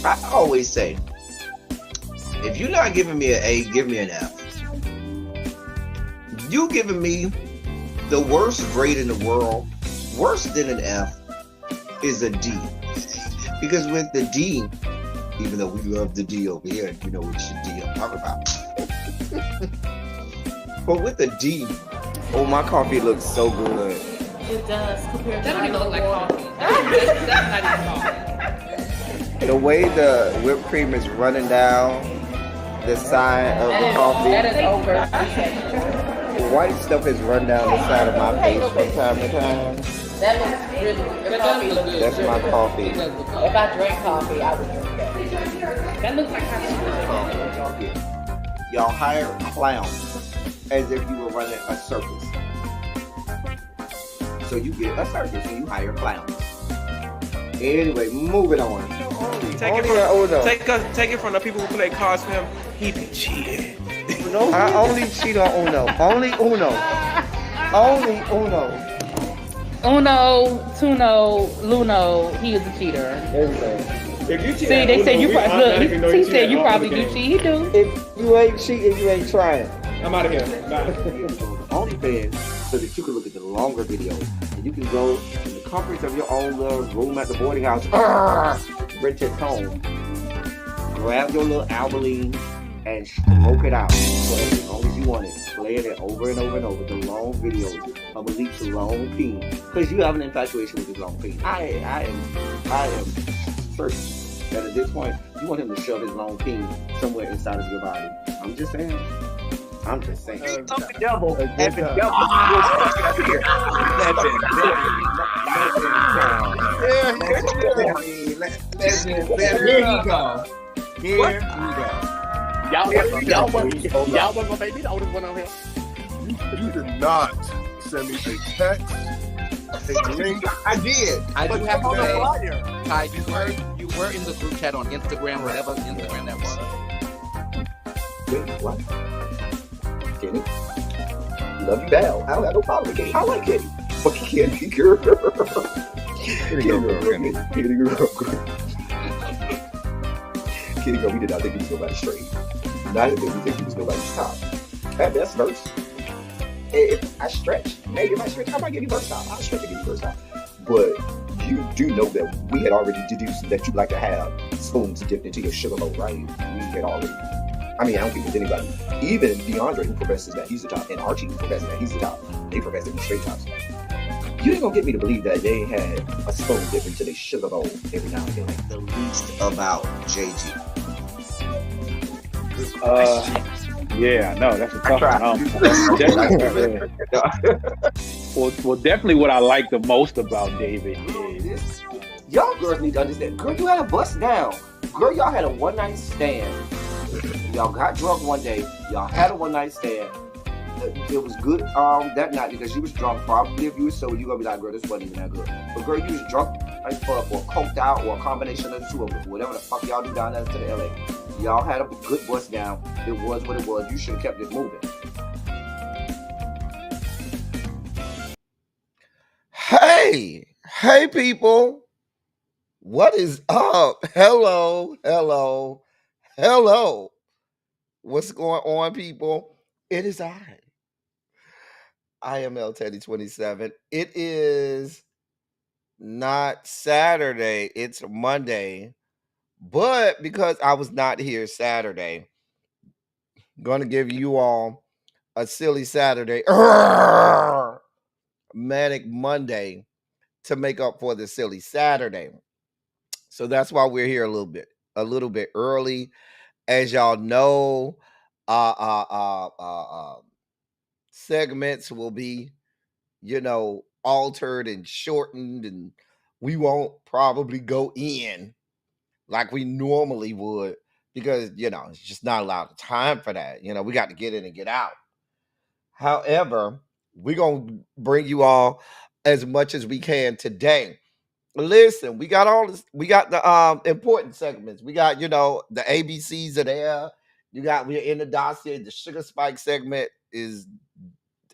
I always say, if you're not giving me an A, give me an F. You giving me the worst grade in the world, worse than an F, is a D. Because with the D, even though we love the D over here, you know which D I'm talking about. But with the D, oh, my coffee looks so good. It does compared to That don't even look like coffee. That's not even coffee. The way the whipped cream is running down the side of the coffee, That is over. the white stuff is run down the side of my face from time to time. That looks really good. Your coffee looks good. That's my coffee. It does look good. If I drank coffee, I would drink that. That looks like coffee. Y'all hire clowns as if you were running a circus. So you get a circus and you hire clowns. Anyway, moving on. Take it from the people who play cards for him. He be cheating. I only cheat on Uno. Only Uno. Only Uno. Uno, Tuno, Luno, he is a cheater. Everything. If you cheat, See, they said you probably look. He said you probably do cheat. He do. If you ain't cheating, you ain't trying. I'm out of here. Bye. OnlyFans so that you can look at the longer videos and you can go in the comforts of your own little room at the boarding house, rent it home, grab your little Albaline and smoke it out for as long as you want it, playing it over and over and over, the long videos of Malik's long peen, because you have an infatuation with his long peen. I am certain that at this point you want him to shove his long peen somewhere inside of your body. I'm just saying. I'm just saying. The devil and the devil was fucking up here. Here you go. Here you go. Y'all wasn't gonna make me the oldest one on here. You did not send me a text, a link. I did. I do have to On the say, flyer. Ty, you were in the group chat on Instagram, whatever Instagram that was. Wait, what? Kitty? Love you down. I don't have no problem with Kitty. I like Kitty. But Kitty girl. Kitty girl. Kitty girl. Kitty girl, we did not think he was nobody's straight. Neither did we think he was nobody's top. At best, verse. If I stretch, maybe if I stretch, I might give you first top. I'll stretch and give you first top. But you do know that we had already deduced that you like to have spoons dipped into your sugar bowl, right? We had already. I mean, I don't think there's anybody. Even DeAndre, who professes that he's the top, and Archie, who professes that he's the top, they profess to be straight tops. You ain't gonna get me to believe that they had a spoon dipped into their sugar bowl every now and then. Like the least about JG. Yeah, no, that's a tough one. Well, definitely what I like the most about David is y'all girls need to understand. Girl, you had a bust down. Girl, y'all had a one night stand. Y'all got drunk one day. Y'all had a one night stand. It was good that night because you was drunk. Probably if you was sober, you gonna be like, girl, this wasn't even that good. But girl, you was drunk as fuck or coked out or a combination of the two of them. Whatever the fuck y'all do down there to the LA. Y'all had a good bust down. It was what it was. You should have kept it moving. Hey people. What is up? Hello. What's going on, people? It is I am L Teddy 27. It is not Saturday, it's Monday. But because I was not here Saturday, I'm gonna give you all a silly Saturday, manic Monday to make up for the silly Saturday. So that's why we're here a little bit early. As y'all know, segments will be, altered and shortened, and we won't probably go in like we normally would because, it's just not a lot of time for that. We got to get in and get out. However, we're going to bring you all as much as we can today. Listen, we got all this. We got the important segments. We got, the ABCs are there. We're in the dossier. The sugar spike segment is,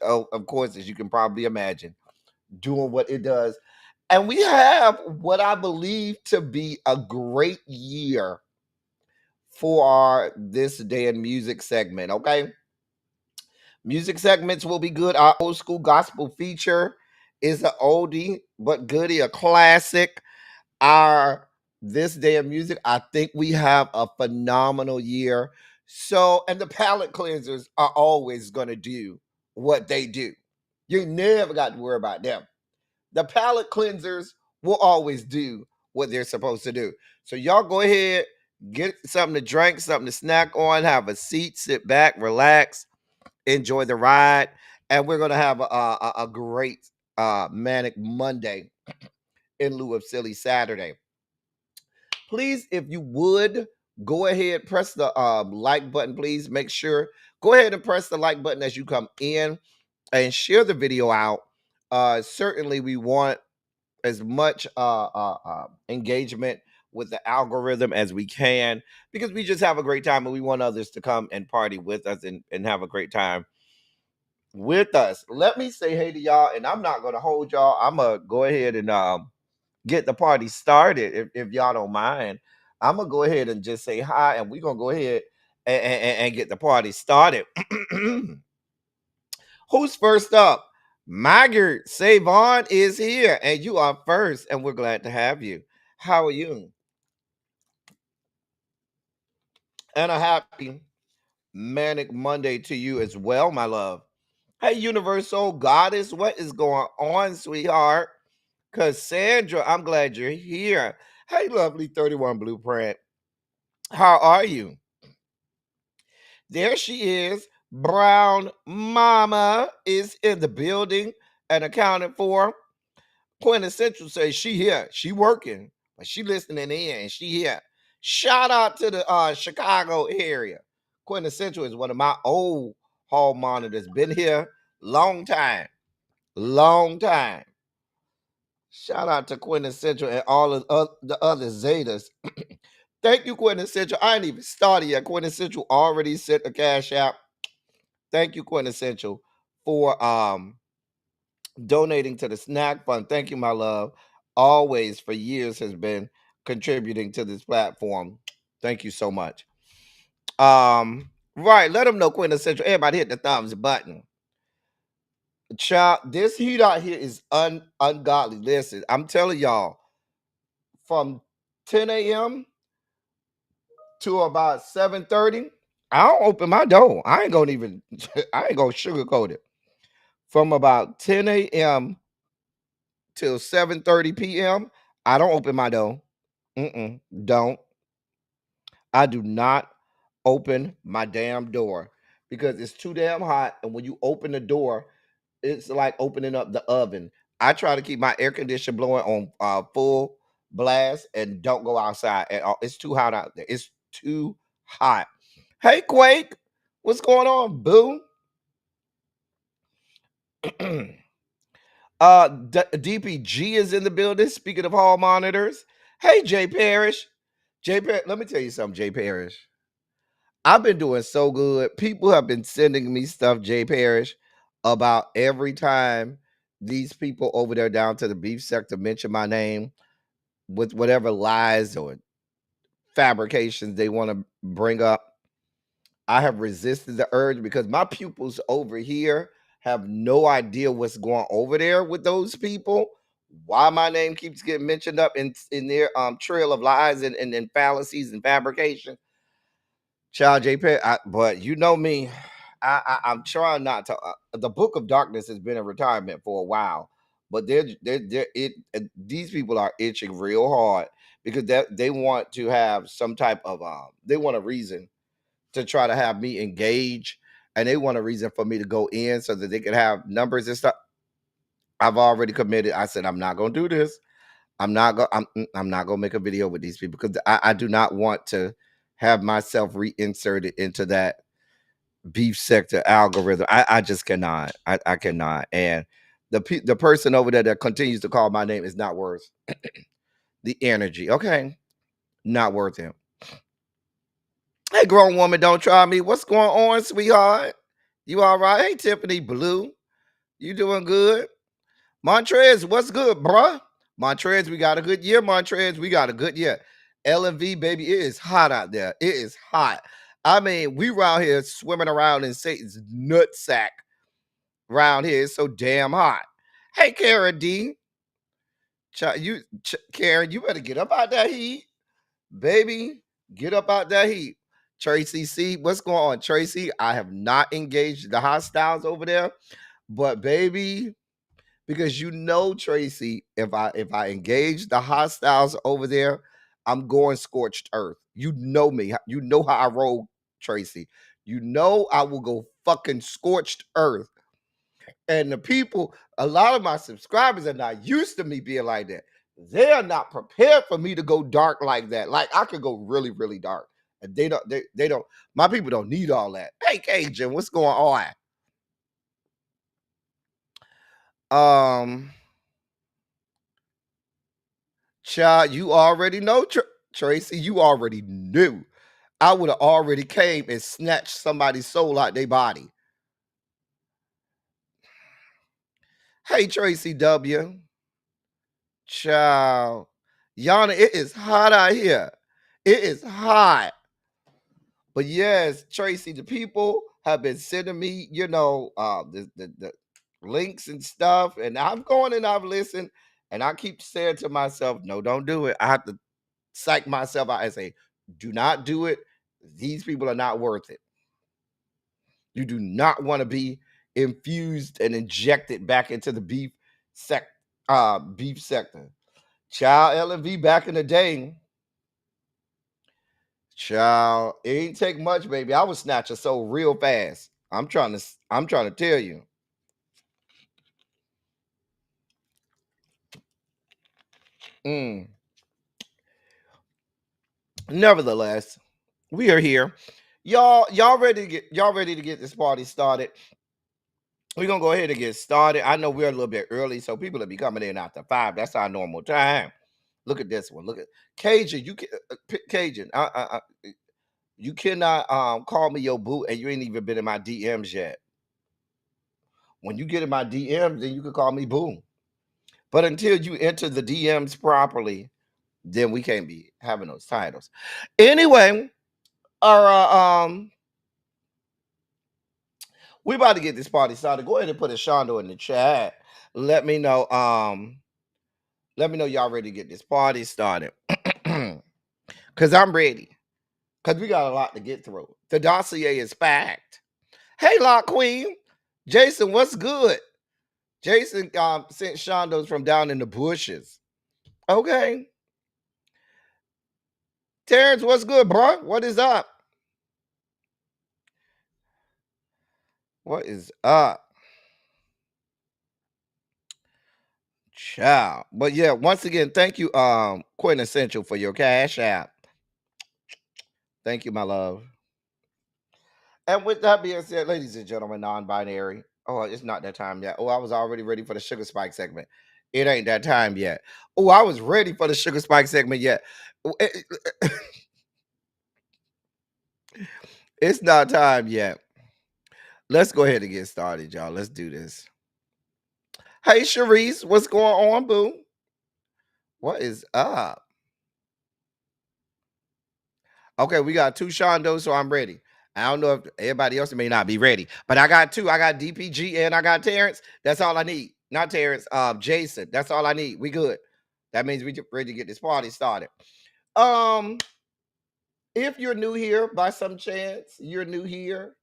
of course, as you can probably imagine, doing what it does. And we have what I believe to be a great year for our This Day in Music segment, okay? Music segments will be good. Our old school gospel feature is an oldie but goodie, a classic. Our This Day of Music, I think we have a phenomenal year. So, and the palate cleansers are always going to do what they do. You never got to worry about them. The palate cleansers will always do what they're supposed to do. So, y'all go ahead, get something to drink, something to snack on, have a seat, sit back, relax, enjoy the ride. And we're going to have a great Manic Monday in lieu of Silly Saturday. Please, if you would, go ahead, press the like button, please. Make sure, go ahead and press the like button as you come in and share the video out. Certainly, we want as much engagement with the algorithm as we can, because we just have a great time and we want others to come and party with us and have a great time with us. Let me say hey to y'all, and I'm not going to hold y'all. I'm going to go ahead and get the party started if y'all don't mind. I'm gonna go ahead and just say hi, and we're gonna go ahead and get the party started. Who's first up? Margaret Savon is here, and you are first, and we're glad to have you. How are you? And a happy Manic Monday to you as well, my love. Hey, Universal Goddess, what is going on, sweetheart? Cassandra, I'm glad you're here. Hey, lovely 31 Blueprint. How are you? There she is. Brown Mama is in the building and accounted for. Quintessential says she here. She working, but she listening in and she here. Shout out to the Chicago area. Quintessential is one of my old hall monitors. Been here long time. Long time. Shout out to Quintessential and all of the other Zetas. Thank you, Quintessential. I ain't even started yet. Quintessential already sent a cash app. Thank you, Quintessential, for donating to the snack fund. Thank you, my love. Always for years has been contributing to this platform. Thank you so much. Right, let them know, Quintessential. Everybody hit the thumbs button. Child, this heat out here is ungodly. Listen, I'm telling y'all, from 10 a.m. to about 7:30, I don't open my door. I ain't gonna sugarcoat it. From about 10 a.m. till 7:30 p.m., I don't open my door. Don't. I do not open my damn door because it's too damn hot. And when you open the door, it's like opening up the oven. I try to keep my air conditioner blowing on full blast and don't go outside at all. It's too hot out there. It's too hot. Hey, Quake, what's going on, boo? DPG is in the building. Speaking of hall monitors, hey, Jay Parrish. Let me tell you something, Jay Parrish. I've been doing so good. People have been sending me stuff, Jay Parrish, about every time these people over there down to the beef sector mention my name with whatever lies or fabrications they want to bring up. I have resisted the urge because my pupils over here have no idea what's going over there with those people. Why my name keeps getting mentioned up in their trail of lies and fallacies and fabrication. Child JP, but you know me, I'm trying not to. The Book of Darkness has been in retirement for a while, but these people are itching real hard because they want to have some type of they want a reason to try to have me engage, and they want a reason for me to go in so that they can have numbers and stuff. I've already committed. I said I'm not going to do this. I'm not gonna make a video with these people because I do not want to have myself reinserted into that beef sector algorithm. I just cannot. I cannot. And the person over there that continues to call my name is not worth the energy. Okay, not worth him. Hey, grown woman, don't try me. What's going on, sweetheart? You all right? Hey, Tiffany Blue, you doing good? Montrez, what's good, bruh? Montrez, we got a good year. Montrez, we got a good year. LMV, baby, it is hot out there. It is hot. I mean, we around here swimming around in Satan's nutsack. Around here, it's so damn hot. Hey, Karen D. Karen, you better get up out that heat. Baby, get up out that heat. Tracy C, what's going on? Tracy, I have not engaged the hostiles over there, but baby, because you know, Tracy, if I engage the hostiles over there, I'm going scorched earth. You know me. You know how I roll, Tracy. You know I will go fucking scorched earth. And the people, a lot of my subscribers are not used to me being like that. They are not prepared for me to go dark like that. Like I could go really, really dark. And they don't, my people don't need all that. Hey, Cajun, what's going on? Child, you already know, Tracy, you already knew. I would have already came and snatched somebody's soul out their body. Hey, Tracy W. Child. Yana, it is hot out here. It is hot. But yes, Tracy, the people have been sending me, the links and stuff. And I'm going and I've listened. And I keep saying to myself, no, don't do it. I have to psych myself out and say, do not do it. These people are not worth it. You do not want to be infused and injected back into the beef sector. Child, LMV back in the day. Child, it ain't take much, baby. I would snatch a soul real fast. I'm trying to tell you. Nevertheless, we are here. Y'all ready to get this party started? We're gonna go ahead and get started. I know we're a little bit early, so people will be coming in after 5. That's our normal time. Look at this one. Look at Cajun. You can Cajun. You cannot call me your boo, and you ain't even been in my DMs yet. When you get in my DMs, then you can call me boo. But until you enter the DMs properly, then we can't be having those titles. Anyway, we about to get this party started. Go ahead and put a Shondo in the chat. Let me know. Let me know y'all ready to get this party started. Cause I'm ready. Cause we got a lot to get through. The dossier is packed. Hey, Lock Queen. Jason, what's good? Jason sent Shondos from down in the bushes. Okay. Terrence, what's good, bro? What is up? What is up? Ciao. But yeah, once again, thank you, Quintessential, for your cash app. Thank you, my love. And with that being said, ladies and gentlemen, non-binary. Oh, it's not that time yet. Oh, I was already ready for the Sugar Spike segment. It ain't that time yet. Oh, I was ready for the Sugar Spike segment yet. It's not time yet. Let's go ahead and get started, y'all. Let's do this. Hey, Sharice, what's going on, boo? What is up? Okay, we got 2 Shondos, so I'm ready. I don't know if everybody else may not be ready, but I got 2. I got DPG and I got Terrence. That's all I need. Not Terrence, Jason. That's all I need. We good. That means we ready to get this party started. If you're new here by some chance, you're new here,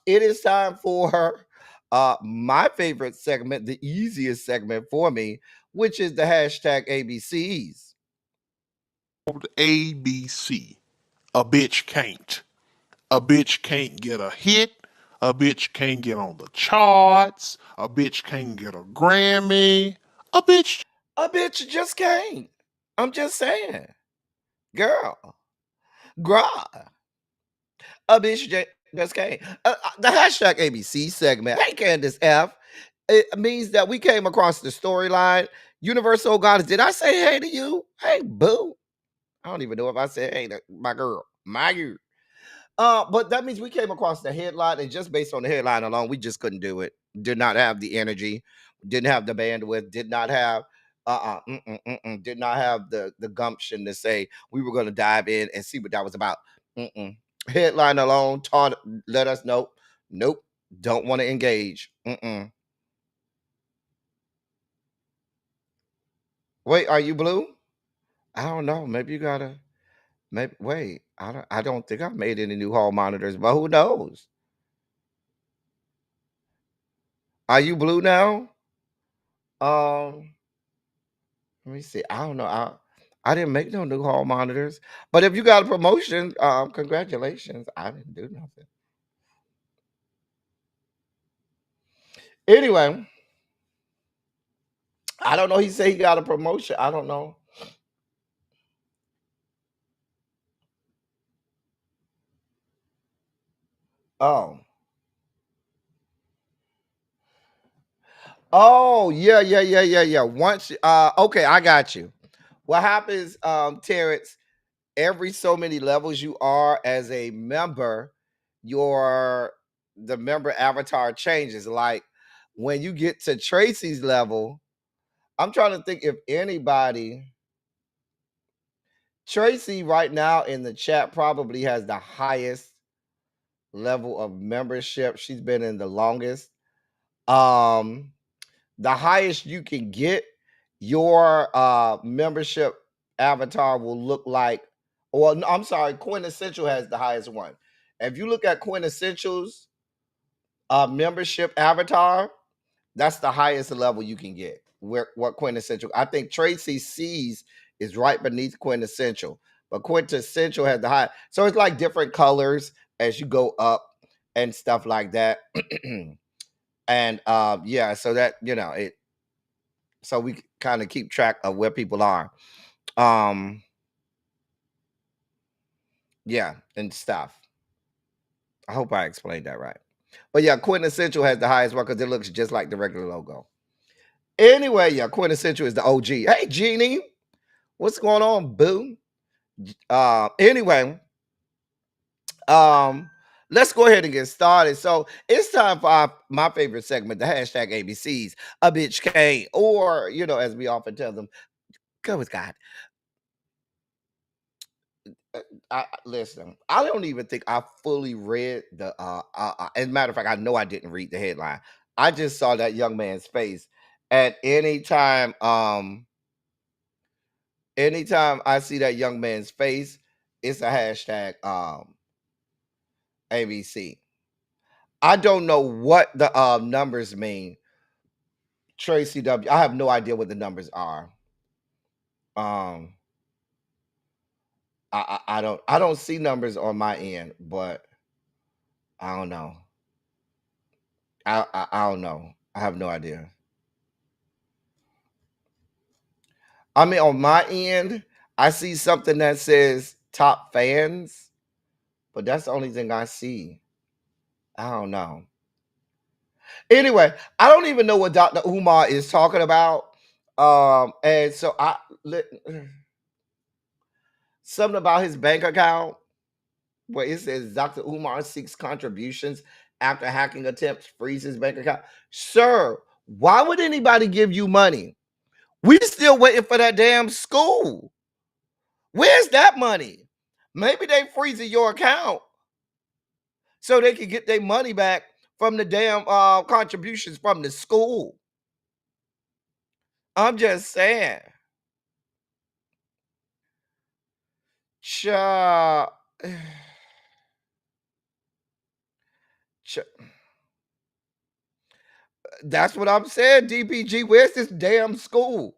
it is time for my favorite segment, the easiest segment for me, which is the hashtag ABCs. ABC. A bitch can't. A bitch can't get a hit. A bitch can't get on the charts. A bitch can't get a Grammy. A bitch just can't. I'm just saying. Girl. Grah. A bitch just can't. The hashtag ABC segment. Hey, Candace F. It means that we came across the storyline. Universal Goddess. Did I say hey to you? Hey, boo. I don't even know if I said hey to my girl. My girl. But that means we came across the headline, and just based on the headline alone, we just couldn't do it. Did not have the energy, didn't have the bandwidth, did not have Did not have the gumption to say we were going to dive in and see what that was about. Headline alone taught let us know. Nope. Don't want to engage. Wait, are you blue? I don't know. Maybe you gotta. Maybe wait. I don't think I've made any new hall monitors, but who knows? Are you blue now? Let me see. I don't know. I didn't make no new hall monitors, but if you got a promotion, congratulations. I didn't do nothing. Anyway, I don't know. He said he got a promotion. I don't know. Oh. Oh, yeah. Once okay, I got you. What happens, Terrence, every so many levels you are as a member, the member avatar changes. Like when you get to Tracy's level, I'm trying to think if anybody. Tracy right now in the chat probably has the highest level of membership. She's been in the longest. The highest you can get, your membership avatar will look like. Well, no, I'm sorry, Quintessential has the highest one. If you look at Quintessential's membership avatar, that's the highest level you can get. What Quintessential? I think Tracy C's is right beneath Quintessential, but Quintessential has the high. So it's like different colors as you go up and stuff like that. And yeah, so that it. So we kind of keep track of where people are. Yeah, and stuff. I hope I explained that right. But yeah, Quintessential has the highest one because it looks just like the regular logo. Anyway, yeah, Quintessential is the OG. Hey, Jeannie, what's going on, boo? Anyway, let's go ahead and get started. So it's time for my favorite segment, the hashtag ABCs. A bitch can't, or as we often tell them, go with God. Listen, I don't even think I fully read the as a matter of fact, I know I didn't read the headline. I just saw that young man's face. At anytime I see that young man's face, it's a hashtag ABC. I don't know what the numbers mean. Tracy W. I have no idea what the numbers are. I don't see numbers on my end, but I don't know. I don't know. I have no idea. I mean, on my end, I see something that says top fans, but that's the only thing I see. I don't know. Anyway, I don't even know what Dr. Umar is talking about. And so something about his bank account where it says Dr. Umar seeks contributions after hacking attempts freeze his bank account. Sir, why would anybody give you money? We still waiting for that damn school. Where's that money? Maybe they freezing your account so they can get their money back from the damn contributions from the school. I'm just saying. Cha. That's what I'm saying, DPG. Where's this damn school?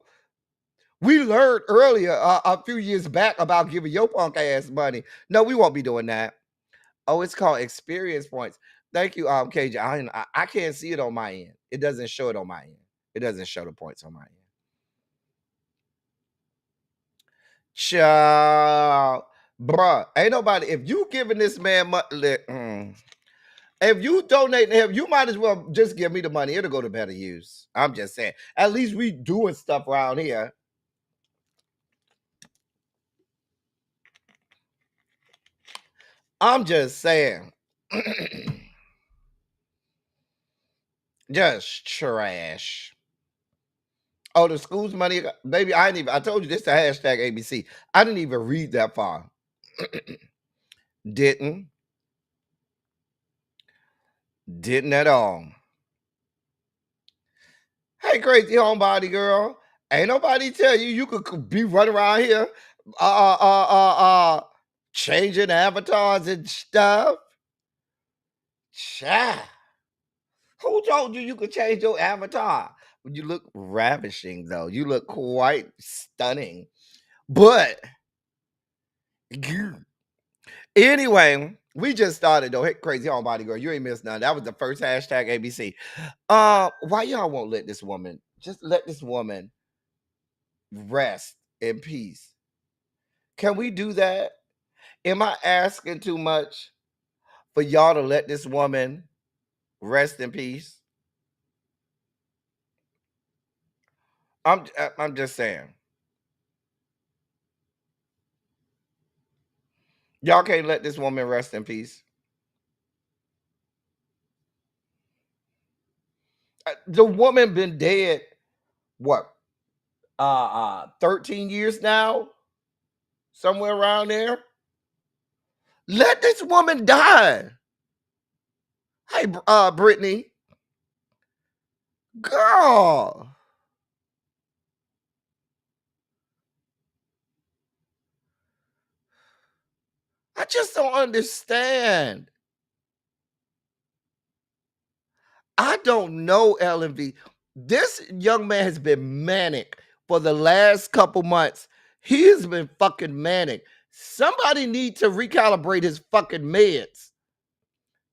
We learned earlier a few years back about giving your punk ass money. No, we won't be doing that. Oh, it's called experience points. Thank you, KJ. I can't see it on my end. It doesn't show it on my end. It doesn't show the points on my end. Child, bruh, ain't nobody. If you giving this man money, if you donate to him, you might as well just give me the money. It'll go to better use. I'm just saying. At least we doing stuff around here. I'm just saying. Just trash. Oh, the school's money, baby. I didn't even. I told you this. The hashtag ABC. I didn't even read that far. Didn't at all. Hey, crazy homebody girl. Ain't nobody tell you you could be running around here, changing avatars and stuff. Child. Who told you could change your avatar? You look ravishing, though. You look quite stunning. But anyway, we just started though. Hey, crazy homebody girl, you ain't missed none. That was the first hashtag ABC. Why y'all won't let this woman? Just let this woman rest in peace. Can we do that? Am I asking too much for y'all to let this woman rest in peace? I'm just saying. Y'all can't let this woman rest in peace. The woman been dead, what, 13 years now? Somewhere around there. Let this woman die. Hey, Brittany. Girl. I just don't understand. I don't know, LMV. This young man has been manic for the last couple months. He has been fucking manic. Somebody need to recalibrate his fucking meds.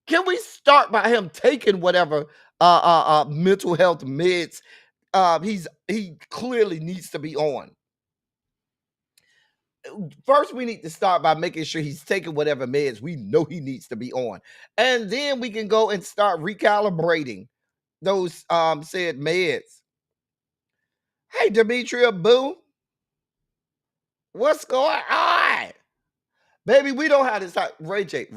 Can we start by him taking whatever mental health meds he clearly needs to be on? First, we need to start by making sure he's taking whatever meds we know he needs to be on. And then we can go and start recalibrating those said meds. Hey, Demetria Boo. What's going on? Baby, we don't have this type. Ray J.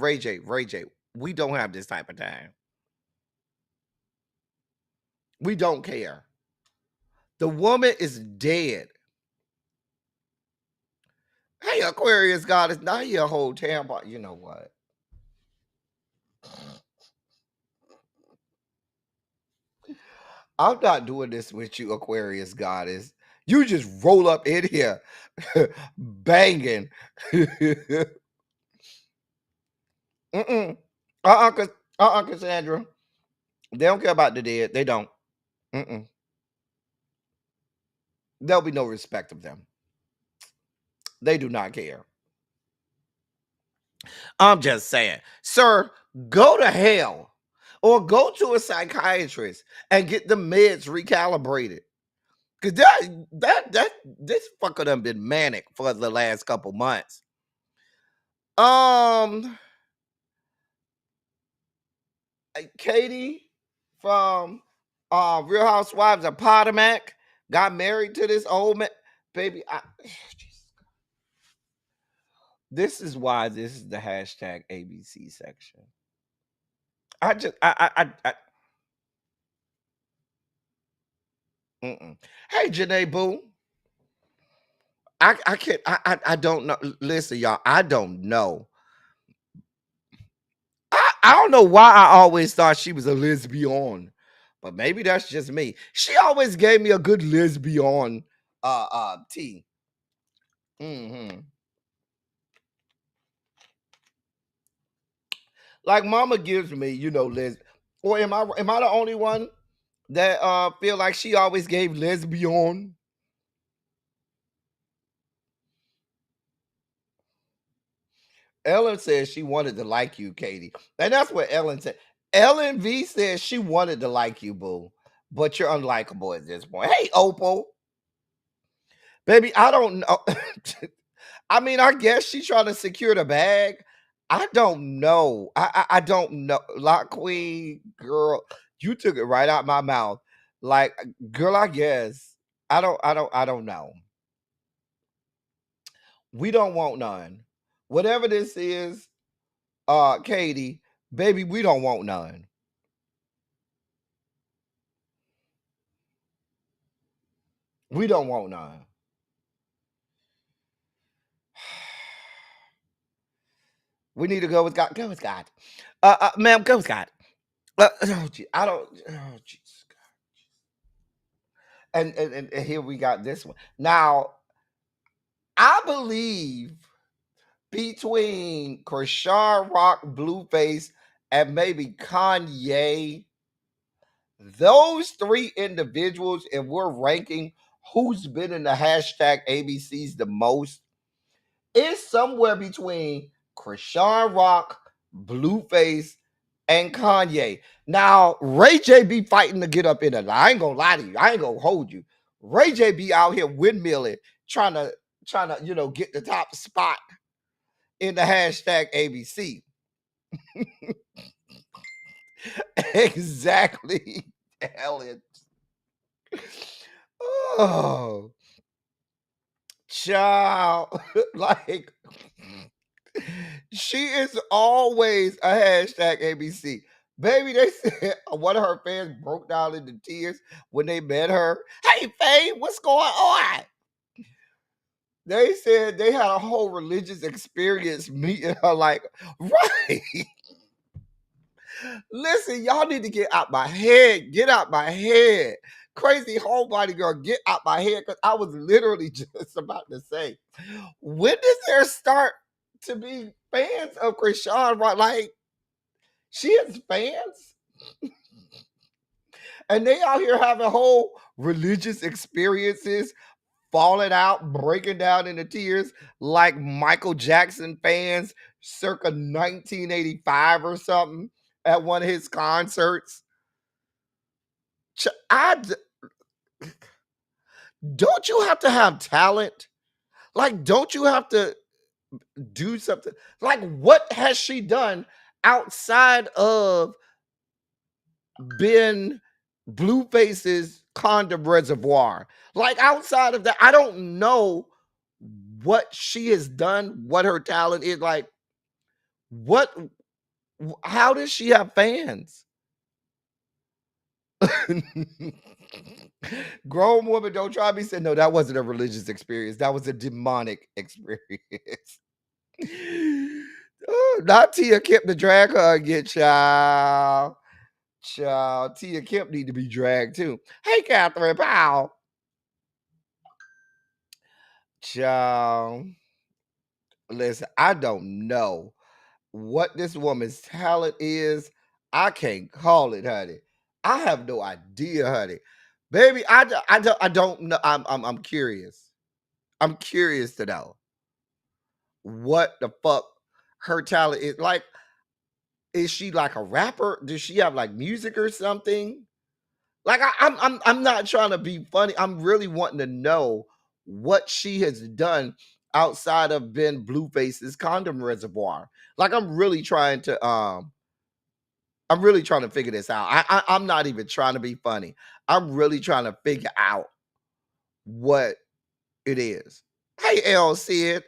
We don't have this type of time. We don't care. The woman is dead. Hey, Aquarius goddess. Now you a whole tampon. You know what? I'm not doing this with you, Aquarius goddess. You just roll up in here banging. Cassandra. They don't care about the dead. They don't. There'll be no respect of them. They do not care. I'm just saying, sir, go to hell or go to a psychiatrist and get the meds recalibrated. Cause this fucker done been manic for the last couple months. Katie from Real Housewives of Potomac got married to this old man. Baby, this is why this is the hashtag ABC section. Hey, Janae Boo. I don't know. Listen, y'all, I don't know. I don't know why I always thought she was a lesbian, but maybe that's just me. She always gave me a good lesbian tea. Like mama gives me, les. Or am I the only one that feel like she always gave lesbian? Ellen says she wanted to like you, Katie. And that's what Ellen said. Ellen V says she wanted to like you, boo. But you're unlikable at this point. Hey, Opal. Baby, I don't know. I mean, I guess she's trying to secure the bag. I don't know. I don't know. Lock Queen, girl, you took it right out my mouth. Like, girl, I guess. I don't know. We don't want none. Whatever this is, Katie, baby, we don't want none. We don't want none. We need to go with God. Go with God. Ma'am, go with God. Oh, gee, I don't. Oh, Jesus. And here we got this one. Now, I believe between Krishan Rock, Blueface, and maybe Kanye, those three individuals, if we're ranking who's been in the hashtag ABCs the most, is somewhere between Krishan Rock, Blueface, and Kanye. Now, Ray J be fighting to get up in it. I ain't gonna lie to you. I ain't gonna hold you. Ray J be out here windmilling, trying to, get the top spot in the hashtag ABC. Exactly, Ellen. Oh, child. Like, she is always a hashtag ABC. Baby, they said one of her fans broke down into tears when they met her. Hey, Faye, what's going on? They said they had a whole religious experience meeting her. Like, right. Listen, y'all need to get out my head. Get out my head. Crazy homebody girl, get out my head. Because I was literally just about to say, when does there start to be fans of Krishan Rock? Like, she has fans? And they out here having whole religious experiences, falling out, breaking down into tears like Michael Jackson fans circa 1985 or something at one of his concerts. Don't you have to have talent? Like, don't you have to do something? Like, what has she done outside of Ben Blueface's condom reservoir? Like, outside of that, I don't know what she has done, what her talent is. Like, how does she have fans? Grown woman, don't try me. Said, no, that wasn't a religious experience. That was a demonic experience. Oh, not Tia Kemp to drag her again, child. Child, Tia Kemp need to be dragged too. Hey, Catherine Powell. Child, listen, I don't know what this woman's talent is. I can't call it, honey. I have no idea, honey. Baby, I don't know. I'm curious. I'm curious to know what the fuck her talent is. Like, is she like a rapper? Does she have like music or something? Like, I'm not trying to be funny. I'm really wanting to know what she has done outside of Ben Blueface's condom reservoir. Like, I'm really trying to figure this out. I'm not even trying to be funny. I'm really trying to figure out what it is. Hey, L Sid.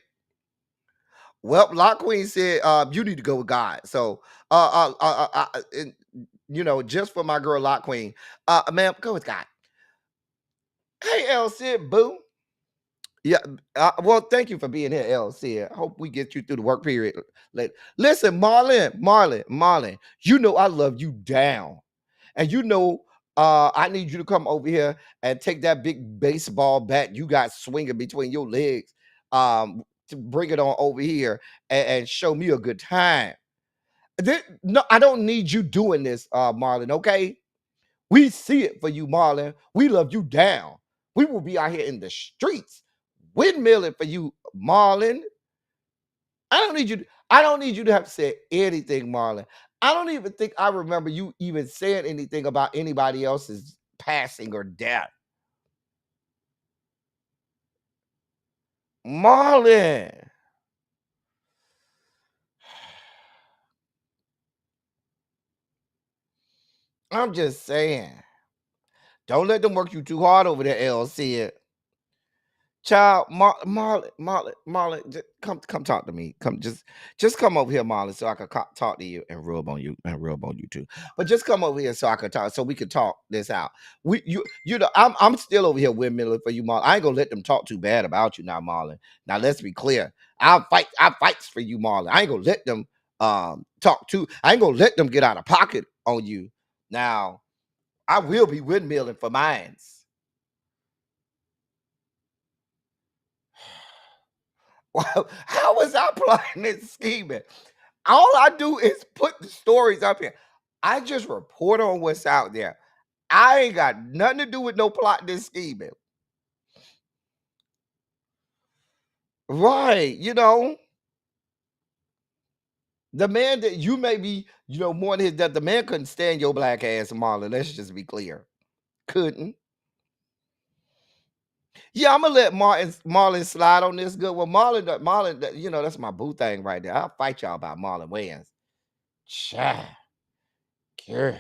Well, Lock Queen said you need to go with God. So and, just for my girl Lock Queen, ma'am, go with God. Hey, L Sid, boo. Yeah, well, thank you for being here, LC. I hope we get you through the work period. Listen, Marlon, you know I love you down. And I need you to come over here and take that big baseball bat you got swinging between your legs to bring it on over here and show me a good time. No, I don't need you doing this, Marlon, okay? We see it for you, Marlon. We love you down. We will be out here in the streets windmilling for you, Marlon. I don't need you to have to say anything, Marlon. I don't even think I remember you even saying anything about anybody else's passing or death. Marlon. I'm just saying. Don't let them work you too hard over there, LC. Child, Marlon, come talk to me. Just come over here, Marlon, so I can talk to you and rub on you too. But just come over here so I can talk, so we can talk this out. You know, I'm still over here windmilling for you, Marlon. I ain't gonna let them talk too bad about you now, Marlon. Now let's be clear. I fights for you, Marlon. I ain't gonna let them talk too. I ain't gonna let them get out of pocket on you. Now, I will be windmilling for mines. How was I plotting this scheming? All I do is put the stories up here. I just report on what's out there. I ain't got nothing to do with no plotting and scheming. Right, you know. The man that you may be, you know, more than his that the man couldn't stand your black ass, Marlon. Let's just be clear. Couldn't. Yeah, I'm gonna let Marlon slide on this good one. Marlon, you know, that's my boo thing right there. I'll fight y'all about Marlon Wayans. Child. Girl.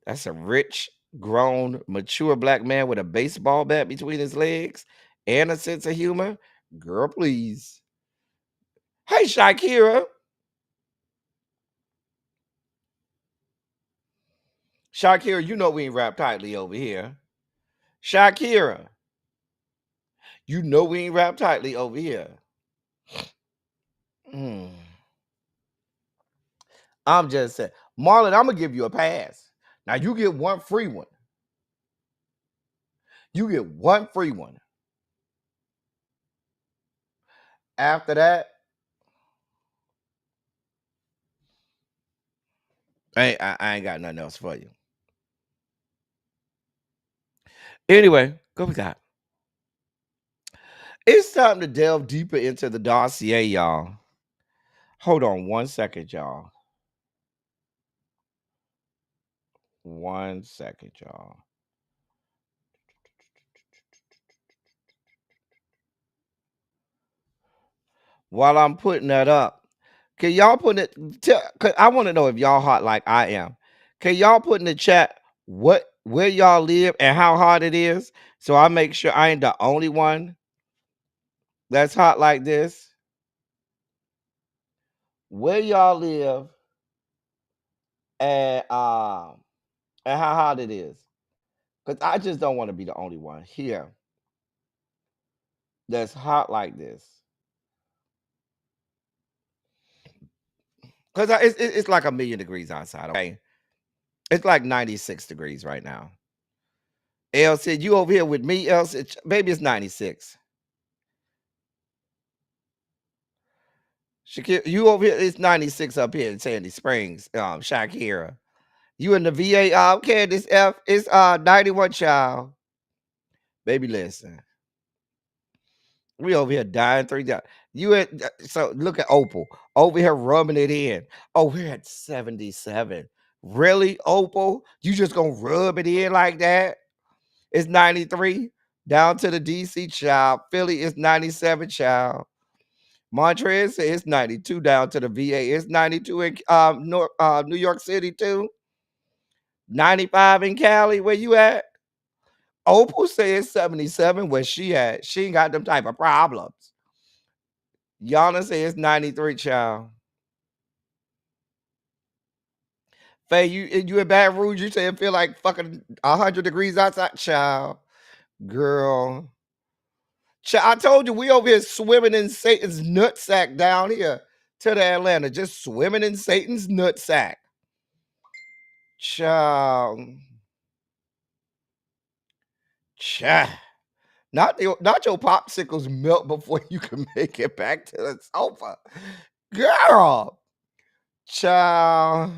That's a rich, grown, mature black man with a baseball bat between his legs and a sense of humor. Girl, please. Hey, Shakira. Shakira, you know we ain't wrapped tightly over here. Shakira. You know we ain't wrapped tightly over here. I'm just saying. Marlon, I'm going to give you a pass. Now, you get one free one. You get one free one. After that, I ain't got nothing else for you. Anyway, go with that. It's time to delve deeper into the dossier, y'all. Hold on 1 second, y'all. 1 second, y'all. While I'm putting that up, can y'all put it? Cause I want to know if y'all hot like I am. Can y'all put in the chat where y'all live and how hot it is, so I make sure I ain't the only one that's hot like this? Where y'all live and how hot it is, because I just don't want to be the only one here that's hot like this. Because it's like 1,000,000 degrees outside. Okay, it's like 96 degrees right now. El said, you over here with me, El said, baby, it's 96. Shakira, you over here, it's 96 up here in Sandy Springs. Shakira. You in the VA, okay, this F, it's 91, child. Baby, listen. We over here dying 3 down. So look at Opal over here rubbing it in. Oh, we're at 77. Really, Opal? You just gonna rub it in like that? It's 93 down to the DC, child. Philly is 97, child. Montreal says it's 92 down to the VA. It's 92 in New York City too. 95 in Cali. Where you at? Opal says 77. Where she at? She ain't got them type of problems. Yana says 93, child. Faye, you in Baton Rouge? You say it feel like fucking 100 degrees outside, child. Girl. I told you we over here swimming in Satan's nutsack down here to the Atlanta. Just swimming in Satan's nutsack. Child. Not your popsicles melt before you can make it back to the sofa. Girl. Child.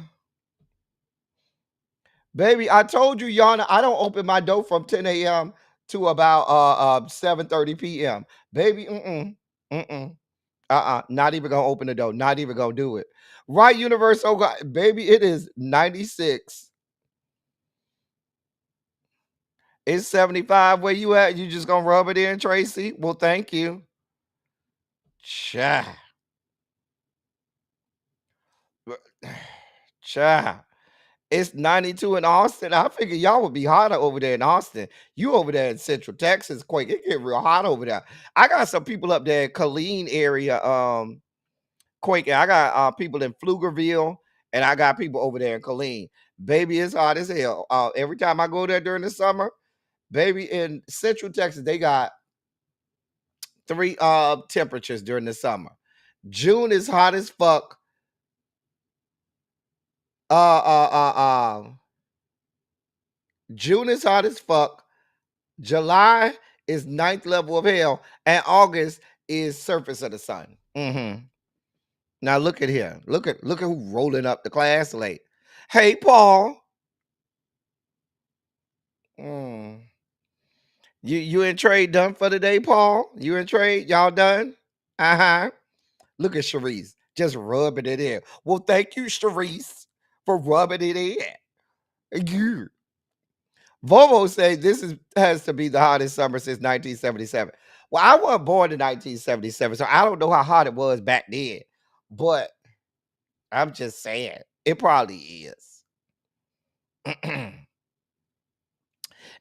Baby, I told you, Yana, I don't open my door from 10 a.m. to about 7:30 p.m. Baby, not even gonna open the door. Not even gonna do it. Right, universe, oh God, baby, it is 96. It's 75. Where you at? You just gonna rub it in, Tracy? Well, thank you. Cha. It's 92 in Austin. I figure y'all would be hotter over there in Austin. You over there in Central Texas, Quake. It get real hot over there. I got some people up there in Killeen area, Quake. I got people in Pflugerville, and I got people over there in Killeen. Baby, it's hot as hell. Every time I go there during the summer, baby, in Central Texas, they got 3 temperatures during the summer. June is hot as fuck. June is hot as fuck. July is 9th level of hell, and August is surface of the sun. Now look at here. Look at who rolling up the class late. Hey, Paul. You in trade done for the day, Paul? You in trade? Y'all done? Look at Sharice just rubbing it in. Well, thank you, Sharice, for rubbing it in. You. Volvo said has to be the hottest summer since 1977. Well, I wasn't born in 1977, so I don't know how hot it was back then. But I'm just saying, it probably is.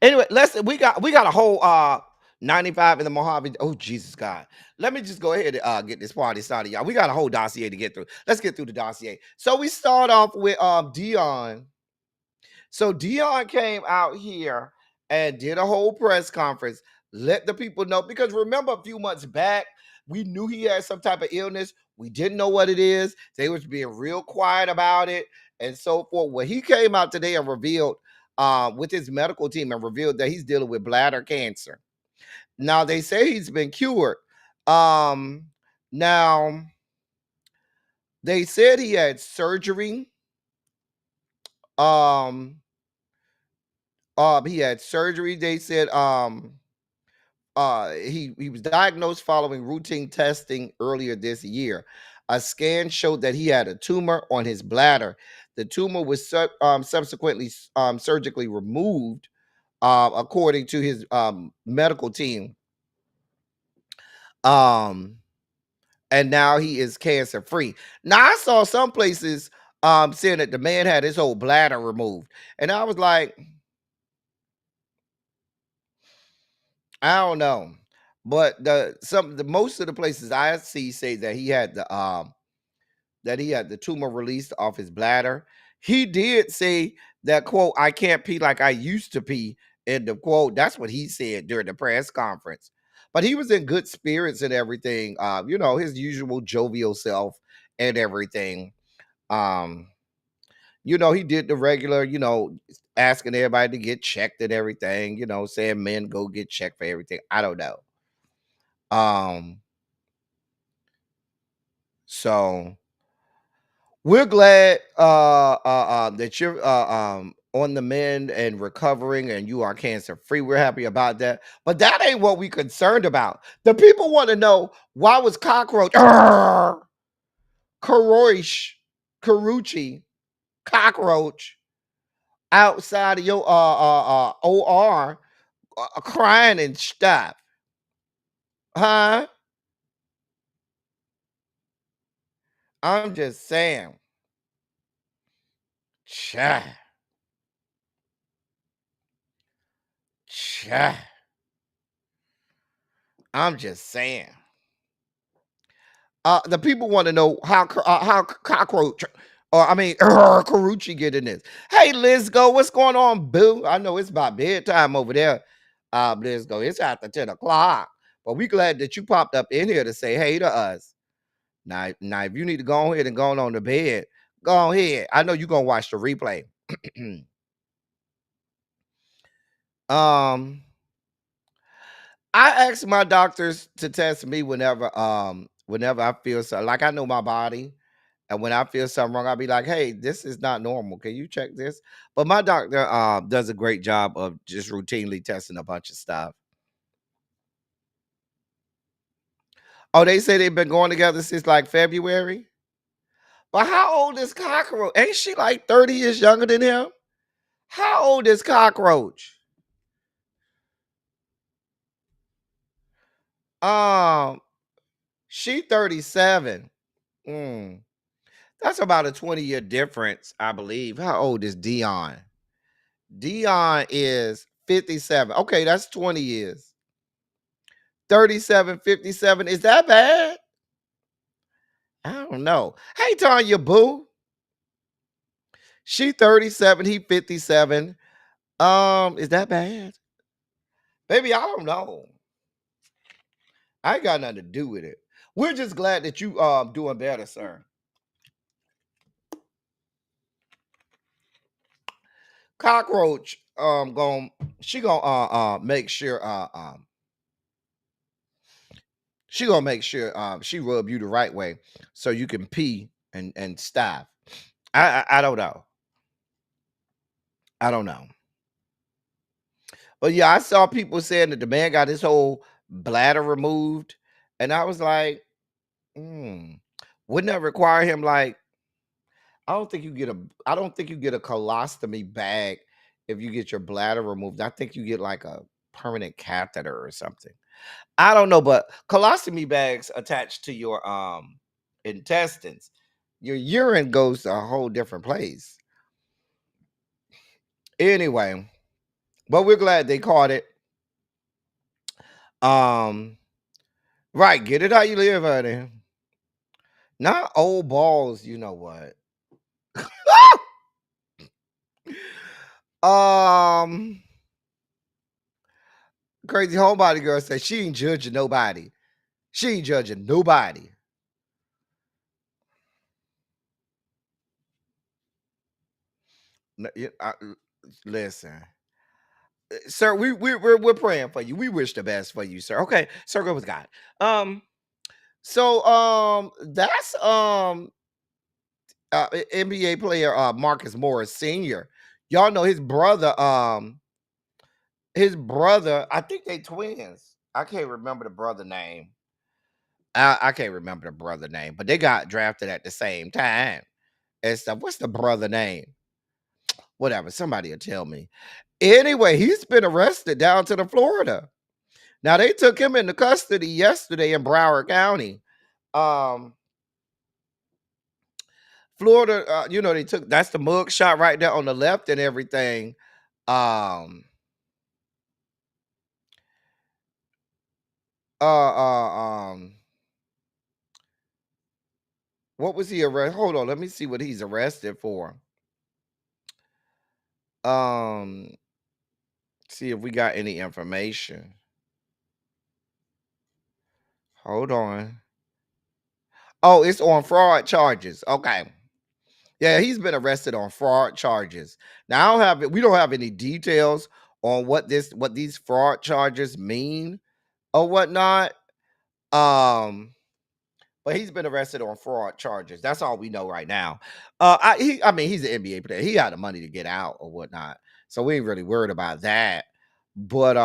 Anyway, we got a whole 95 in the Mojave. Oh, Jesus God. Let me just go ahead and get this party started, y'all. We got a whole dossier to get through. Let's get through the dossier. So we start off with Dion. So Dion came out here and did a whole press conference, let the people know, because remember a few months back, we knew he had some type of illness. We didn't know what it is. They was being real quiet about it and so forth. Well, he came out today and revealed with his medical team and revealed that he's dealing with bladder cancer. Now they say he's been cured. Now they said he had surgery. He had surgery. They said he was diagnosed following routine testing earlier this year. A scan showed that he had a tumor on his bladder. The tumor was subsequently surgically removed, according to his medical team. And now he is cancer free. Now I saw some places saying that the man had his whole bladder removed, and I was like, I don't know, but the most of the places I see say that he had the tumor released off his bladder. He did say that, quote, "I can't pee like I used to pee," end of quote. That's what he said during the press conference. But he was in good spirits and everything. His usual jovial self and everything. He did the regular, asking everybody to get checked and everything, saying men go get checked for everything. I don't know. So we're glad that you're on the mend and recovering and you are cancer free. We're happy about that. But that ain't what we concerned about. The people want to know, why was Karuchi cockroach outside of your OR crying and stuff? Huh? I'm just saying. Cha. I'm just saying. The people want to know how cockroach, Karuchi get in this. Hey, Lizgo, what's going on, boo? I know it's about bedtime over there, Lizgo. It's after 10 o'clock, but we glad that you popped up in here to say hey to us. Now, if you need to go ahead and go on to bed, go ahead. I know you're gonna watch the replay. I ask my doctors to test me whenever I feel so, like I know my body, and when I feel something wrong, I'll be like, hey, this is not normal. Can you check this? But my doctor does a great job of just routinely testing a bunch of stuff. Oh, they say they've been going together since like February. But how old is Cockroach? Ain't she like 30 years younger than him? How old is Cockroach? She 37. That's about a 20-year difference, I believe. How old is Dion? Dion is 57. Okay, that's 20 years. 37, 57. Is that bad? I don't know. Hey, Tanya Boo. She 37, he 57. Is that bad? Baby, I don't know. I ain't got nothing to do with it. We're just glad that you doing better, sir. Cockroach she gonna make sure she gonna make sure she rub you the right way so you can pee and stop. I don't know. I don't know. But yeah, I saw people saying that the man got his whole bladder removed, and I was like, wouldn't that require him like? I don't think you get a colostomy bag if you get your bladder removed. I think you get like a permanent catheter or something. I don't know, but colostomy bags attached to your intestines. Your urine goes to a whole different place. Anyway, but we're glad they caught it. Right, get it how you live, honey. Not old balls, you know what? Crazy homebody girl said she ain't judging nobody. She ain't judging nobody. Listen, sir, we're praying for you. We wish the best for you, sir. Okay, sir, go with God. So that's NBA player Marcus Morris Sr. Y'all know his brother. I think they twins. I can't remember the brother name. I can't remember the brother name, but they got drafted at the same time and stuff. What's the brother name? Whatever, somebody will tell me. Anyway, he's been arrested down to the Florida. Now they took him into custody yesterday in Broward County. Florida, they took that's the mug shot right there on the left and everything. What was he arrested? Hold on, let me see what he's arrested for. See if we got any information. Hold on. Oh, it's on fraud charges. Okay. Yeah, he's been arrested on fraud charges. Now we don't have any details on what these fraud charges mean or whatnot. But he's been arrested on fraud charges. That's all we know right now. He's an NBA player. He had the money to get out or whatnot. So we ain't really worried about that. But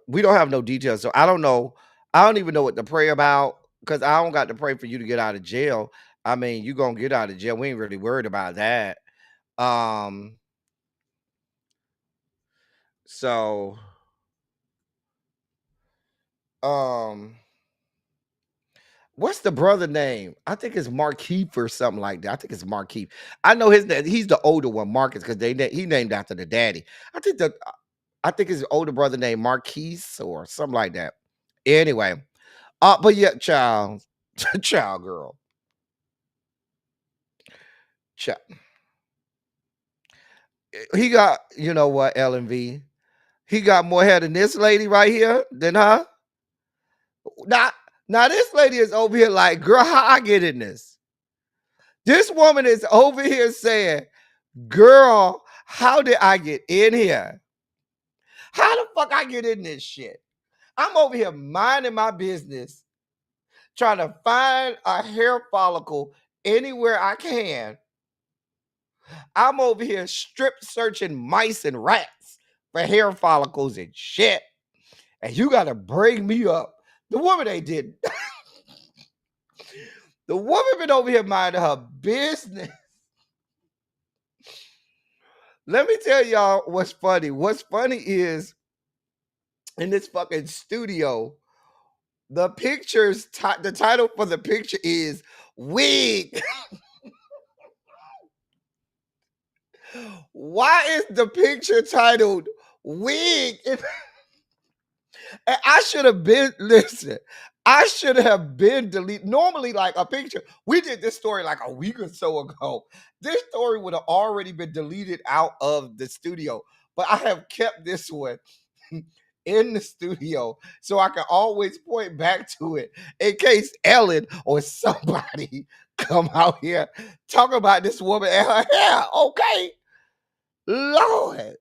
we don't have no details, so I don't know. I don't even know what to pray about because I don't got to pray for you to get out of jail. I mean, you gonna get out of jail. We ain't really worried about that. So what's the brother name? I think it's Markeith or something like that. I think it's Markeith. I know his name. He's the older one, Marcus, because he named after the daddy. I think his older brother named Marquise or something like that. Anyway, but yeah, child girl. Child. He got, you know what, LMV? He got more hair than this lady right here than her. Now this lady is over here like, girl, how I get in this? This woman is over here saying, girl, how did I get in here? How the fuck I get in this shit? I'm over here minding my business, trying to find a hair follicle anywhere I can. I'm over here strip searching mice and rats for hair follicles and shit. And you got to bring me up. The woman ain't did. The woman been over here minding her business. Let me tell y'all what's funny. What's funny is in this fucking studio, The picture's the title for the picture is Wig. Why is the picture titled Wig? And I should have been, listen, I should have been deleted. Normally, like a picture, we did this story like a week or so ago. This story would have already been deleted out of the studio, but I have kept this one in the studio so I can always point back to it in case Ellen or somebody come out here talk about this woman and her hair. Okay, Lord,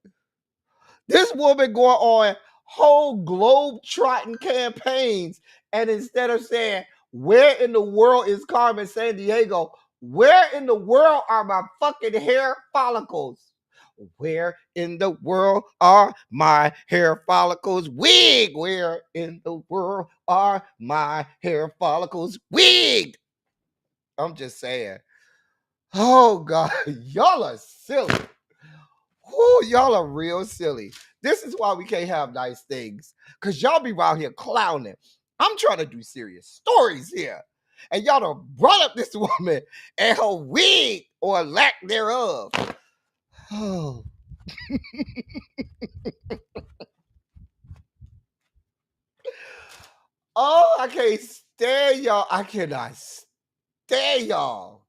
this woman going on whole globe trotting campaigns, and instead of saying, where in the world is Carmen Sandiego, where in the world are my fucking hair follicles? Where in the world are my hair follicles? Wig! Where in the world are my hair follicles? Wig! I'm just saying. Oh God, y'all are silly. Whoo, y'all are real silly. This is why we can't have nice things. Because y'all be around here clowning. I'm trying to do serious stories here. And y'all done brought up this woman and her wig or lack thereof. Oh. Oh, I can't stand y'all. I cannot stand y'all.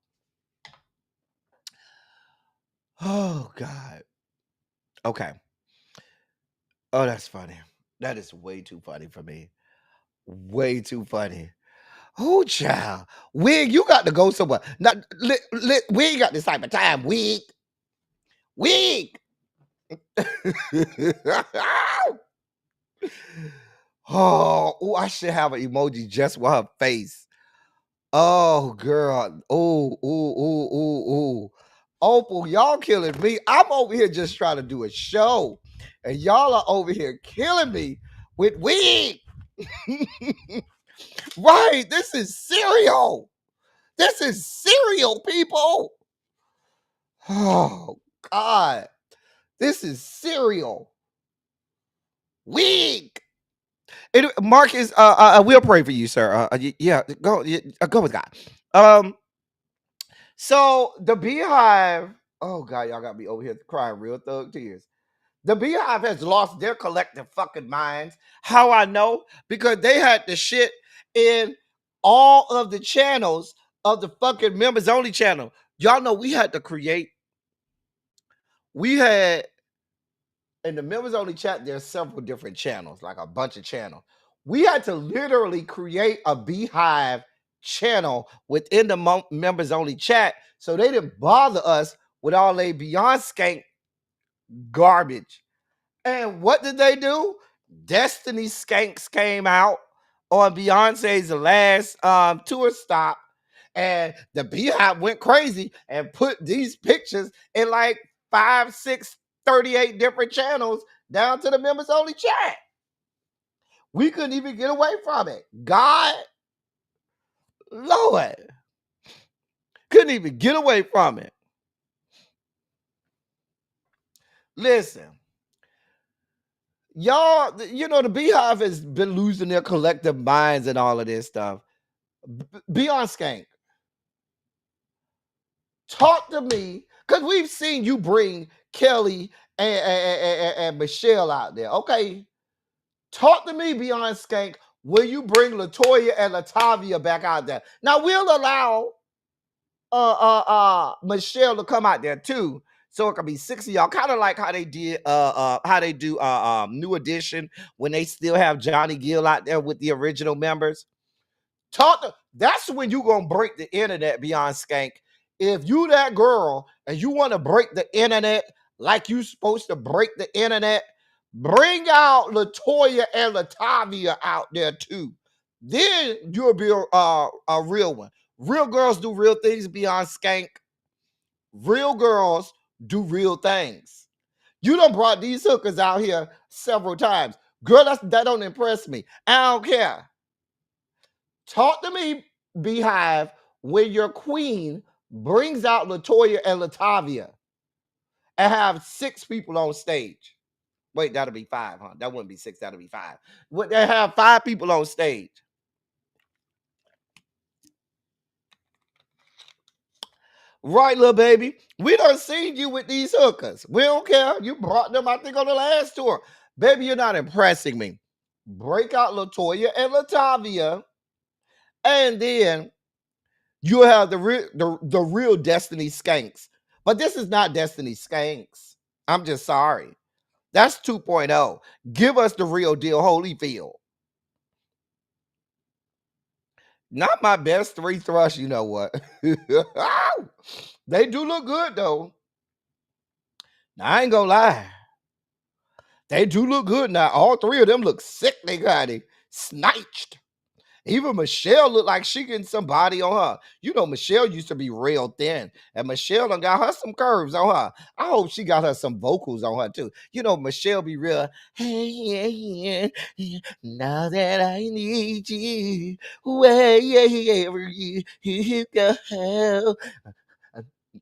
Oh, God. Okay. Oh, that's funny. That is way too funny for me. Way too funny. Oh, child. Wig, you got to go somewhere. Now, we ain't got this type of time. Wig. Wig. Oh, I should have an emoji just with her face. Oh, girl. Oh, ooh. Opal, y'all killing me. I'm over here just trying to do a show. And y'all are over here killing me with wig. Right. This is cereal. This is cereal, people. Oh, God. This is cereal. Wig. Marcus, we'll pray for you, sir. Yeah, go with God. So the Beehive, oh God, y'all got me over here crying real thug tears. The Beehive has lost their collective fucking minds. How I know? Because they had the shit in all of the channels of the fucking members only channel. Y'all know we had in the members only chat, there's several different channels, like a bunch of channels. We had to literally create a Beehive channel within the members only chat so they didn't bother us with all they Beyond Skank garbage. And what did they do? Destiny Skanks came out on Beyonce's last tour stop, and the Beehive went crazy and put these pictures in like 5, 6, 38 different channels down to the members only chat. We couldn't even get away from it. God, Lord, couldn't even get away from it. Listen, y'all, you know, the Beehive has been losing their collective minds and all of this stuff. Beyond Skank, talk to me, because we've seen you bring Kelly and Michelle out there. Okay, talk to me, Beyond Skank. Will you bring Latoya and Latavia back out there? Now we'll allow Michelle to come out there too, so it can be 6 of y'all, kind of like how they did how they do New Edition when they still have Johnny Gill out there with the original members. That's when you gonna break the internet, Beyond Skank. If you that girl and you want to break the internet like you supposed to break the internet, bring out Latoya and Latavia out there too. Then you'll be a real one. Real girls do real things, Beyond Skank. Real girls do real things. You done brought these hookers out here several times. Girl, that don't impress me. I don't care. Talk to me, Beehive, when your queen brings out Latoya and Latavia and have 6 people on stage. Wait, that'll be 5, huh? That wouldn't be 6, that'll be 5. They have 5 people on stage. Right, little baby. We done seen you with these hookers. We don't care. You brought them, I think, on the last tour. Baby, you're not impressing me. Break out LaToya and Latavia, and then you'll have the real Destiny Skanks. But this is not Destiny Skanks. I'm just sorry. That's 2.0. Give us the real deal Holyfield. Not my best 3 thrusts, you know what? They do look good, though. Now, I ain't gonna lie. They do look good now. All 3 of them look sick. They got it snatched. Even Michelle looked like she getting some body on her. You know, Michelle used to be real thin, and Michelle done got her some curves on her. I hope she got her some vocals on her too. You know, Michelle be real. Hey, now that I need you, wherever you go.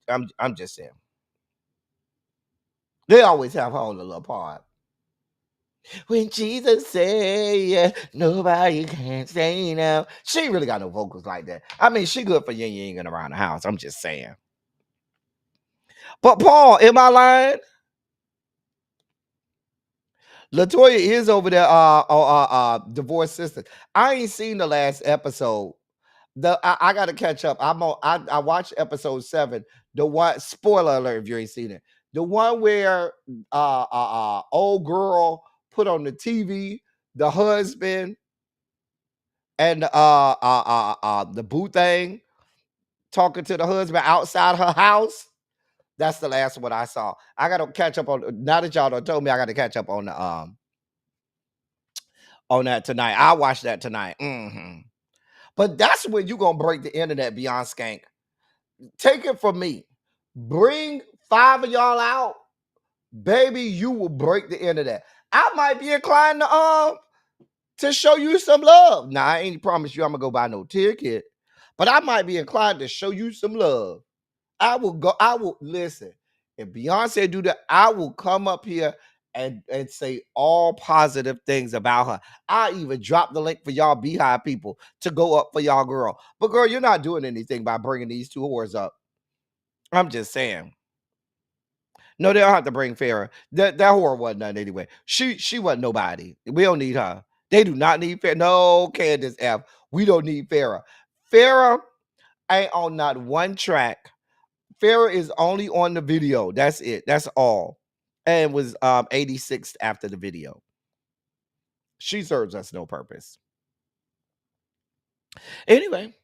I'm just saying. They always have her on the little part. When Jesus say nobody can say no. She ain't really got no vocals like that. I mean, she good for yin yang around the house. I'm just saying. But Paul, am I lying? LaToya is over there, divorced sister. I ain't seen the last episode. I gotta catch up. I watched episode 7. The one, spoiler alert if you ain't seen it. The one where old girl put on the TV, the husband and the boo thing talking to the husband outside her house. That's the last one I saw. I gotta catch up on. Now that y'all done told me, I gotta catch up on the on that tonight. I'll watch that tonight. But that's when you gonna break the internet, beyond Skank. Take it from me. Bring 5 of y'all out, baby. You will break the internet. I might be inclined to show you some love. Now, I ain't promise you I'm gonna go buy no ticket, but I might be inclined to show you some love. I will listen. If Beyonce do that, I will come up here and say all positive things about her. I even drop the link for y'all Beehive people to go up for y'all girl. But girl, you're not doing anything by bringing these 2 whores up. I'm just saying. No, they don't have to bring Farrah. That whore wasn't nothing anyway. She wasn't nobody. We don't need her. They do not need Farrah. No, Candace F. We don't need Farrah. Farrah ain't on not one track. Farrah is only on the video. That's it. That's all. And was 86th after the video. She serves us no purpose. Anyway,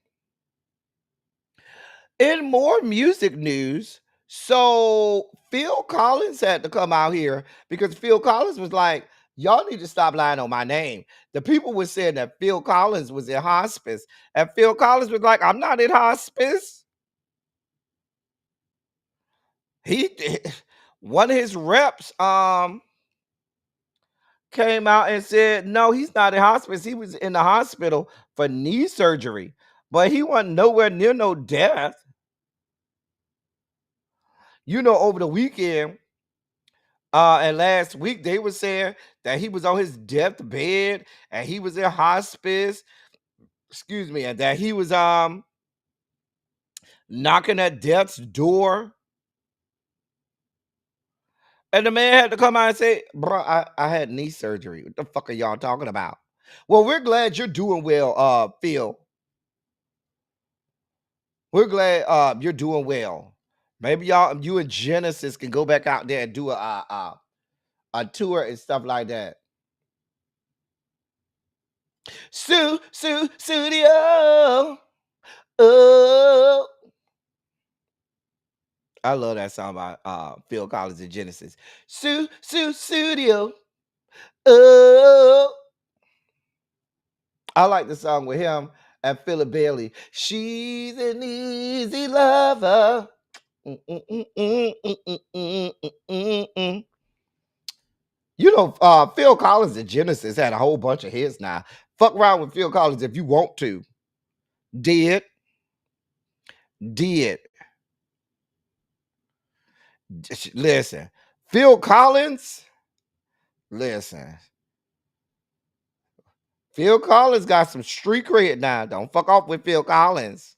in more music news, so Phil Collins had to come out here because Phil Collins was like, y'all need to stop lying on my name. The people were saying that Phil Collins was in hospice, and Phil Collins was like, I'm not in hospice. He did. One of his reps came out and said, no, he's not in hospice. He was in the hospital for knee surgery, but he wasn't nowhere near no death. You know, over the weekend and last week, they were saying that he was on his deathbed and he was in hospice. Excuse me, and that he was knocking at death's door. And the man had to come out and say, bro, I had knee surgery. What the fuck are y'all talking about? Well, we're glad you're doing well, Phil. We're glad you're doing well. Maybe you and Genesis can go back out there and do a tour and stuff like that. Studio. Oh. I love that song by Phil Collins and Genesis. Studio. Oh. I like the song with him and Philip Bailey. She's an easy lover. You know, Phil Collins and Genesis had a whole bunch of hits now. Fuck around with Phil Collins if you want to. Did. Listen, Phil Collins. Listen. Phil Collins got some street cred now. Don't fuck off with Phil Collins.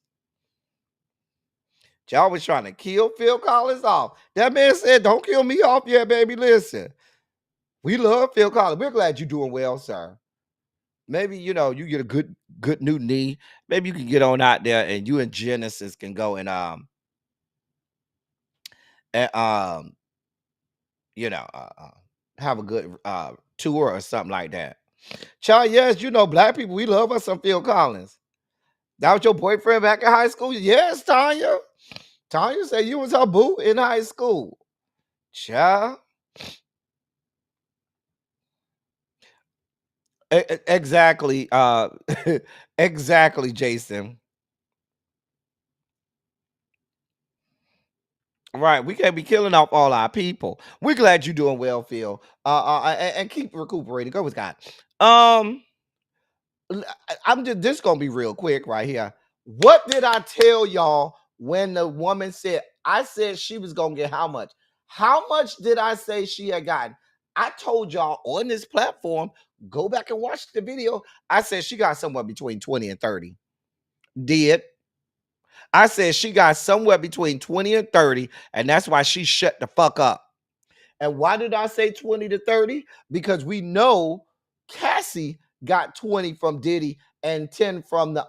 Y'all was trying to kill Phil Collins off. That man said, "Don't kill me off yet, baby. Listen, we love Phil Collins. We're glad you're doing well, sir. Maybe you get a good new knee. Maybe you can get on out there and you and Genesis can go and and have a good tour or something like that." Child, yes, black people, we love us some Phil Collins. That was your boyfriend back in high school? Yes, Tanya. Tanya said you was her boo in high school. Child. Exactly. Exactly, Jason. Right. We can't be killing off all our people. We're glad you're doing well, Phil. And keep recuperating. Go with God. I'm just this gonna be real quick right here. What did I tell y'all when the woman said I said she was gonna get how much? How much did I say she had gotten? I told y'all on this platform, go back and watch the video. I said she got somewhere between 20 and 30. Did I said she got somewhere between 20 and 30, and that's why she shut the fuck up. And why did I say 20 to 30? Because we know Cassie got 20 from Diddy and 10 from the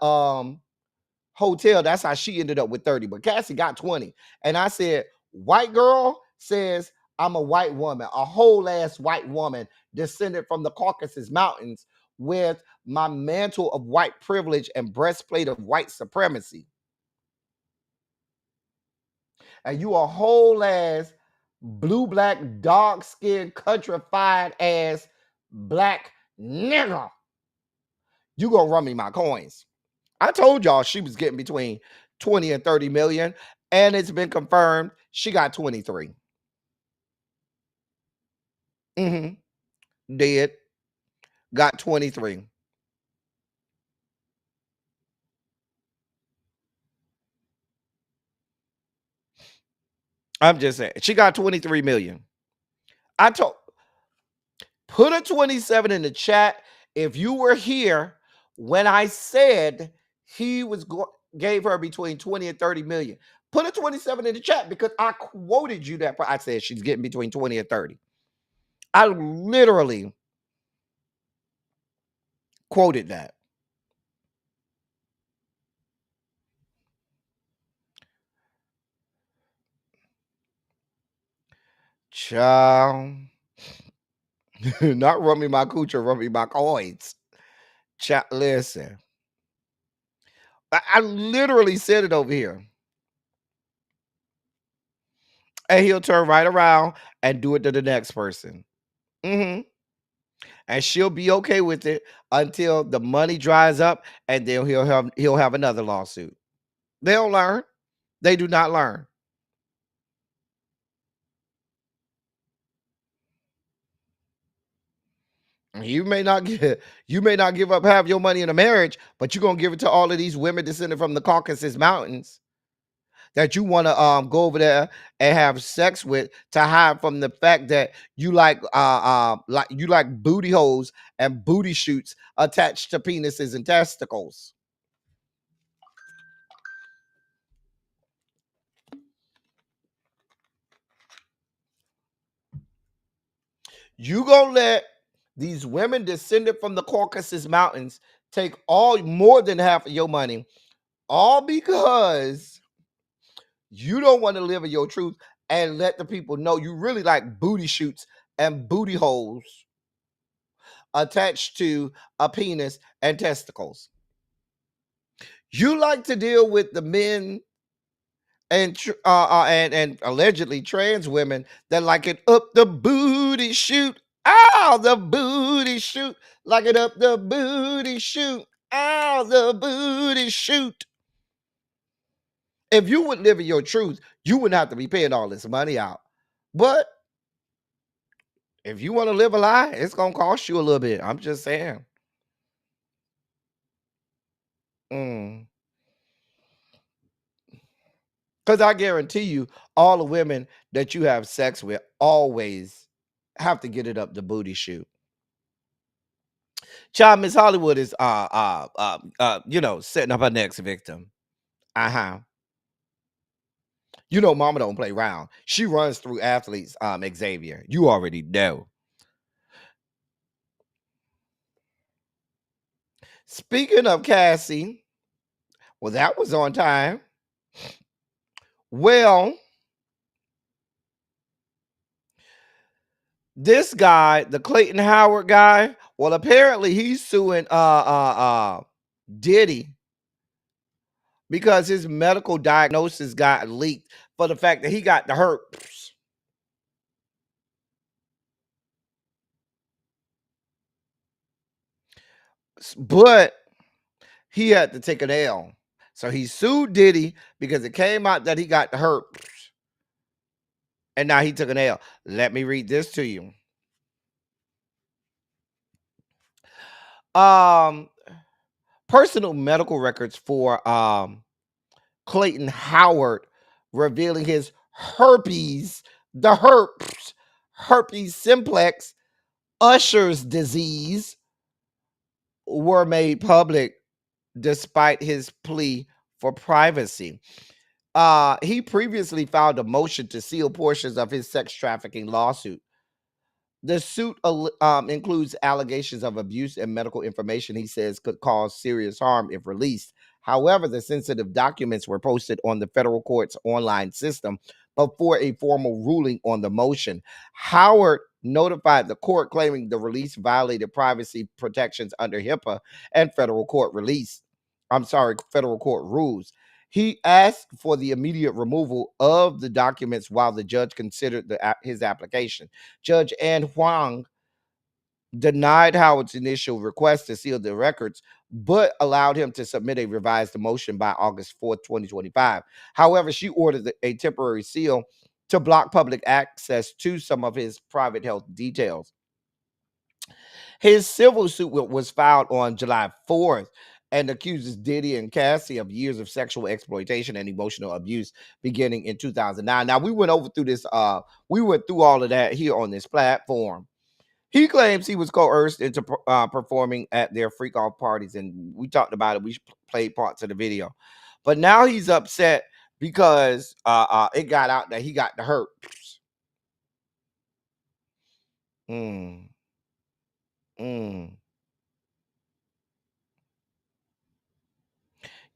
hotel. That's how she ended up with 30. But Cassie got 20. And I said, white girl says, I'm a white woman, a whole ass white woman descended from the Caucasus Mountains with my mantle of white privilege and breastplate of white supremacy. And you a whole ass blue, black, dark skinned, countrified ass black nigga. You gonna run me my coins. I told y'all she was getting between 20 and 30 million, and it's been confirmed she got 23. Dead. Got 23. I'm just saying. She got 23 million. I told put a 27 in the chat if you were here when I said he was gave her between 20 and 30 million. Put a 27 in the chat because I quoted you that. I said she's getting between 20 and 30. I literally quoted that. Child. Not run me my coochie, run me my coins. Child, listen. I literally said it over here. And he'll turn right around and do it to the next person. And she'll be okay with it until the money dries up, and then he'll have another lawsuit. They don't learn. They do not learn. You may not give up half your money in a marriage, but you're gonna give it to all of these women descended from the Caucasus Mountains that you want to go over there and have sex with to hide from the fact that you like booty holes and booty shoots attached to penises and testicles. You gonna let these women descended from the Caucasus Mountains take more than half of your money, all because you don't want to live in your truth and let the people know you really like booty shoots and booty holes attached to a penis and testicles. You like to deal with the men and allegedly trans women that like it up the booty shoot. Ow, the booty shoot. Like it up the booty shoot. Ow, the booty shoot. If you would live in your truth, you wouldn't have to be paying all this money out. But if you want to live a lie, it's going to cost you a little bit. I'm just saying. Because I guarantee you, all the women that you have sex with always have to get it up the booty shoot. Child, Miss Hollywood is setting up her next victim. You know, mama don't play around. She runs through athletes, Xavier. You already know. Speaking of Cassie, well, that was on time. Well, this guy, the Clayton Howard guy, well, apparently he's suing Diddy because his medical diagnosis got leaked for the fact that he got the herpes. But he had to take an L. So he sued Diddy because it came out that he got the herpes. And now he took an L. Let me read this to you. Personal medical records for Clayton Howard revealing his herpes, the herpes simplex, Usher's disease, were made public despite his plea for privacy. He previously filed a motion to seal portions of his sex trafficking lawsuit. The suit includes allegations of abuse and medical information he says could cause serious harm if released. However, the sensitive documents were posted on the federal court's online system before a formal ruling on the motion. Howard notified the court claiming the release violated privacy protections under HIPAA and federal court rules. He asked for the immediate removal of the documents while the judge considered his application. Judge Ann Huang denied Howard's initial request to seal the records, but allowed him to submit a revised motion by August 4th, 2025. However, she ordered a temporary seal to block public access to some of his private health details. His civil suit was filed on July 4th and accuses Diddy and Cassie of years of sexual exploitation and emotional abuse beginning in 2009. Now, we went through all of that here on this platform. He claims he was coerced into performing at their freak-off parties, and we talked about it. We played parts of the video. But now he's upset because it got out that he got the herpes.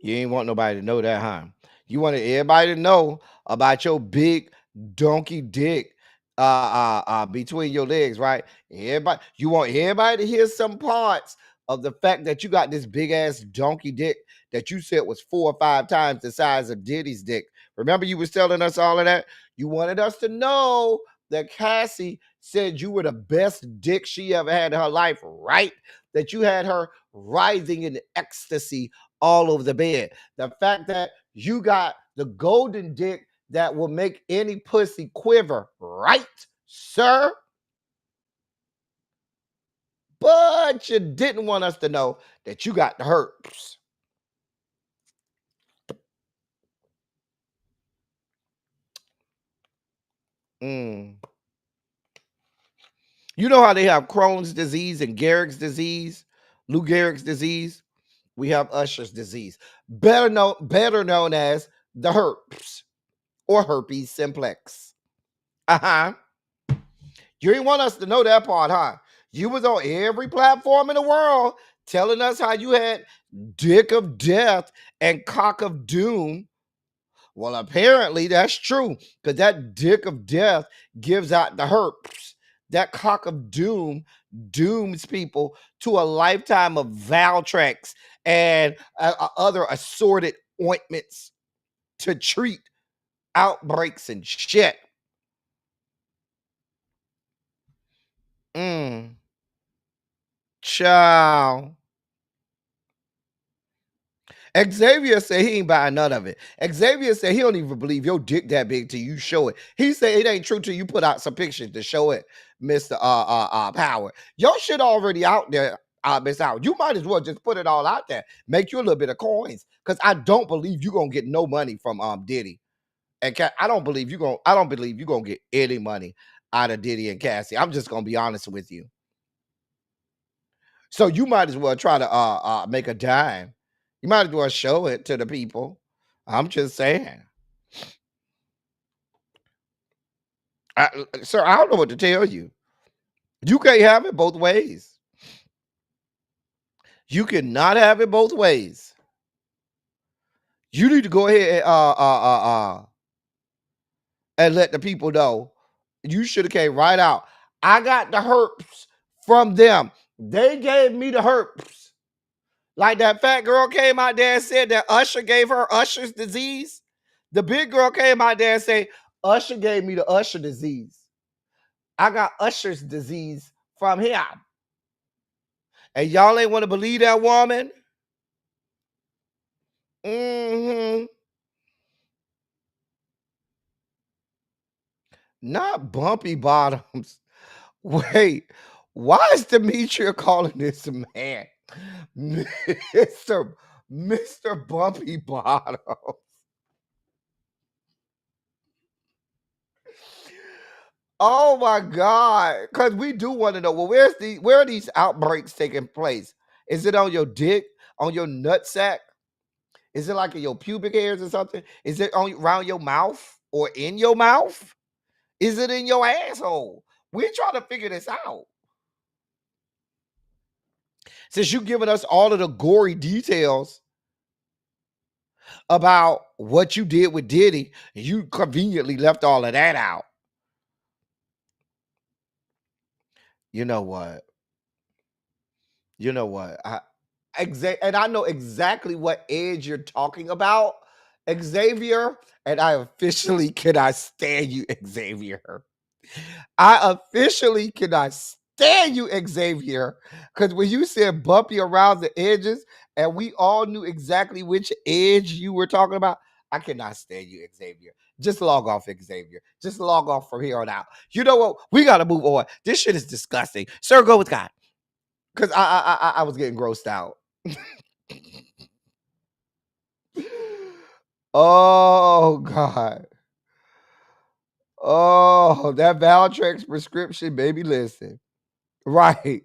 You ain't want nobody to know that, huh? You wanted everybody to know about your big donkey dick between your legs, right? You want everybody to hear some parts of the fact that you got this big ass donkey dick that you said was 4 or 5 times the size of Diddy's dick. Remember, you was telling us all of that? You wanted us to know that Cassie said you were the best dick she ever had in her life, right? That you had her writhing in ecstasy all over the bed. The fact that you got the golden dick that will make any pussy quiver, right, sir? But you didn't want us to know that you got the herpes. You know how they have Crohn's disease and Gehrig's disease, Lou Gehrig's disease? We have Usher's disease, better known as the herpes or herpes simplex. You didn't want us to know that part, huh? You was on every platform in the world telling us how you had dick of death and cock of doom. Well, apparently that's true, because that dick of death gives out the herpes. That cock of doom dooms people to a lifetime of Valtrex and other assorted ointments to treat outbreaks and shit. Ciao. Xavier said he ain't buying none of it. Xavier said he don't even believe your dick that big till you show it. He said it ain't true till you put out some pictures to show it, Mr. Power. Your shit already out there, Miss Howard. You might as well just put it all out there. Make you a little bit of coins. Because I don't believe you're gonna get no money from Diddy. And I don't believe you're gonna get any money out of Diddy and Cassie. I'm just gonna be honest with you. So you might as well try to make a dime. You might as well show it to the people. I'm just saying. Sir, I don't know what to tell you. You can't have it both ways. You cannot have it both ways. You need to go ahead and let the people know. You should have came right out. I got the herpes from them. They gave me the herpes. Like that fat girl came out there and said that Usher gave her Usher's disease. The big girl came out there and said, Usher gave me the Usher disease. I got Usher's disease from him. And y'all ain't want to believe that woman? Mm-hmm. Not bumpy bottoms. Wait, why is Demetria calling this man Mr. Bumpy Bottoms? Oh my God. Because we do want to know, well, where are these outbreaks taking place? Is it on your dick, on your nutsack? Is it like in your pubic hairs or something? Is it around your mouth or in your mouth? Is it in your asshole? We're trying to figure this out. Since you've given us all of the gory details about what you did with Diddy, you conveniently left all of that out. You know what? And I know exactly what edge you're talking about, Xavier, and I officially cannot stand you, Xavier. I officially cannot stand you, Xavier, because when you said bumpy around the edges and we all knew exactly which edge you were talking about, I cannot stand you, Xavier. Just log off, Xavier. Just log off from here on out. You know what? We got to move on. This shit is disgusting. Sir, go with God. Because I was getting grossed out. Oh, God. Oh, that Valtrex prescription, baby, listen. Right.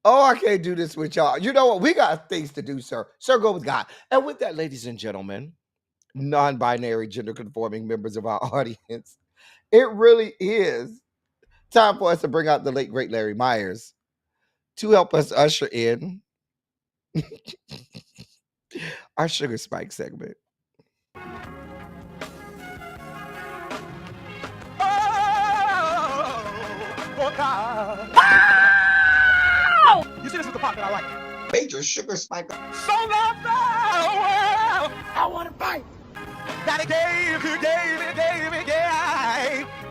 Oh, I can't do this with y'all. You know what? We got things to do, sir. Sir, go with God. And with that, ladies and gentlemen, non-binary, gender-conforming members of our audience, it really is time for us to bring out the late, great Larry Myers to help us usher in our Sugar Spike segment. Oh, God. You see, this is the part that I like. Major Sugar Spike. So love the world. I want to fight. That he gave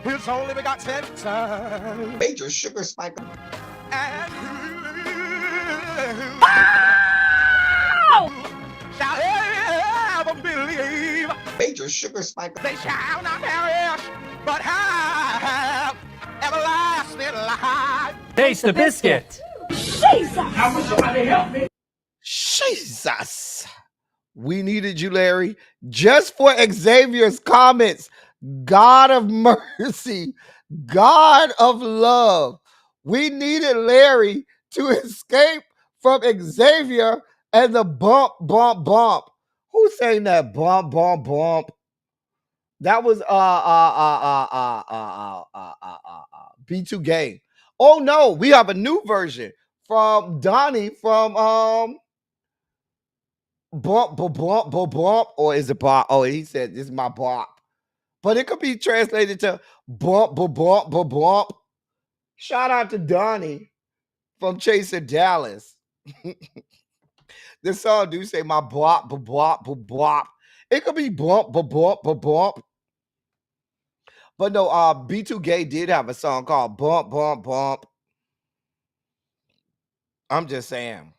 his only begotten son. Major Sugar Spike. And who shall ever believe? Major Sugar Spike. They shall not perish, but have everlasting life. Taste the biscuit. Jesus! I wish somebody help me. Jesus. We needed you, Larry, just for Xavier's comments. God of mercy, God of love. We needed Larry to escape from Xavier and the bump, bump, bump. Who's saying that bump, bump, bump? That was B2 Gang. Oh no, we have a new version from Donnie from bump, bump, bump, bump, bump, or is it bop? Oh, he said this is my bop, but it could be translated to bump, bump, bump, bump, bump. Shout out to Donnie from Chasing Dallas. This song do say my bop, bop, bop, bop, bop. It could be bump, bump, bump, bump, bump. But no, B2 Gay did have a song called Bump, Bump, Bump. I'm just saying.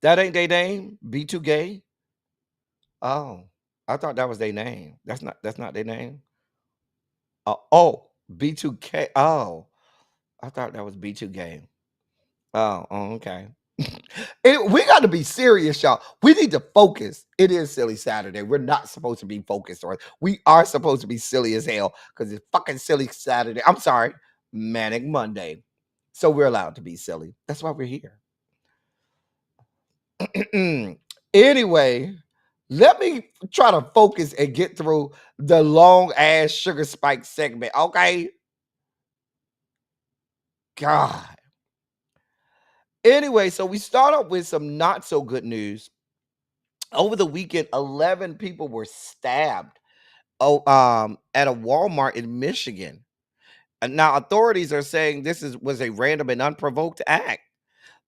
That ain't their name? B2 Gay? Oh, I thought that was their name. That's not their name. Oh, B2K. Oh, I thought that was B2 Gay. Oh, okay. We got to be serious, y'all. We need to focus. It is Silly Saturday. We're not supposed to be focused on it. We are supposed to be silly as hell because it's fucking Silly Saturday. I'm sorry, Manic Monday. So we're allowed to be silly. That's why we're here. Anyway, Let me try to focus and get through the long ass sugar spike segment, okay? God. Anyway, so we start off with some not so good news. Over the weekend, 11 people were stabbed at a Walmart in Michigan. And now authorities are saying this was a random and unprovoked act.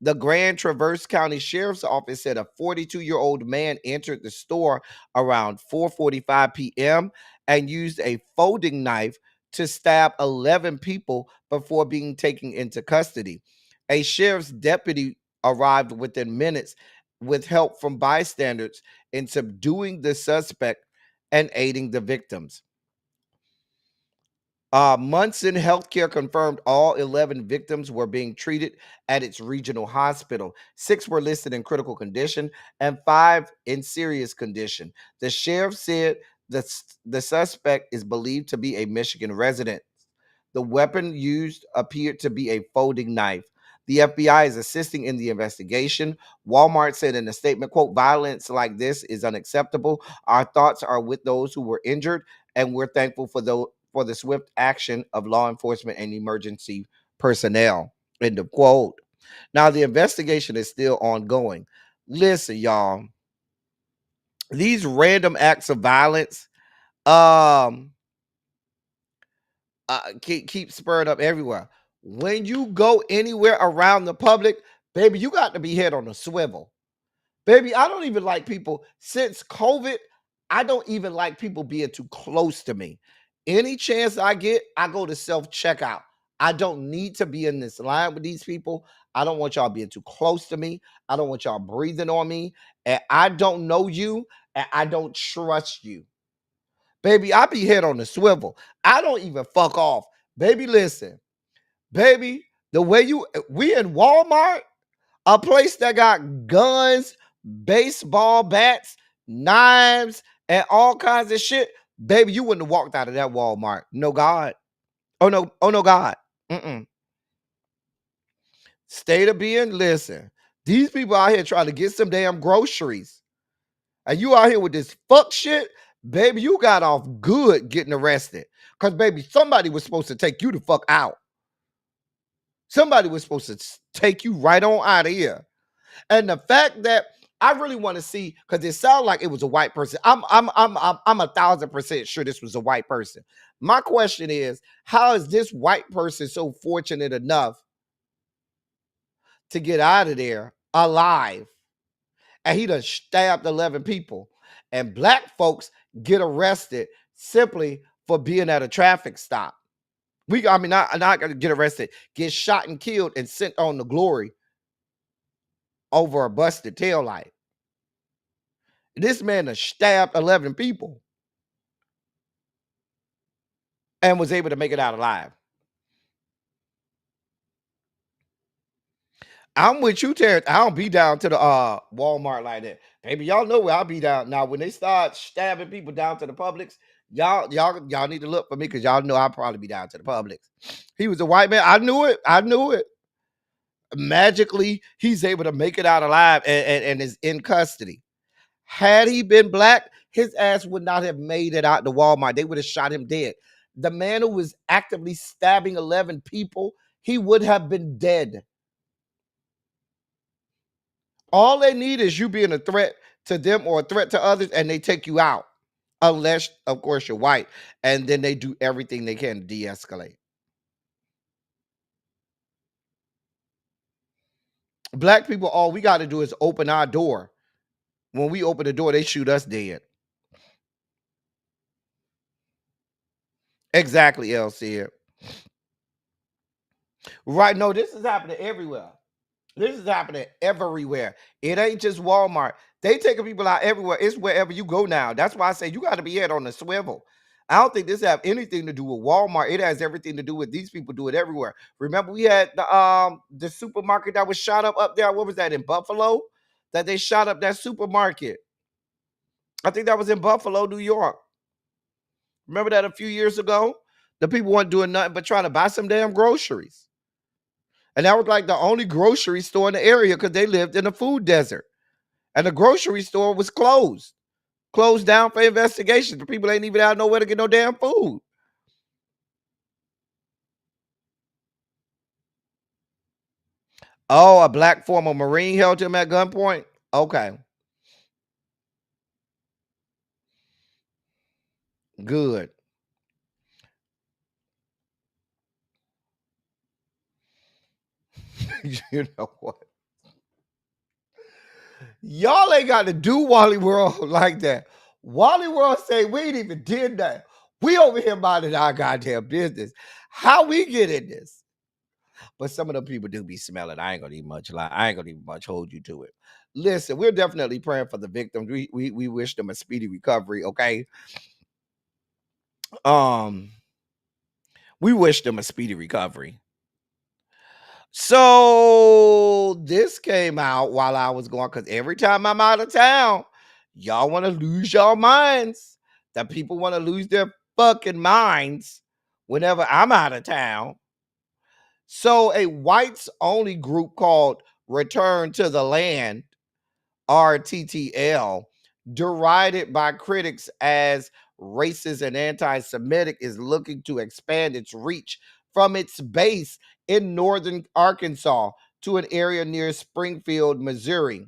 The Grand Traverse County Sheriff's Office said a 42-year-old man entered the store around 4:45 p.m. and used a folding knife to stab 11 people before being taken into custody. A sheriff's deputy arrived within minutes with help from bystanders in subduing the suspect and aiding the victims. Munson Healthcare confirmed all 11 victims were being treated at its regional hospital. 6 were listed in critical condition and 5 in serious condition. The sheriff said the suspect is believed to be a Michigan resident. The weapon used appeared to be a folding knife. The FBI is assisting in the investigation. Walmart said in a statement, quote, "Violence like this is unacceptable. Our thoughts are with those who were injured, and we're thankful for the swift action of law enforcement and emergency personnel," end of quote. Now, the investigation is still ongoing. Listen, y'all, these random acts of violence keep spurred up everywhere. When you go anywhere around the public, baby, you got to be head on a swivel. Baby, I don't even like people since COVID. I don't even like people being too close to me. Any chance I get, I go to self checkout. I don't need to be in this line with these people. I don't want y'all being too close to me. I don't want y'all breathing on me. And I don't know you and I don't trust you. Baby, I be head on the swivel. I don't even fuck off. Baby, listen. Baby, the way we in Walmart, a place that got guns, baseball bats, knives, and all kinds of shit. Baby, you wouldn't have walked out of that Walmart. No God. Oh no God. State of being, listen. These people out here trying to get some damn groceries. And you out here with this fuck shit, baby, you got off good getting arrested. Because, baby, somebody was supposed to take you the fuck out. Somebody was supposed to take you right on out of here. And the fact that I really want to see, because it sounded like it was a white person. I'm 1,000% sure this was a white person. My question is, how is this white person so fortunate enough to get out of there alive? And he done stabbed 11 people. And black folks get arrested simply for being at a traffic stop. Not gonna get arrested, get shot and killed and sent on to glory over a busted taillight. This man has stabbed 11 people and was able to make it out alive. I'm with you, Terrence. I don't be down to the Walmart like that. Baby, y'all know where I'll be down. Now, when they start stabbing people down to the Publix, y'all need to look for me because y'all know I'll probably be down to the Publix. He was a white man. I knew it. Magically, he's able to make it out alive and is in custody. Had he been black, his ass would not have made it out to Walmart. They would have shot him dead. The man who was actively stabbing 11 people, he would have been dead. All they need is you being a threat to them or a threat to others, and they take you out. Unless, of course, you're white. And then they do everything they can to de-escalate. Black people, all we got to do is open our door. When we open the door, they shoot us dead. Exactly, El said. Right, no, this is happening everywhere. This is happening everywhere. It ain't just Walmart. They taking people out everywhere. It's wherever you go now. That's why I say you got to be head on the swivel. I don't think this have anything to do with Walmart. It has everything to do with these people do it everywhere. Remember, we had the supermarket that was shot up there. What was that, in Buffalo? That they shot up that supermarket. I think that was in Buffalo, New York. Remember that a few years ago? The people weren't doing nothing but trying to buy some damn groceries. And that was like the only grocery store in the area because they lived in a food desert. And the grocery store was closed. closed down for investigation. The people ain't even out nowhere to get no damn food. Oh, a black former Marine held him at gunpoint? Okay. Good. You know what? Y'all ain't got to do Wally World like that. Wally World say we ain't even did that. We over here minding our goddamn business. How we get in this? But some of them people do be smelling. I ain't gonna even much lie. I ain't gonna even much hold you to it. Listen, we're definitely praying for the victims. We wish them a speedy recovery. Okay. We wish them a speedy recovery. So this came out while I was going, because every time I'm out of town, y'all want to lose your minds. That people want to lose their fucking minds whenever I'm out of town. So a whites only group called Return to the Land, RTTL, derided by critics as racist and anti-Semitic, is looking to expand its reach from its base in northern Arkansas to an area near Springfield, Missouri.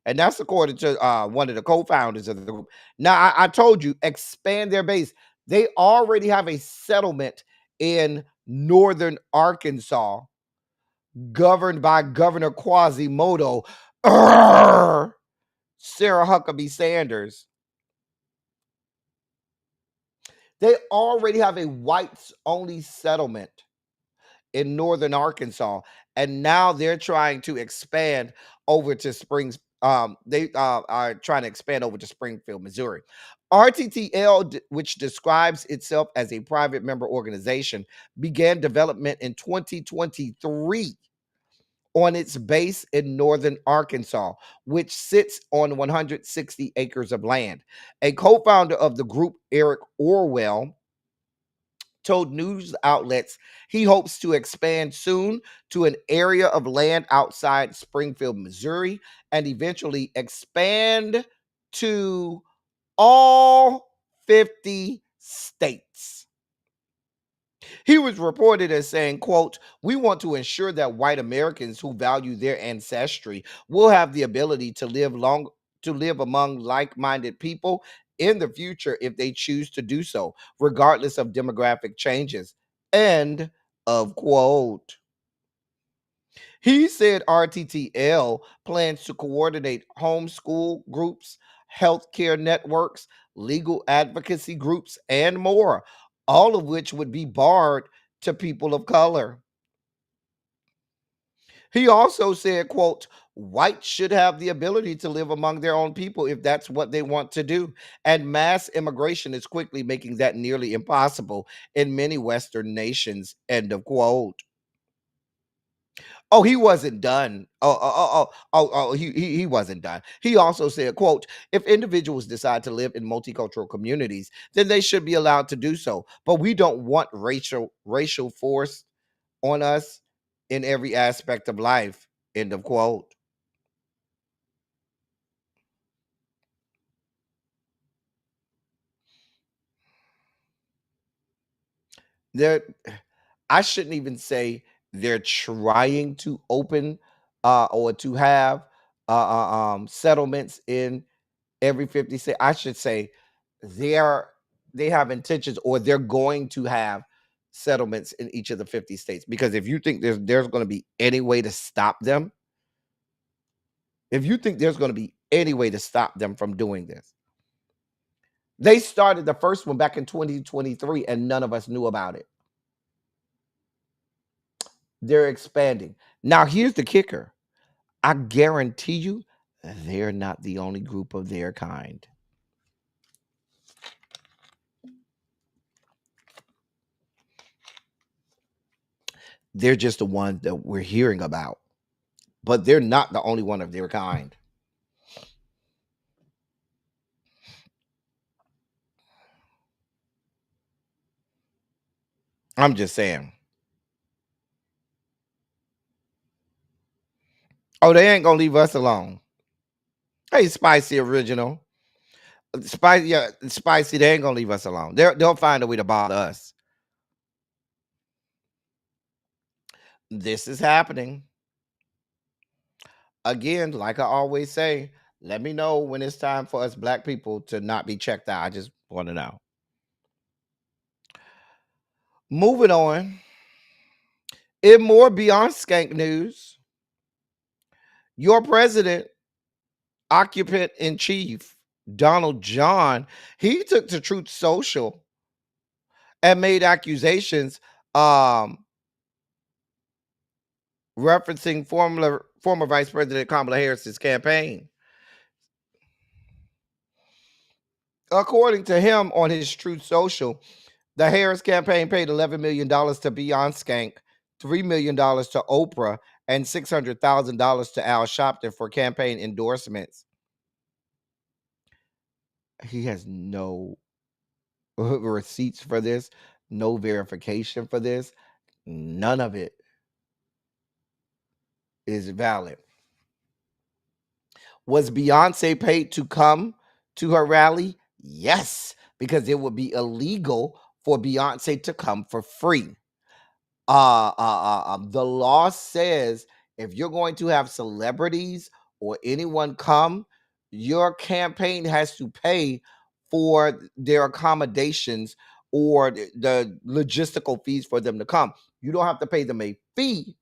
And that's according to one of the co-founders of the group. Now, I told you, expand their base. They already have a settlement in northern Arkansas governed by Governor Quasimodo, Sarah Huckabee Sanders. They already have a whites-only settlement in northern Arkansas, and now they're trying to expand over to they are trying to expand over to Springfield, Missouri. RTTL, which describes itself as a private member organization, began development in 2023 on its base in northern Arkansas, which sits on 160 acres of land. A co-founder of the group, Eric Orwell, told news outlets he hopes to expand soon to an area of land outside Springfield, Missouri, and eventually expand to all 50 states. He was reported as saying, quote, "We want to ensure that white Americans who value their ancestry will have the ability to live among like-minded people in the future if they choose to do so, regardless of demographic changes." End of quote. He said RTTL plans to coordinate homeschool groups, healthcare networks, legal advocacy groups, and more, all of which would be barred to people of color. He also said, quote, "Whites should have the ability to live among their own people if that's what they want to do. And mass immigration is quickly making that nearly impossible in many Western nations." End of quote. Oh, he wasn't done. He wasn't done. He also said, quote, "If individuals decide to live in multicultural communities, then they should be allowed to do so. But we don't want racial force on us in every aspect of life." End of quote. There, I shouldn't even say they're trying to open or to have settlements in every 50 states. I should say they have intentions, or they're going to have settlements in each of the 50 states. Because if you think there's going to be any way to stop them, if you think there's going to be any way to stop them from doing this, they started the first one back in 2023 and none of us knew about it. They're expanding. Now, here's the kicker. I guarantee you, they're not the only group of their kind. They're just the ones that we're hearing about, but they're not the only one of their kind. I'm just saying. Oh, they ain't gonna leave us alone. Hey, Spicy Original. Spicy, yeah, spicy. They ain't gonna leave us alone. They'll find a way to bother us. This is happening again. Like I always say, let me know when it's time for us black people to not be checked out. I just want to know. Moving on. In more Beyond Skank news, your president, occupant in chief, Donald John, he took to Truth Social and made accusations referencing former Vice President Kamala Harris's campaign. According to him on his Truth Social, the Harris campaign paid $11 million to Beyond Skank, $3 million to Oprah, and $600,000 to Al Sharpton for campaign endorsements. He has no receipts for this, no verification for this. None of it is valid. Was Beyonce paid to come to her rally? Yes, because it would be illegal for Beyonce to come for free. The law says if you're going to have celebrities or anyone come, your campaign has to pay for their accommodations or the logistical fees for them to come. You don't have to pay them a fee.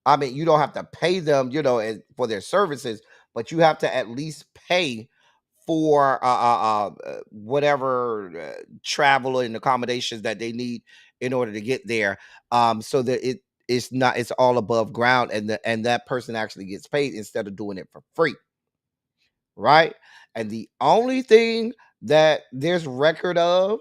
I mean, you don't have to pay them, for their services, but you have to at least pay for whatever travel and accommodations that they need in order to get there, so that it's all above ground, and that person actually gets paid instead of doing it for free, right? And the only thing that there's record of,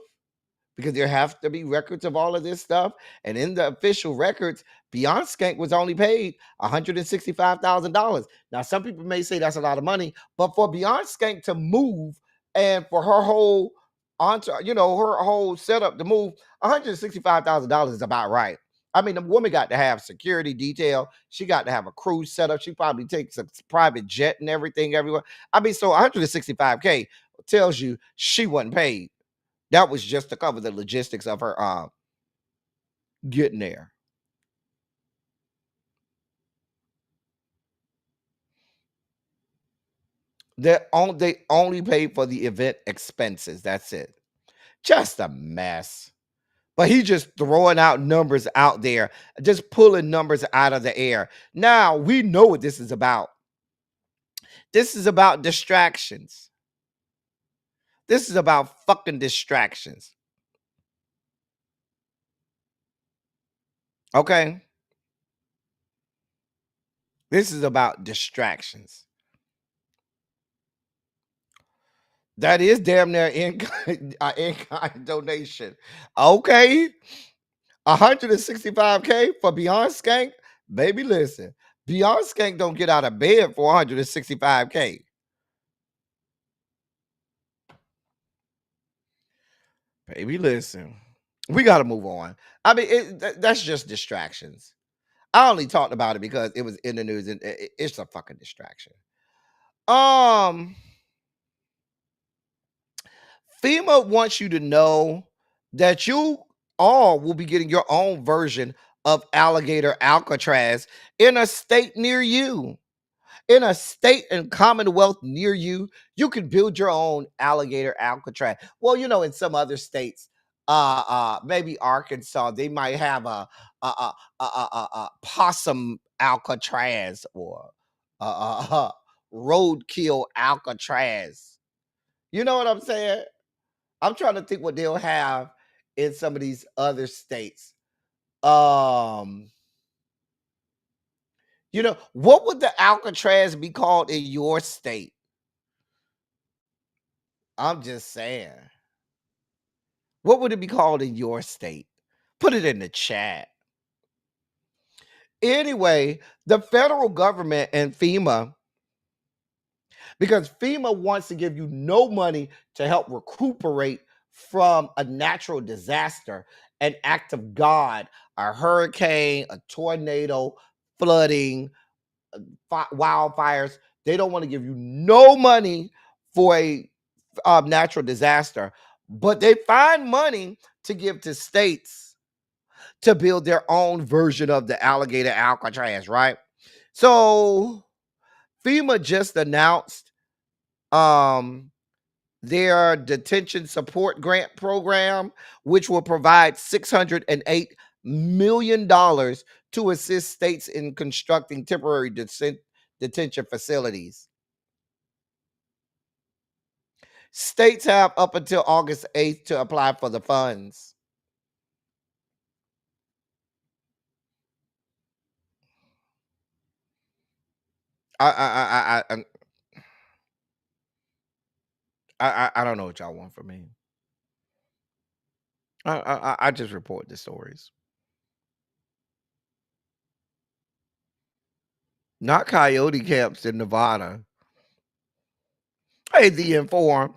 because there have to be records of all of this stuff, and in the official records, Beyond Skank was only paid $165,000. Now, some people may say that's a lot of money, but for Beyond Skank to move and for her whole her whole setup to move, $165,000 is about right. I mean, the woman got to have security detail. She got to have a crew setup. She probably takes a private jet and everything everywhere. I mean, so $165K tells you she wasn't paid. That was just to cover the logistics of her getting there. They only paid for the event expenses. That's it. Just a mess. But he just throwing out numbers out there, just pulling numbers out of the air. Now, we know what this is about. This is about distractions. This is about fucking distractions. Okay? This is about distractions. That is damn near in-kind donation. Okay. $165K for Beyond Skank? Baby, listen. Beyond Skank don't get out of bed for $165K. Baby, listen. We got to move on. I mean, that's just distractions. I only talked about it because it was in the news, and it's a fucking distraction. FEMA wants you to know that you all will be getting your own version of alligator Alcatraz in a state near you. In a state and commonwealth near you, you can build your own alligator Alcatraz. Well, in some other states, maybe Arkansas, they might have a possum Alcatraz or roadkill Alcatraz. You know what I'm saying? I'm trying to think what they'll have in some of these other states. What would the Alcatraz be called in your state? I'm just saying. What would it be called in your state? Put it in the chat. Anyway, the federal government and FEMA, because FEMA wants to give you no money to help recuperate from a natural disaster, an act of God, a hurricane, a tornado, flooding, wildfires. They don't want to give you no money for a natural disaster, but they find money to give to states to build their own version of the alligator Alcatraz, right? So FEMA just announced their detention support grant program, which will provide $608 million to assist states in constructing temporary detention facilities. States have up until August 8th to apply for the funds. I don't know what y'all want from me. I just report the stories. Not coyote camps in Nevada. Hey, the informed.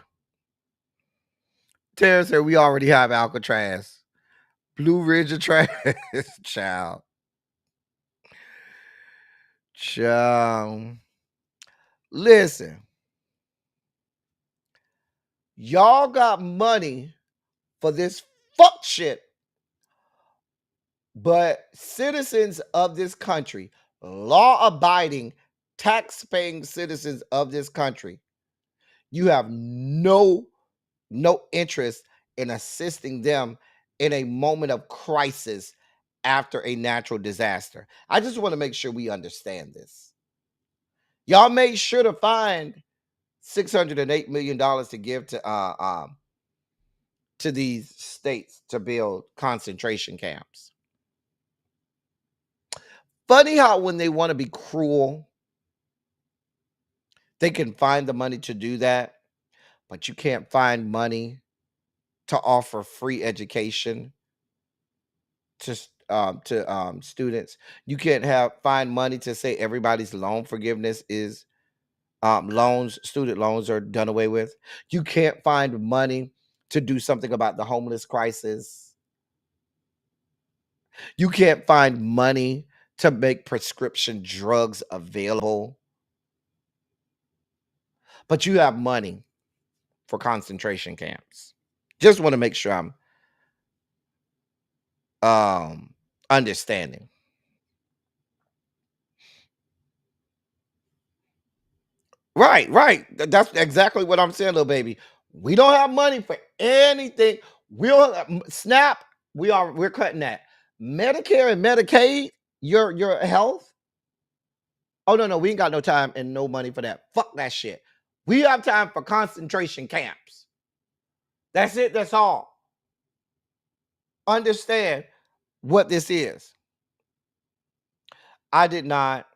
Tara said we already have Alcatraz. Blue Ridge of trash. Child. Listen. Y'all got money for this fuck shit. But citizens of this country, law-abiding, tax-paying citizens of this country, you have no interest in assisting them in a moment of crisis after a natural disaster. I just want to make sure we understand this. Y'all made sure to find $608 million to give to these states to build concentration camps. Funny how when they want to be cruel, they can find the money to do that, but you can't find money to offer free education to students. You can't find money to say everybody's loan forgiveness is student loans are done away with. You can't find money to do something about the homeless crisis. You can't find money to make prescription drugs available. But you have money for concentration camps. Just want to make sure I'm understanding. Right. That's exactly what I'm saying, little baby. We don't have money for anything. We'll SNAP. We're cutting that. Medicare and Medicaid, your health. Oh no, we ain't got no time and no money for that. Fuck that shit. We have time for concentration camps. That's it. That's all. Understand what this is. I did not.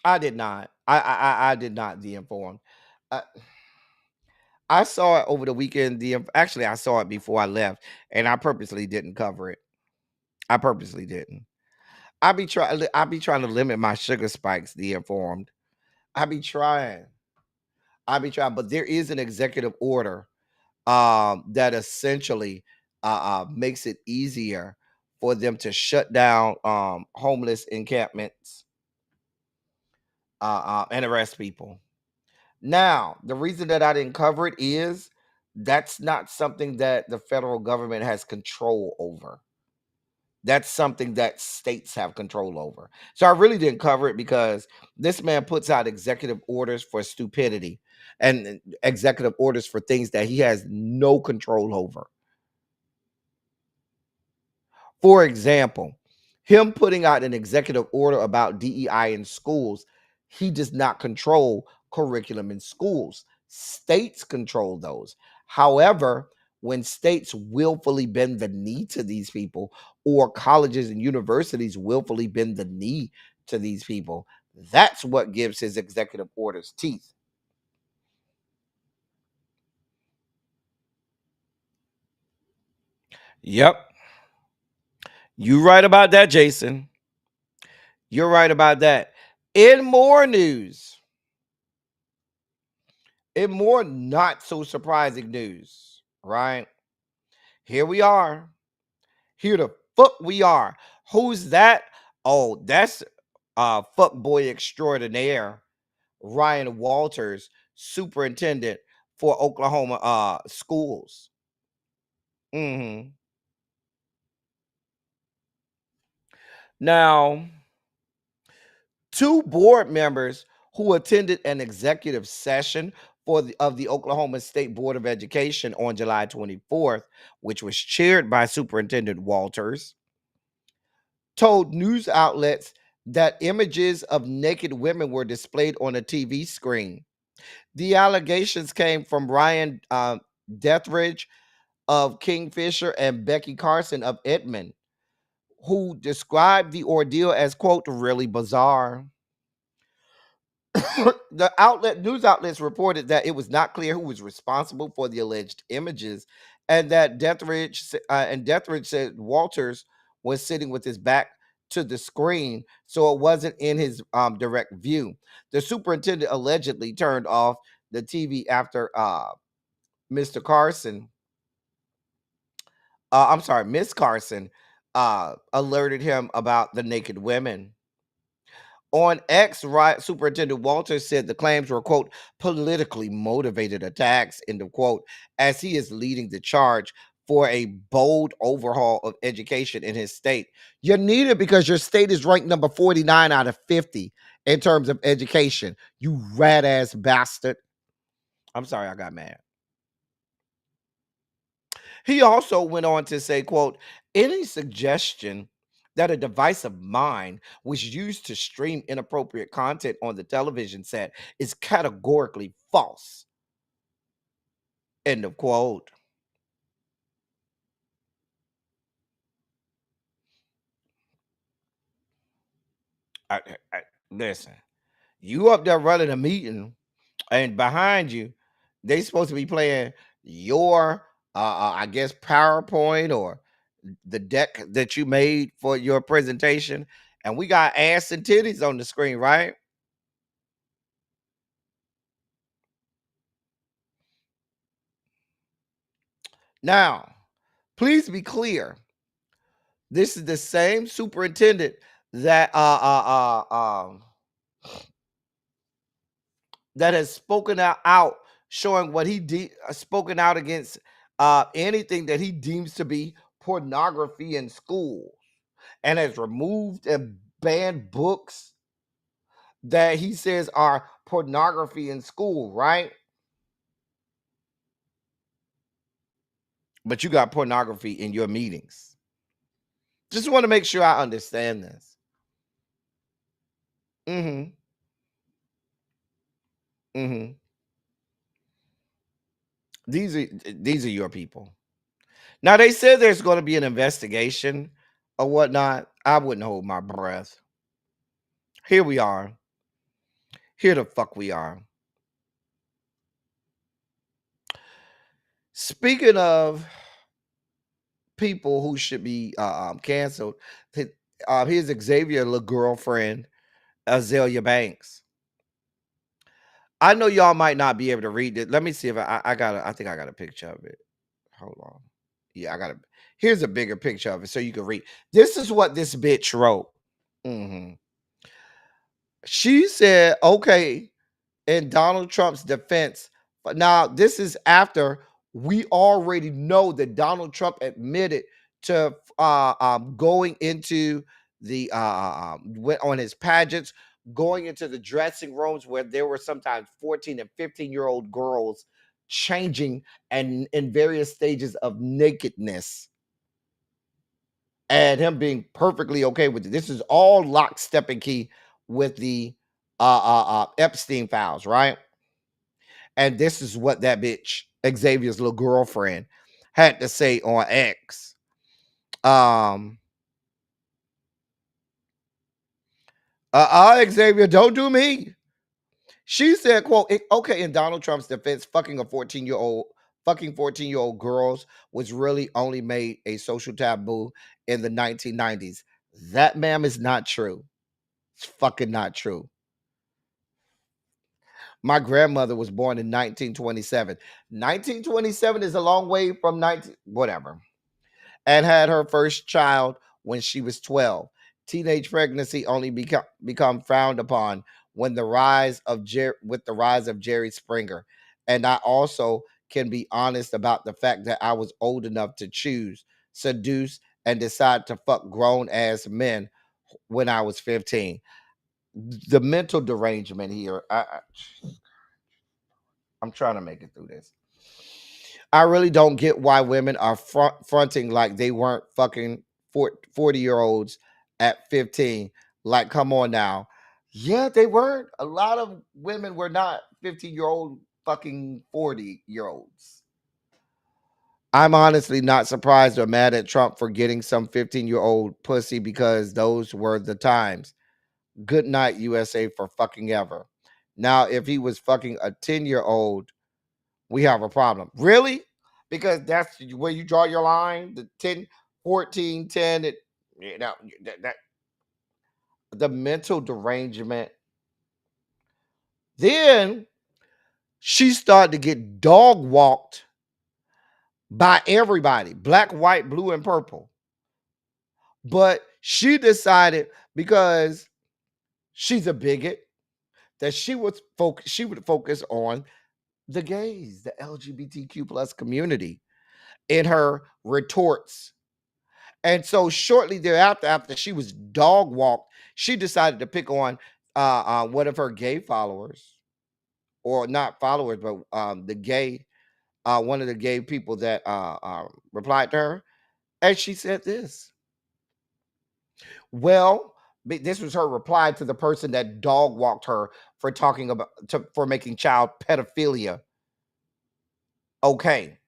I did not de-inform. I saw it over the weekend. Actually, I saw it before I left, and I purposely didn't cover it. I purposely didn't. I be trying to limit my sugar spikes. De-informed. I be trying, but there is an executive order that essentially makes it easier for them to shut down homeless encampments and arrest people. Now, the reason that I didn't cover it is that's not something that the federal government has control over. That's something that states have control over. So I really didn't cover it because this man puts out executive orders for stupidity and executive orders for things that he has no control over. For example, him putting out an executive order about DEI in schools, he does not control curriculum in schools. States control those. However, when states willfully bend the knee to these people, or colleges and universities willfully bend the knee to these people, that's what gives his executive orders teeth. Yep. You right about that, Jason. You're right about that. In more news, in more not so surprising news, right? Here we are. Here the fuck we are. Who's that? Oh, that's fuck boy extraordinaire, Ryan Walters, superintendent for Oklahoma schools. Now, 2 board members who attended an executive session of the Oklahoma State Board of Education on July 24th, which was chaired by Superintendent Walters, told news outlets that images of naked women were displayed on a TV screen. The allegations came from Ryan Deathridge of Kingfisher and Becky Carson of Edmond, who described the ordeal as, quote, really bizarre. The news outlets reported that it was not clear who was responsible for the alleged images, and that Deathridge said Walters was sitting with his back to the screen, so it wasn't in his direct view. The superintendent allegedly turned off the TV after Mr. Carson, Miss Carson, alerted him about the naked women. On X, Superintendent Walters said the claims were, quote, politically motivated attacks, end of quote, as he is leading the charge for a bold overhaul of education in his state. You need it because your state is ranked number 49 out of 50 in terms of education, you rat-ass bastard. I'm sorry, I got mad. He also went on to say, quote, any suggestion that a device of mine was used to stream inappropriate content on the television set is categorically false. End of quote. Listen, you up there running a meeting, and behind you, they supposed to be playing your, I guess, PowerPoint or the deck that you made for your presentation, and we got ass and titties on the screen, right? Now, please be clear. This is the same superintendent that that has spoken out showing what he spoken out against anything that he deems to be pornography in school, and has removed and banned books that he says are pornography in school, right? But you got pornography in your meetings. Just want to make sure I understand this. These are your people. Now, they said there's going to be an investigation or whatnot. I wouldn't hold my breath. Here we are. Here the fuck we are. Speaking of people who should be canceled, here's Xavier's little girlfriend, Azalea Banks. I know y'all might not be able to read it. Let me see if I think I got a picture of it. Hold on. Yeah, here's a bigger picture of it so you can read. This is what this bitch wrote. She said, okay, in Donald Trump's defense. But now this is after we already know that Donald Trump admitted to going into the went on his pageants, going into the dressing rooms where there were sometimes 14 and 15-year-old girls changing and in various stages of nakedness, and him being perfectly okay with it. This is all lockstep and key with the Epstein files, right? And this is what that bitch, Xavier's little girlfriend, had to say on X. Xavier, don't do me. She said, quote, okay, in Donald Trump's defense, fucking 14-year-old girls was really only made a social taboo in the 1990s. That, ma'am, is not true. It's fucking not true. My grandmother was born in 1927. 1927 is a long way from whatever. And had her first child when she was 12. Teenage pregnancy only become frowned upon when with the rise of Jerry Springer. And I also can be honest about the fact that I was old enough to choose, seduce, and decide to fuck grown ass men when I was 15. The mental derangement here, I'm trying to make it through this. I really don't get why women are fronting like they weren't fucking 40-year-olds at 15. Like, come on now. Yeah, they weren't. A lot of women were not 15-year-old fucking 40-year-olds. I'm honestly not surprised or mad at Trump for getting some 15-year-old pussy because those were the times. Good night, USA, for fucking ever. Now, if he was fucking a 10-year-old, we have a problem. Really? Because that's where you draw your line, the 10, 14, 10, it, you know, that the mental derangement. Then she started to get dog walked by everybody, black, white, blue, and purple. But she decided, because she's a bigot, that she would focus on the gays, the LGBTQ plus community, in her retorts. And so shortly thereafter, after she was dog walked, she decided to pick on one of her gay followers, or not followers, but the gay, one of the gay people that replied to her. And she said this. Well, this was her reply to the person that dog walked her for talking about, for making child pedophilia okay.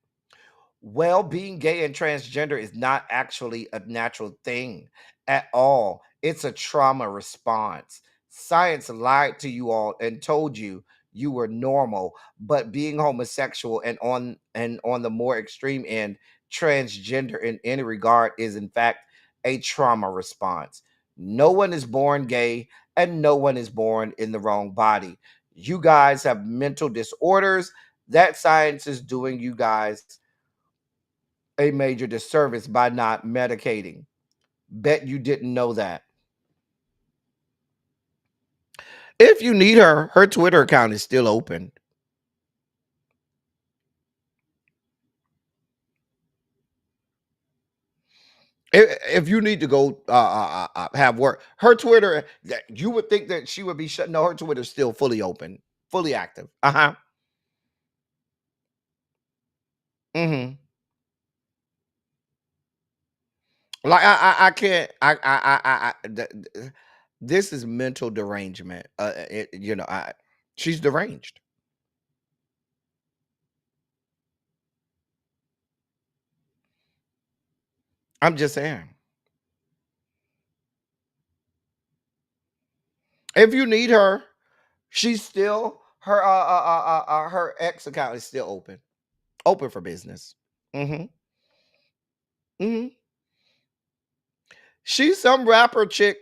Well, being gay and transgender is not actually a natural thing at all. It's a trauma response. Science lied to you all and told you you were normal, but being homosexual and on the more extreme end, transgender in any regard is in fact a trauma response. No one is born gay and no one is born in the wrong body. You guys have mental disorders. That science is doing you guys a major disservice by not medicating. Bet you didn't know that. If you need her, her Twitter account is still open. If you need to go have work, her Twitter, you would think that she would be shut. No, her Twitter's still fully open, fully active. Mm-hmm. Like I can't. This is mental derangement. She's deranged. I'm just saying. If you need her, she's still her ex account is still open for business. Mm-hmm. Mm-hmm. She's some rapper chick.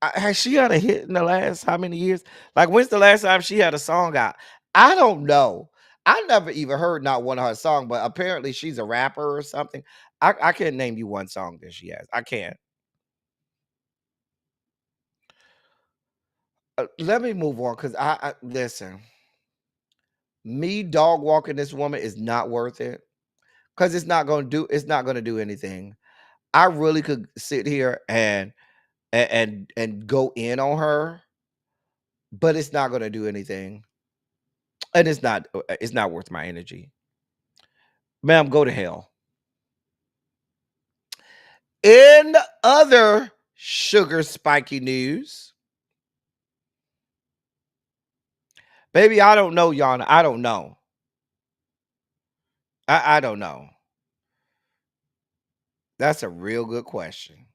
Has she had a hit in the last how many years? Like, when's the last time she had a song out? I don't know. I never even heard not one of her songs, but apparently she's a rapper or something. I can't name you one song that she has. I can't. Let me move on, because I listen. Me dog walking this woman is not worth it, because it's not gonna do anything. I really could sit here and go in on her, but it's not gonna do anything. And it's not worth my energy. Ma'am, go to hell. In other sugar spiky news, baby, I don't know, Yana. I don't know. I don't know. That's a real good question.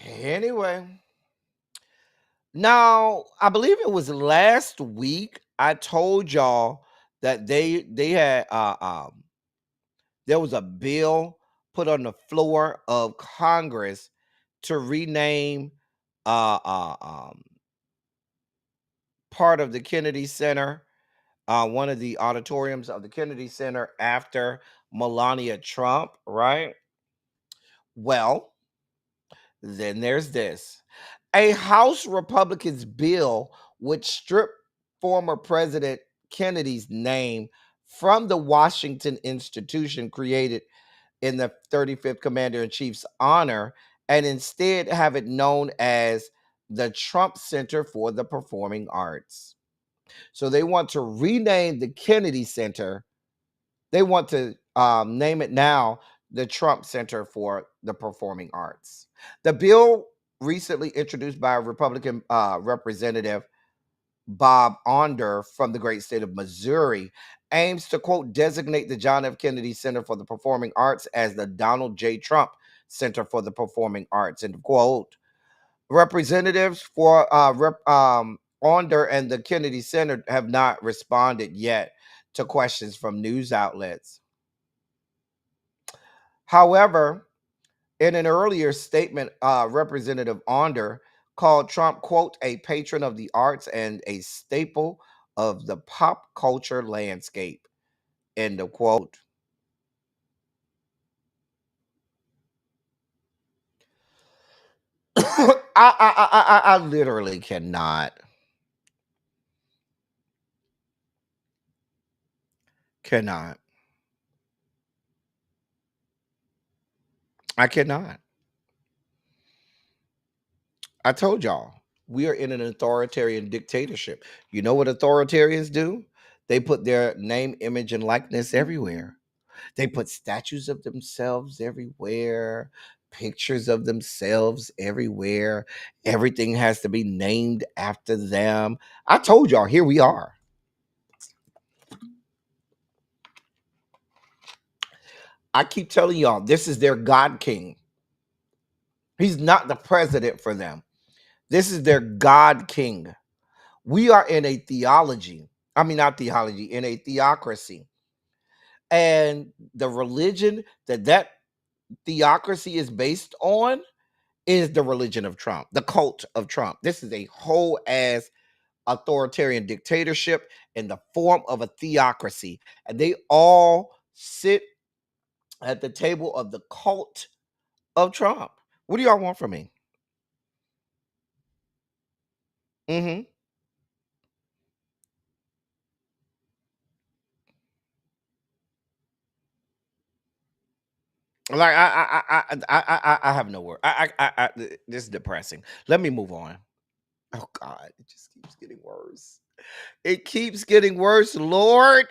Anyway, now I believe it was last week I told y'all that they had there was a bill put on the floor of Congress to rename uh, uh um part of the Kennedy Center, one of the auditoriums of the Kennedy Center, after Melania Trump, right? Well, then there's this. A House Republicans bill would strip former President Kennedy's name from the Washington institution created in the 35th Commander in Chief's honor and instead have it known as the Trump Center for the Performing Arts. So they want to rename the Kennedy Center. They want to name it now the Trump Center for the Performing Arts. The bill, recently introduced by Republican Representative Bob Onder from the great state of Missouri, aims to, quote, designate the John F. Kennedy Center for the Performing Arts as the Donald J. Trump Center for the Performing Arts, end quote. Representatives for Onder and the Kennedy Center have not responded yet to questions from news outlets. However, in an earlier statement, Representative Onder called Trump, quote, a patron of the arts and a staple of the pop culture landscape, end of quote. I literally cannot. I cannot. I told y'all, we are in an authoritarian dictatorship. You know what authoritarians do? They put their name, image, and likeness everywhere. They put statues of themselves everywhere, pictures of themselves everywhere. Everything has to be named after them. I told y'all, here we are. I keep telling y'all, this is their God King. He's not the president for them. This is their God King. We are in a theology. I mean, not theology, in a theocracy. And the religion that theocracy is based on is the religion of Trump, the cult of Trump. This is a whole ass authoritarian dictatorship in the form of a theocracy. And they all sit at the table of the cult of Trump. What do y'all want from me? Mm-hmm. Like I have no word. This is depressing. Let me move on. Oh God, it just keeps getting worse. It keeps getting worse, Lord.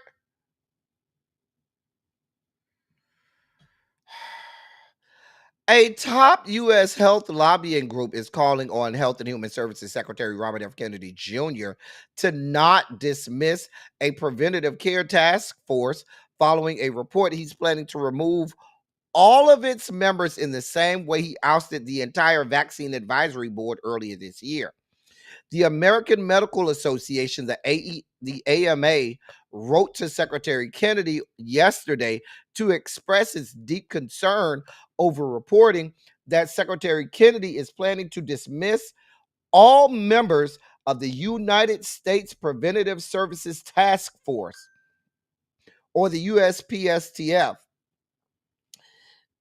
A top U.S. health lobbying group is calling on Health and Human Services Secretary Robert F. Kennedy Jr. to not dismiss a preventative care task force following a report he's planning to remove all of its members in the same way he ousted the entire vaccine advisory board earlier this year. The American Medical Association, the AMA, wrote to Secretary Kennedy yesterday to express its deep concern over reporting that Secretary Kennedy is planning to dismiss all members of the United States Preventative Services Task Force, or the USPSTF.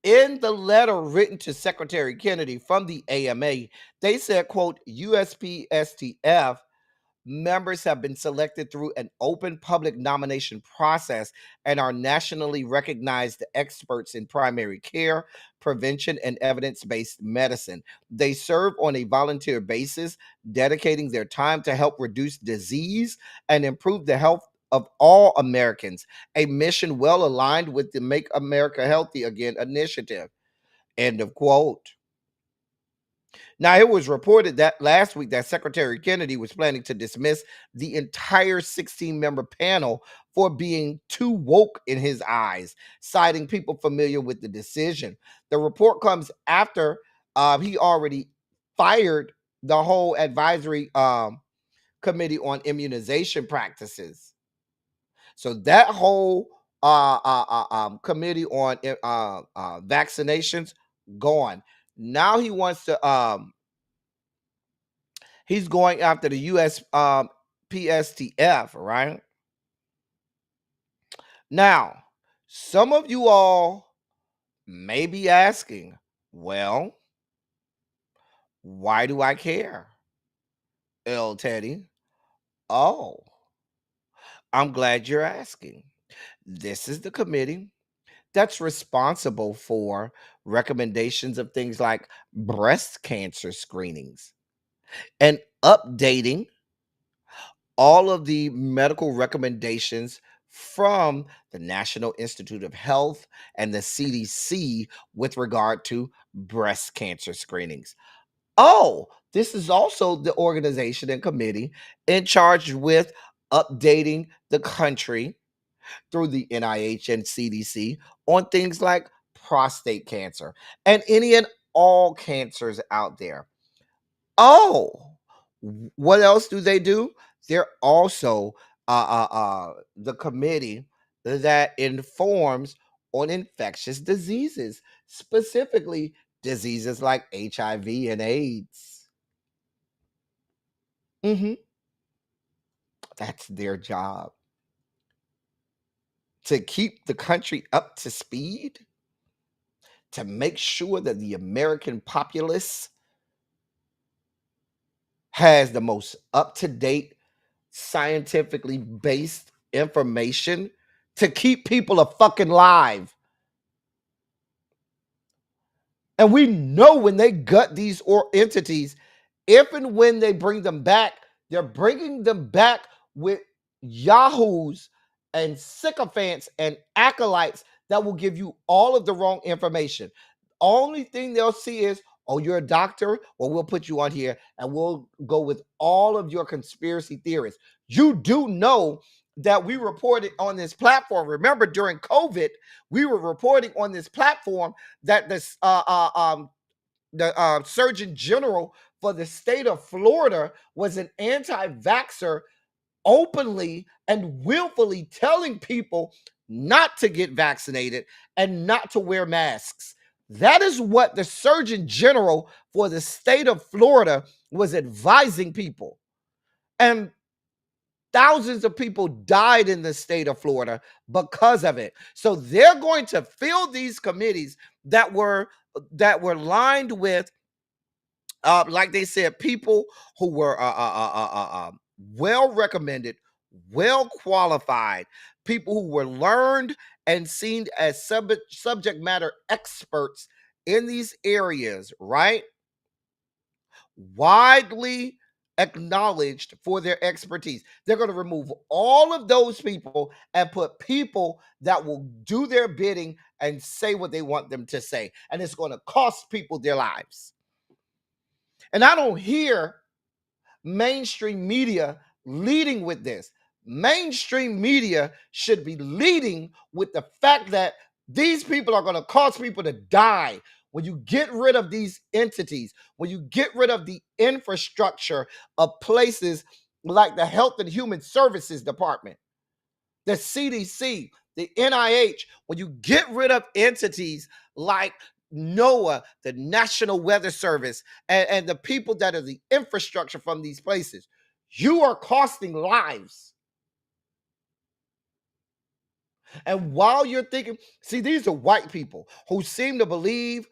In the letter written to Secretary Kennedy from the AMA, they said, quote, USPSTF members have been selected through an open public nomination process and are nationally recognized experts in primary care, prevention, and evidence-based medicine. They serve on a volunteer basis, dedicating their time to help reduce disease and improve the health of all Americans, a mission well aligned with the Make America Healthy Again initiative. End of quote. Now, it was reported that last week that Secretary Kennedy was planning to dismiss the entire 16-member panel for being too woke in his eyes, citing people familiar with the decision. The report comes after he already fired the whole advisory committee on immunization practices. So that whole committee on vaccinations gone. Now he wants to he's going after the US PSTF, right? Now, some of you all may be asking, well, Why do I care? L. Teddy. Oh, I'm glad you're asking. This is the committee that's responsible for recommendations of things like breast cancer screenings and updating all of the medical recommendations from the National Institute of Health and the CDC with regard to breast cancer screenings. Oh, this is also the organization and committee in charge with updating the country through the NIH and CDC on things like prostate cancer and any and all cancers out there. Oh, what else do they do? They're also the committee that informs on infectious diseases, specifically diseases like HIV and AIDS. That's their job. To keep the country up to speed, to make sure that the American populace has the most up-to-date, scientifically based information to keep people alive. And we know when they gut these entities, if and when they bring them back, they're bringing them back with yahoos and sycophants and acolytes that will give you all of the wrong information. Only thing they'll see is, oh, you're a doctor? Well, we'll put you on here and we'll go with all of your conspiracy theories. You do know that we reported on this platform. Remember, during COVID, we were reporting on this platform that the Surgeon General for the state of Florida was an anti-vaxxer, openly and willfully telling people not to get vaccinated and not to wear masks. That is what the Surgeon General for the state of Florida was advising people. And thousands of people died in the state of Florida because of it. So they're going to fill these committees that were lined with, like they said, people who were well recommended, well qualified, people who were learned and seen as subject matter experts in these areas, right? Widely acknowledged for their expertise. They're going to remove all of those people and put people that will do their bidding and say what they want them to say. And it's going to cost people their lives. And I don't hear mainstream media leading with this. Mainstream media should be leading with the fact that these people are going to cause people to die. When you get rid of these entities, when you get rid of the infrastructure of places like the Health and Human Services Department, the CDC, the NIH, when you get rid of entities like NOAA, the National Weather Service, and the people that are the infrastructure from these places, you are costing lives. And while you're thinking, see, these are white people who seem to believe,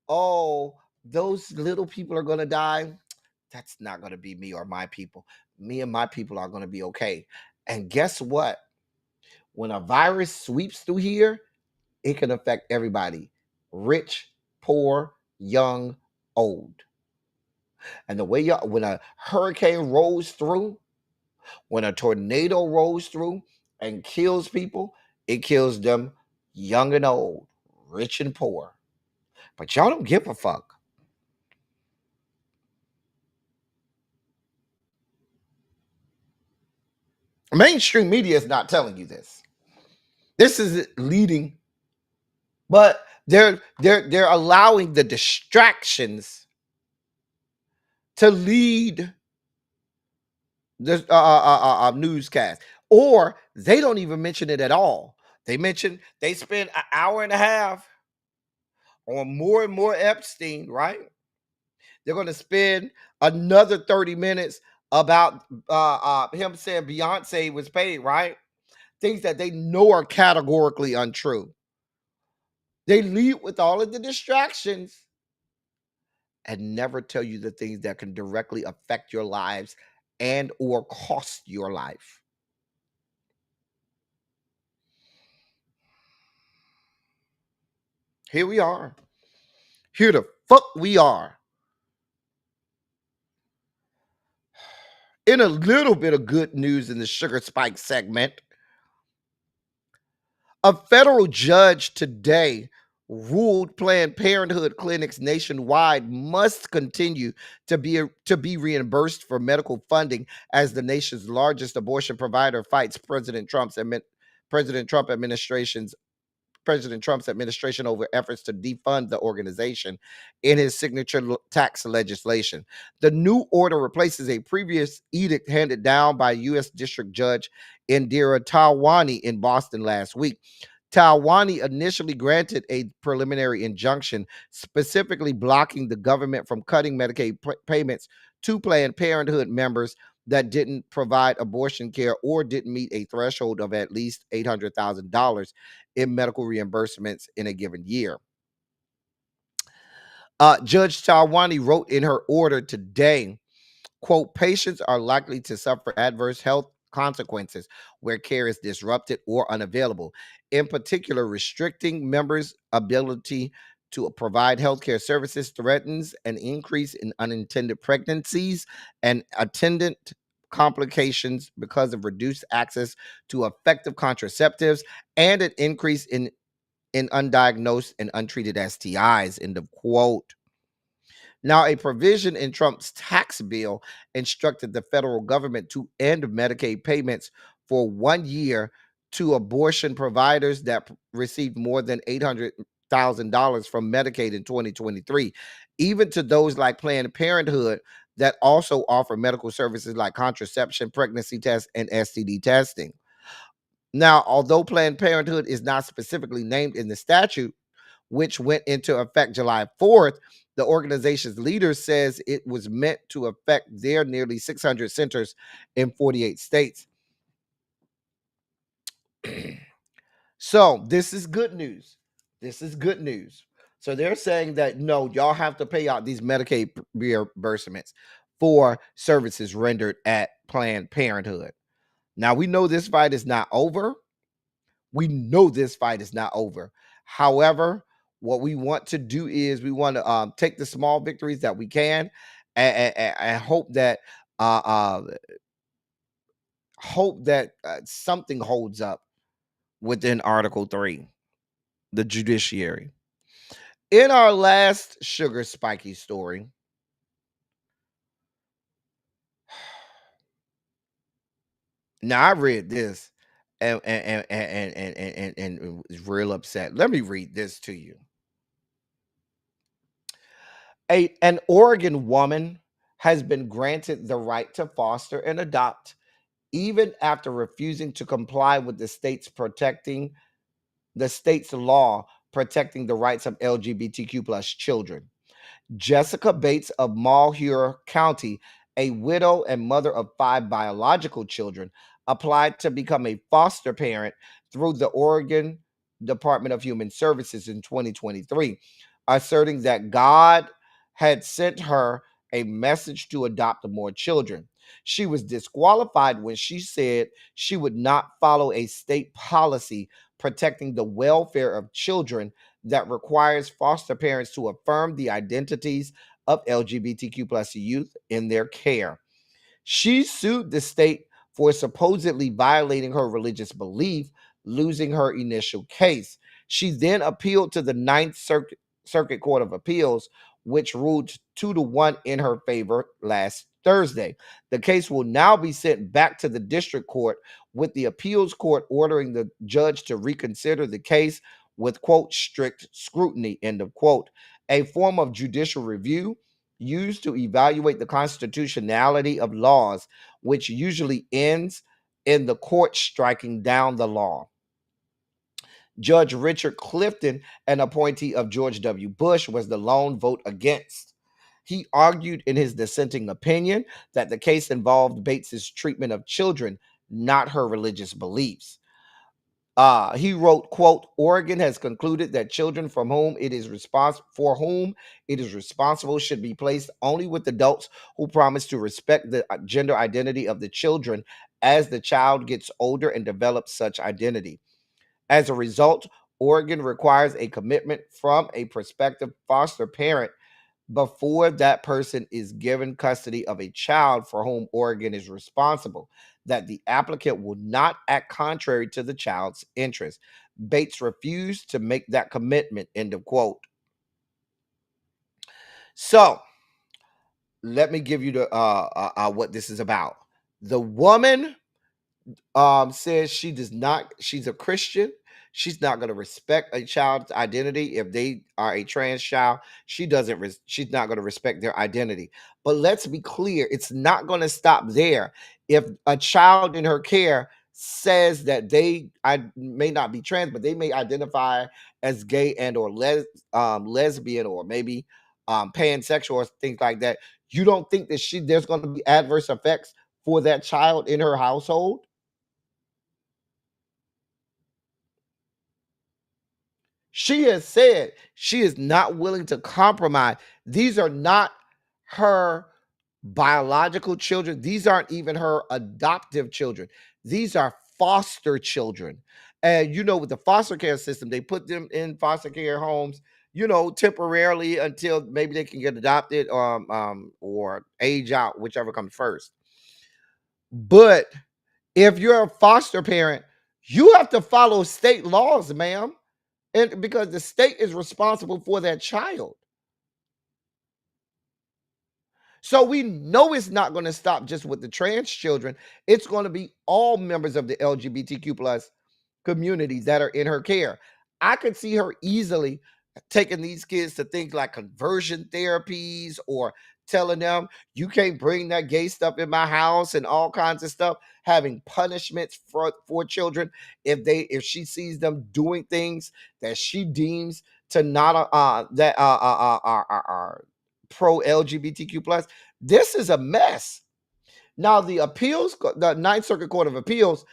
oh, those little people are going to die. That's not going to be me or my people. Me and my people are going to be okay. And guess what? When a virus sweeps through here, it can affect everybody, rich, poor, young, old. And the way when a hurricane rolls through, when a tornado rolls through and kills people, it kills them young and old, rich and poor. But y'all don't give a fuck. Mainstream media is not telling you this. This is leading, but they're allowing the distractions to lead the newscast, or they don't even mention it at all. They spend an hour and a half on more and more Epstein, right? They're going to spend another 30 minutes about him saying Beyonce was paid, right? Things that they know are categorically untrue. They lead with all of the distractions, and never tell you the things that can directly affect your lives and or cost your life. Here we are. Here the fuck we are. In a little bit of good news in the sugar spike segment, a federal judge today ruled Planned Parenthood clinics nationwide must continue to be reimbursed for medical funding as the nation's largest abortion provider fights President Trump's administration over efforts to defund the organization in his signature tax legislation. The new order replaces a previous edict handed down by U.S. District Judge Indira Talwani in Boston last week. Talwani initially granted a preliminary injunction specifically blocking the government from cutting Medicaid payments to Planned Parenthood members that didn't provide abortion care or didn't meet a threshold of at least $800,000 in medical reimbursements in a given year. Judge Talwani wrote in her order today, quote, patients are likely to suffer adverse health consequences where care is disrupted or unavailable. In particular, restricting members' ability to provide healthcare services threatens an increase in unintended pregnancies and attendant complications because of reduced access to effective contraceptives and an increase in undiagnosed and untreated STIs, end of quote. Now, a provision in Trump's tax bill instructed the federal government to end Medicaid payments for 1 year to abortion providers that received more than $800,000 from Medicaid in 2023, even to those like Planned Parenthood that also offer medical services like contraception, pregnancy tests, and STD testing. Now, although Planned Parenthood is not specifically named in the statute, which went into effect July 4th, the organization's leader says it was meant to affect their nearly 600 centers in 48 states. So this is good news. This is good news. So they're saying that, no, y'all have to pay out these Medicaid reimbursements for services rendered at Planned Parenthood. Now, we know this fight is not over. However, what we want to do is we want to take the small victories that we can and hope that something holds up within Article 3, the judiciary. In our last sugar spiky story, now I read this and was real upset. Let me read this to you. An Oregon woman has been granted the right to foster and adopt, even after refusing to comply with the state's law protecting the rights of LGBTQ plus children. Jessica Bates of Malheur County, a widow and mother of 5 biological children, applied to become a foster parent through the Oregon Department of Human Services in 2023, asserting that God had sent her a message to adopt more children. She was disqualified when she said she would not follow a state policy protecting the welfare of children that requires foster parents to affirm the identities of LGBTQ plus youth in their care. She sued the state for supposedly violating her religious belief, losing her initial case. She then appealed to the Ninth Circuit Court of Appeals, which ruled 2-1 in her favor last Thursday. The case will now be sent back to the district court, with the appeals court ordering the judge to reconsider the case with, quote, strict scrutiny, end of quote, a form of judicial review used to evaluate the constitutionality of laws, which usually ends in the court striking down the law. Judge Richard Clifton, an appointee of George W. Bush, was the lone vote against. He argued in his dissenting opinion that the case involved Bates's treatment of children, not her religious beliefs. He wrote, quote, Oregon has concluded that children for whom it is responsible should be placed only with adults who promise to respect the gender identity of the children as the child gets older and develops such identity. As a result, Oregon requires a commitment from a prospective foster parent before that person is given custody of a child for whom Oregon is responsible, that the applicant will not act contrary to the child's interest. Bates refused to make that commitment, end of quote. So let me give you the what this is about. The woman says she's a Christian. She's not going to respect a child's identity if they are a trans child. She's not going to respect their identity. But let's be clear, it's not going to stop there. If a child in her care says that I may not be trans, but they may identify as gay and or lesbian, or maybe pansexual or things like that, you don't think that there's going to be adverse effects for that child in her household? She has said she is not willing to compromise. These are not her biological children. These aren't even her adoptive children. These are foster children. And with the foster care system, they put them in foster care homes, temporarily until maybe they can get adopted or age out, whichever comes first. But if you're a foster parent, you have to follow state laws, ma'am. And because the state is responsible for that child. So we know it's not going to stop just with the trans children. It's going to be all members of the LGBTQ plus community that are in her care. I could see her easily taking these kids to things like conversion therapies, or telling them you can't bring that gay stuff in my house and all kinds of stuff, having punishments for children if she sees them doing things that she deems to not that are pro LGBTQ plus. This is a mess. Now the Ninth Circuit Court of Appeals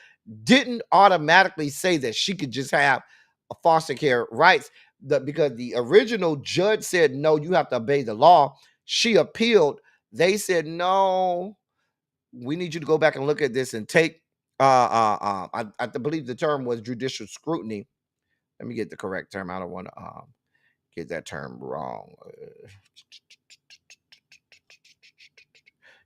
didn't automatically say that she could just have a foster care rights, because the original judge said, no, you have to obey the law. She appealed. They said, no, we need you to go back and look at this and take, I believe the term was judicial scrutiny. Let me get the correct term. I don't want to get that term wrong.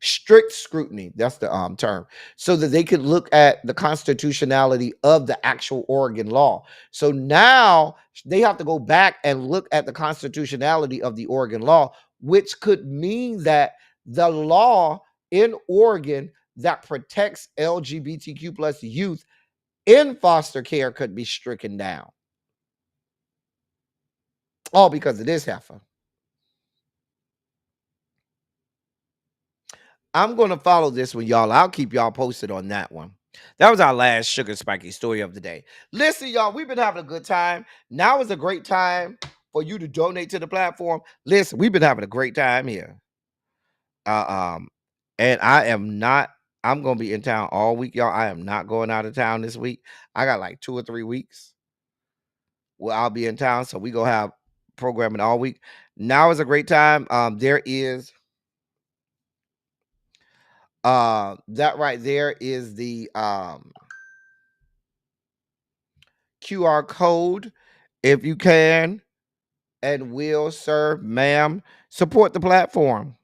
Strict scrutiny, that's the term, so that they could look at the constitutionality of the actual Oregon law. So now they have to go back and look at the constitutionality of the Oregon law, which could mean that the law in Oregon that protects LGBTQ plus youth in foster care could be stricken down. All because of this heifer. I'm going to follow this one, y'all. I'll keep y'all posted on that one. That was our last Sugar Spiky story of the day. Listen, y'all, we've been having a good time. Now is a great time for you to donate to the platform. Listen, we've been having a great time here. And I'm going to be in town all week, y'all. I am not going out of town this week. I got like 2 or 3 weeks where I'll be in town. So we going to have programming all week. Now is a great time. There is... that right there is the QR code. If you can and will, sir, ma'am, support the platform.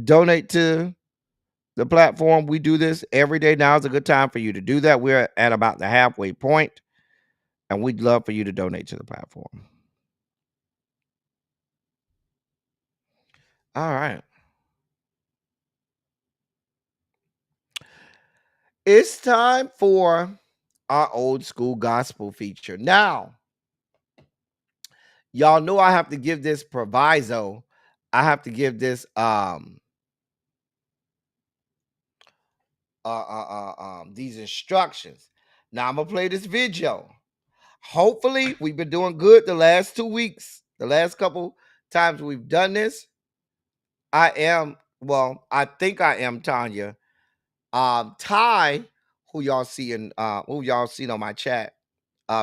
Donate to the platform. We do this every day. Now is a good time for you to do that. We're at about the halfway point, and we'd love for you to donate to the platform. All right. It's time for our old school gospel feature. Now, y'all know I have to give this proviso. I have to give this these instructions. Now I'm gonna play this video. Hopefully, we've been doing good the last 2 weeks. The last couple times we've done this. I think I am Tanya. Ty, who y'all seen on my chat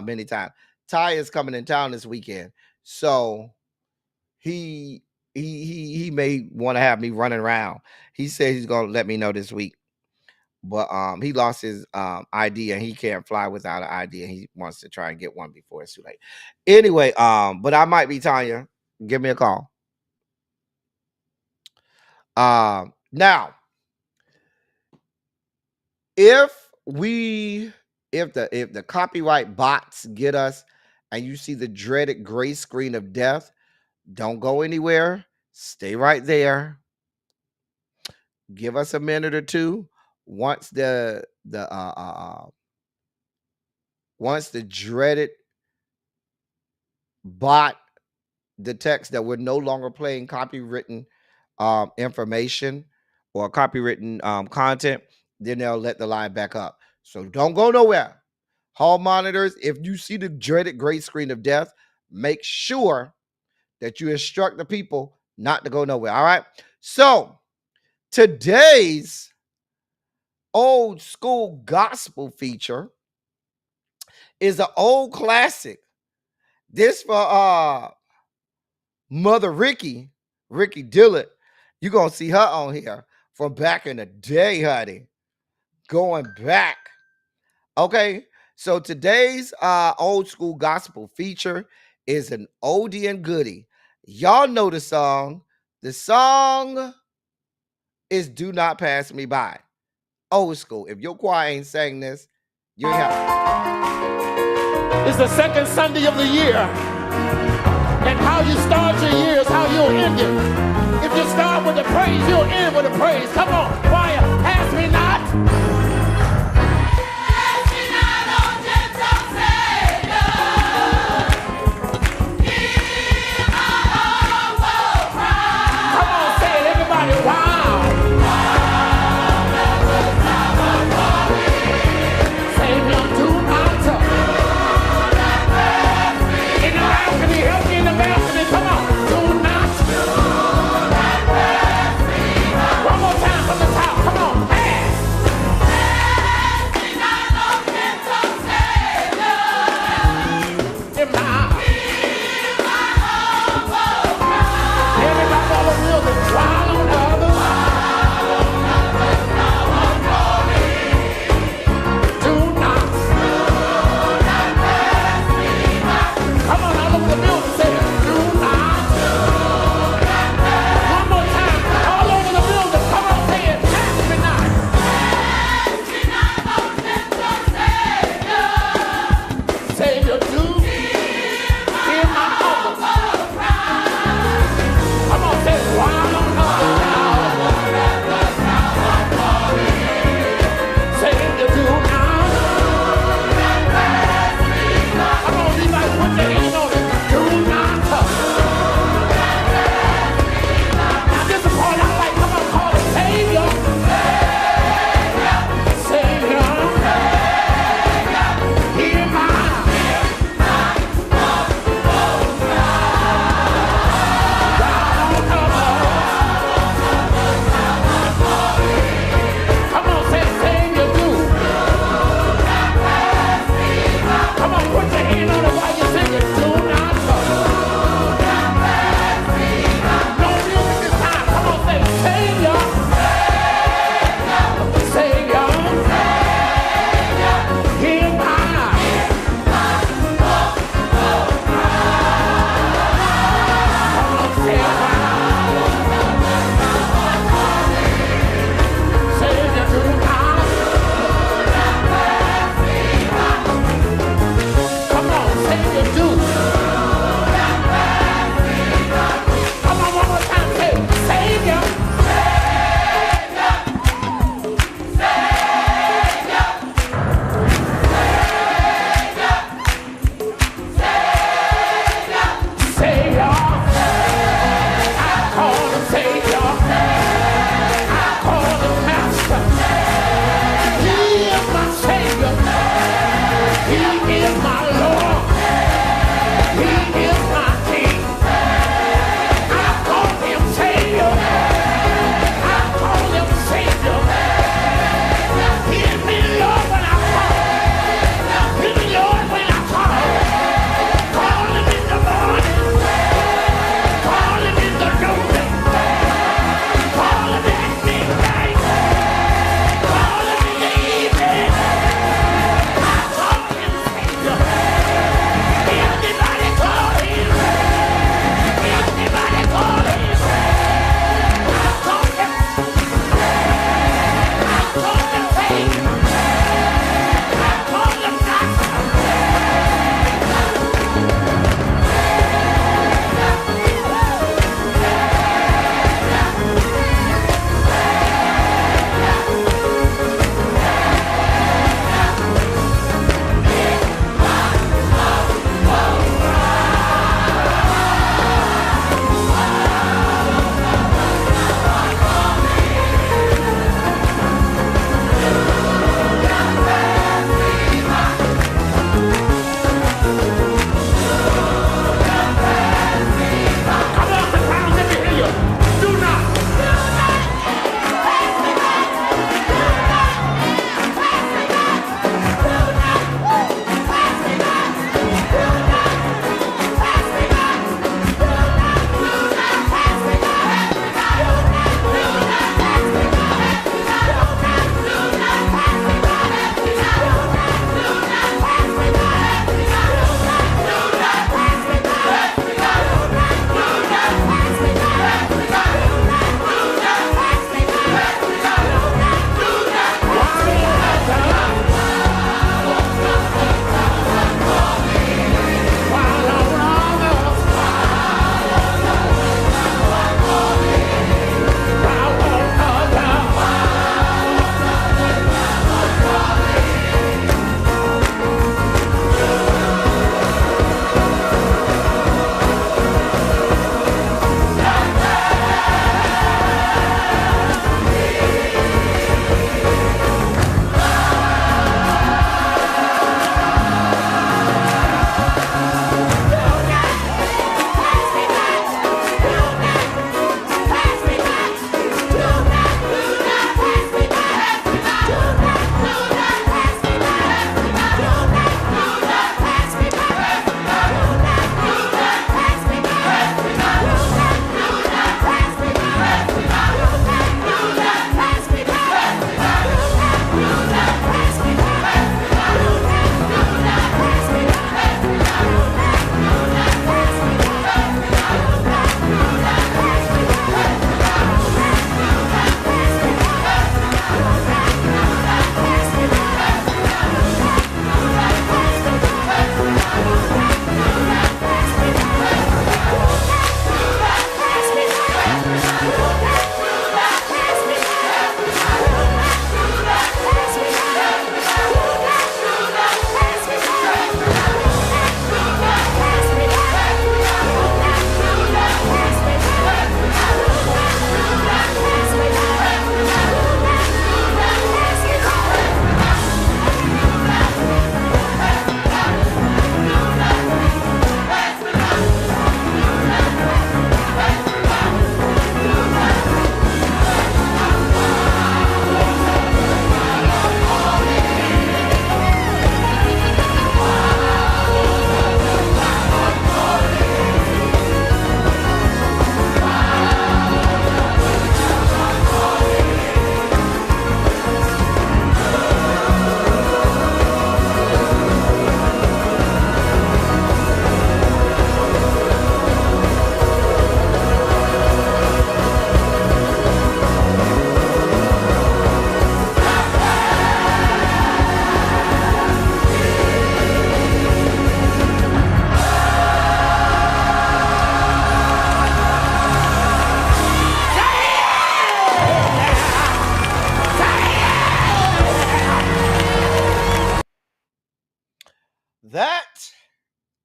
many times. Ty is coming in town this weekend, so he may want to have me running around. He said he's gonna let me know this week, but he lost his ID and he can't fly without an ID, and he wants to try and get one before it's too late. Anyway, but I might be Tanya. Give me a call. Now, if the copyright bots get us and you see the dreaded gray screen of death, don't go anywhere. Stay right there. Give us a minute or two. Once the dreaded bot detects that we're no longer playing copywritten information or copywritten content, then they'll let the line back up. So don't go nowhere. Hall monitors, if you see the dreaded gray screen of death, make sure that you instruct the people not to go nowhere. All right. So today's old school gospel feature is an old classic. This for Mother Ricky Dillard. You're gonna see her on here from back in the day, honey. Going back. Okay, so today's old school gospel feature is an oldie and goodie. Y'all know the song. The song is Do Not Pass Me By. Old school. If your choir ain't sang this, you ain't have. It's the second Sunday of the year. And how you start your year is how you'll end it. If you start with the praise, you'll end with the praise. Come on, choir, pass me not. Pass me not, oh gentle Savior. Hear my humble cry. Come on, say it, everybody, wow. From the top.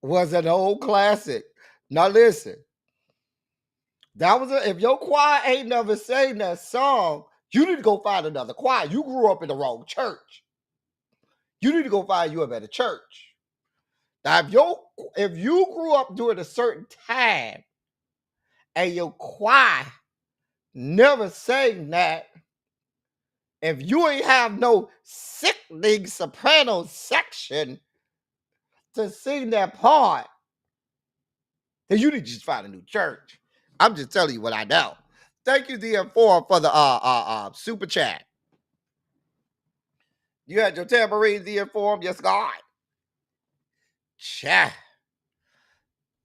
was an old classic. Now listen, that was if your choir ain't never sang that song, you need to go find another choir. You grew up in the wrong church. You need to go find you a better church. Now, if you grew up during a certain time and your choir never sang that, if you ain't have no sickening soprano section to sing that part, then you need to just find a new church. I'm just telling you what I know. Thank you, DM4, for the super chat. You had your tambourine, DM4? Yes, God. Chat.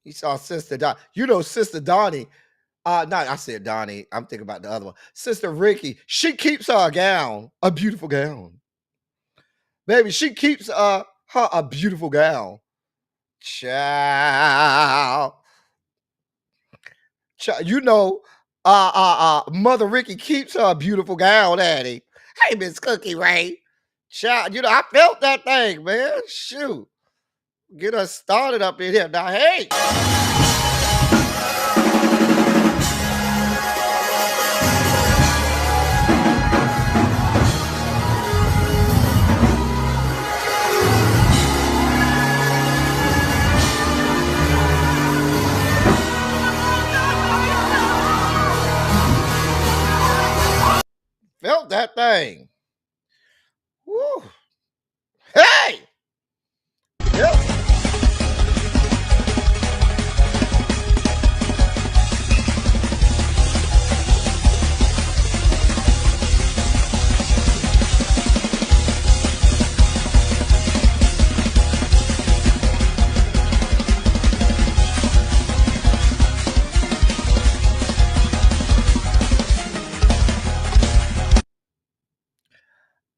You saw Sister Donnie. You know Sister Donnie. No, I said Donnie. I'm thinking about the other one. Sister Ricky. She keeps her gown, a beautiful gown. Baby, she keeps her a beautiful gown. Child. You know, Mother Ricky keeps her a beautiful gown, Addy. Hey, Miss Cookie Ray. Child, you know, I felt that thing, man. Shoot. Get us started up in here. Now, hey. Felt that thing. Woo. Hey! Yep.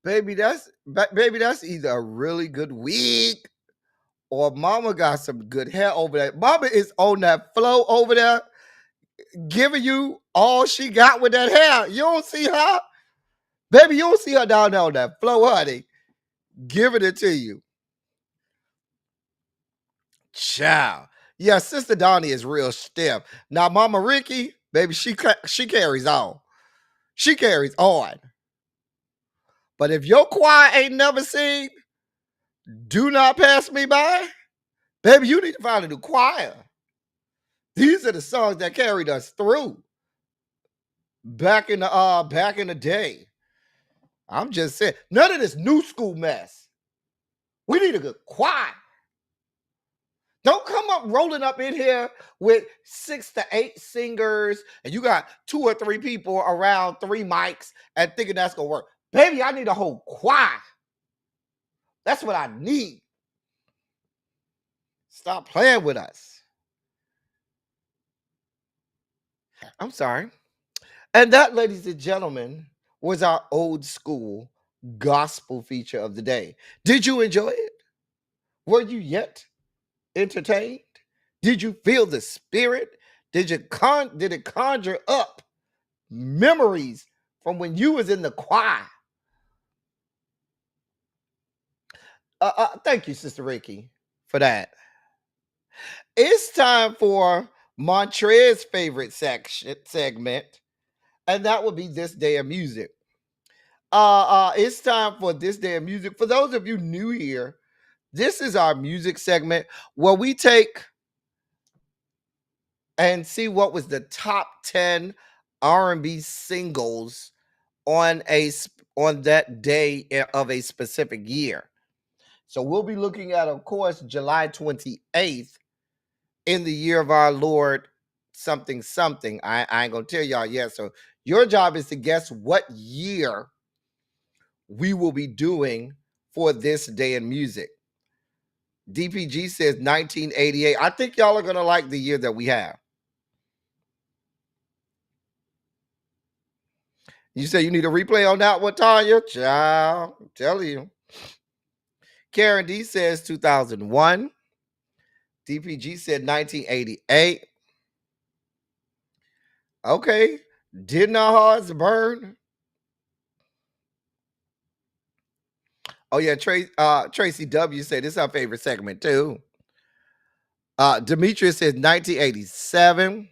Baby, that's either a really good week or mama got some good hair over there. Mama is on that flow over there, giving you all she got with that hair. You don't see her? Baby, you don't see her down there on that flow, honey. Giving it to you. Child. Yeah, Sister Donnie is real stiff. Now, Mama Ricky, baby, she carries on. She carries on. But if your choir ain't never seen Do Not Pass Me By, baby, you need to find a new choir. These are the songs that carried us through back in the day. I'm just saying, none of this new school mess. We need a good choir. Don't come up rolling up in here with 6 to 8 singers and you got 2 or 3 people around 3 mics and thinking that's gonna work. Baby, I need a whole choir. That's what I need. Stop playing with us. I'm sorry. And that, ladies and gentlemen, was our old school gospel feature of the day. Did you enjoy it? Were you yet entertained? Did you feel the spirit? Did it conjure up memories from when you was in the choir? Thank you, Sister Ricky, for that. It's time for Montre's favorite segment, and that would be This Day of Music. It's time for This Day of Music. For those of you new here, this is our music segment where we take and see what was the top 10 R&B singles on that day of a specific year. So we'll be looking at, of course, July 28th in the year of our Lord something. I ain't gonna tell y'all yet. So your job is to guess what year we will be doing for This Day in Music. DPG says 1988. I think y'all are gonna like the year that we have. You say you need a replay on that one, Tanya? Child, I'm telling you. Karen D says 2001. DPG said 1988. Okay. Didn't our hearts burn? Oh, yeah. Tracy W said this is our favorite segment, too. Demetrius says 1987.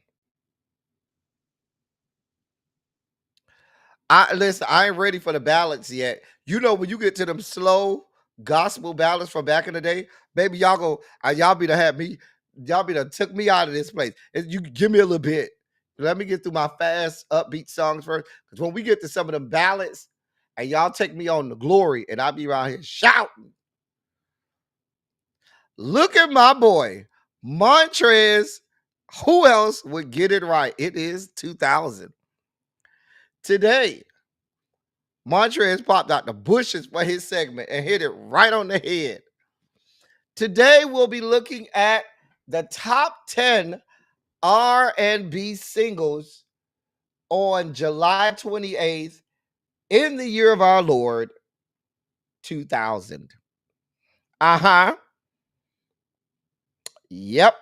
Listen, I ain't ready for the ballads yet. You know, when you get to them slow gospel ballads from back in the day, baby, y'all be to have me, y'all be to took me out of this place. And you give me a little bit. Let me get through my fast, upbeat songs first. Because when we get to some of them ballads, and y'all take me on the glory, and I'll be around here shouting. Look at my boy, Montrez. Who else would get it right? It is 2000. Today, Montrez popped out the bushes for his segment and hit it right on the head. Today, we'll be looking at the top 10 R&B singles on July 28th in the year of our Lord, 2000. Yep.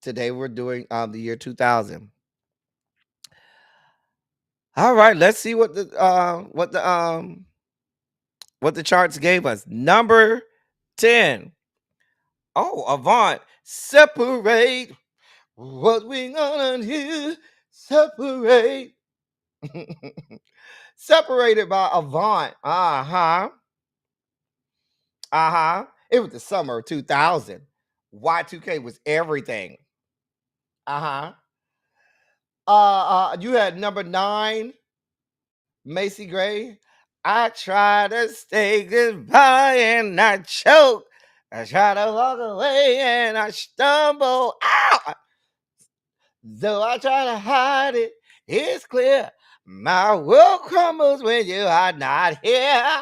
Today, we're doing the year 2000. All right, let's see what the charts gave us. Number 10. Oh, Avant. Separate. What we gonna do? Separate. Separated by Avant. It was the summer of 2000. Y2K was everything. You had number 9, Macy Gray. I try to say goodbye and I choke. I try to walk away and I stumble out. Though I try to hide it, it's clear. My world crumbles when you are not here.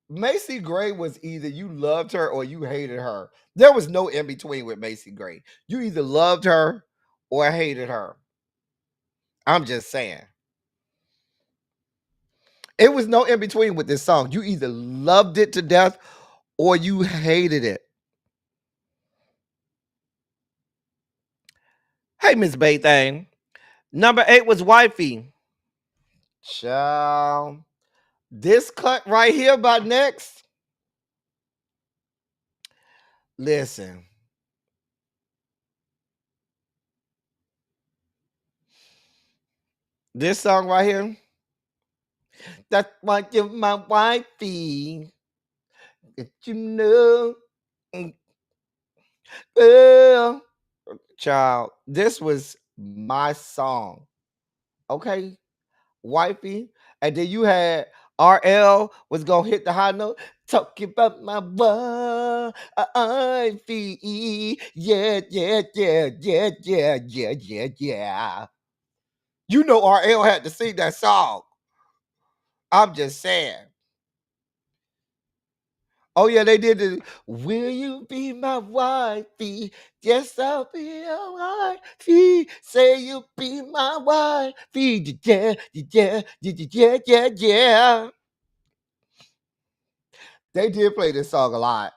Macy Gray was either you loved her or you hated her. There was no in between with Macy Gray. You either loved her or hated her. I'm just saying. It was no in between with this song. You either loved it to death or you hated it. Hey, Miss Baythang. Number 8 was Wifey. Child. This cut right here by Next. Listen. This song right here. That's why you're my wifey. If you know. Well, child, this was my song. Okay? Wifey. And then you had RL was gonna hit the high note. Talking about my wifey. Yeah. You know RL had to sing that song. I'm just saying. Oh, yeah, they did it. Will you be my wifey? Yes, I'll be your wifey. Say you'll be my wifey. Yeah. They did play this song a lot.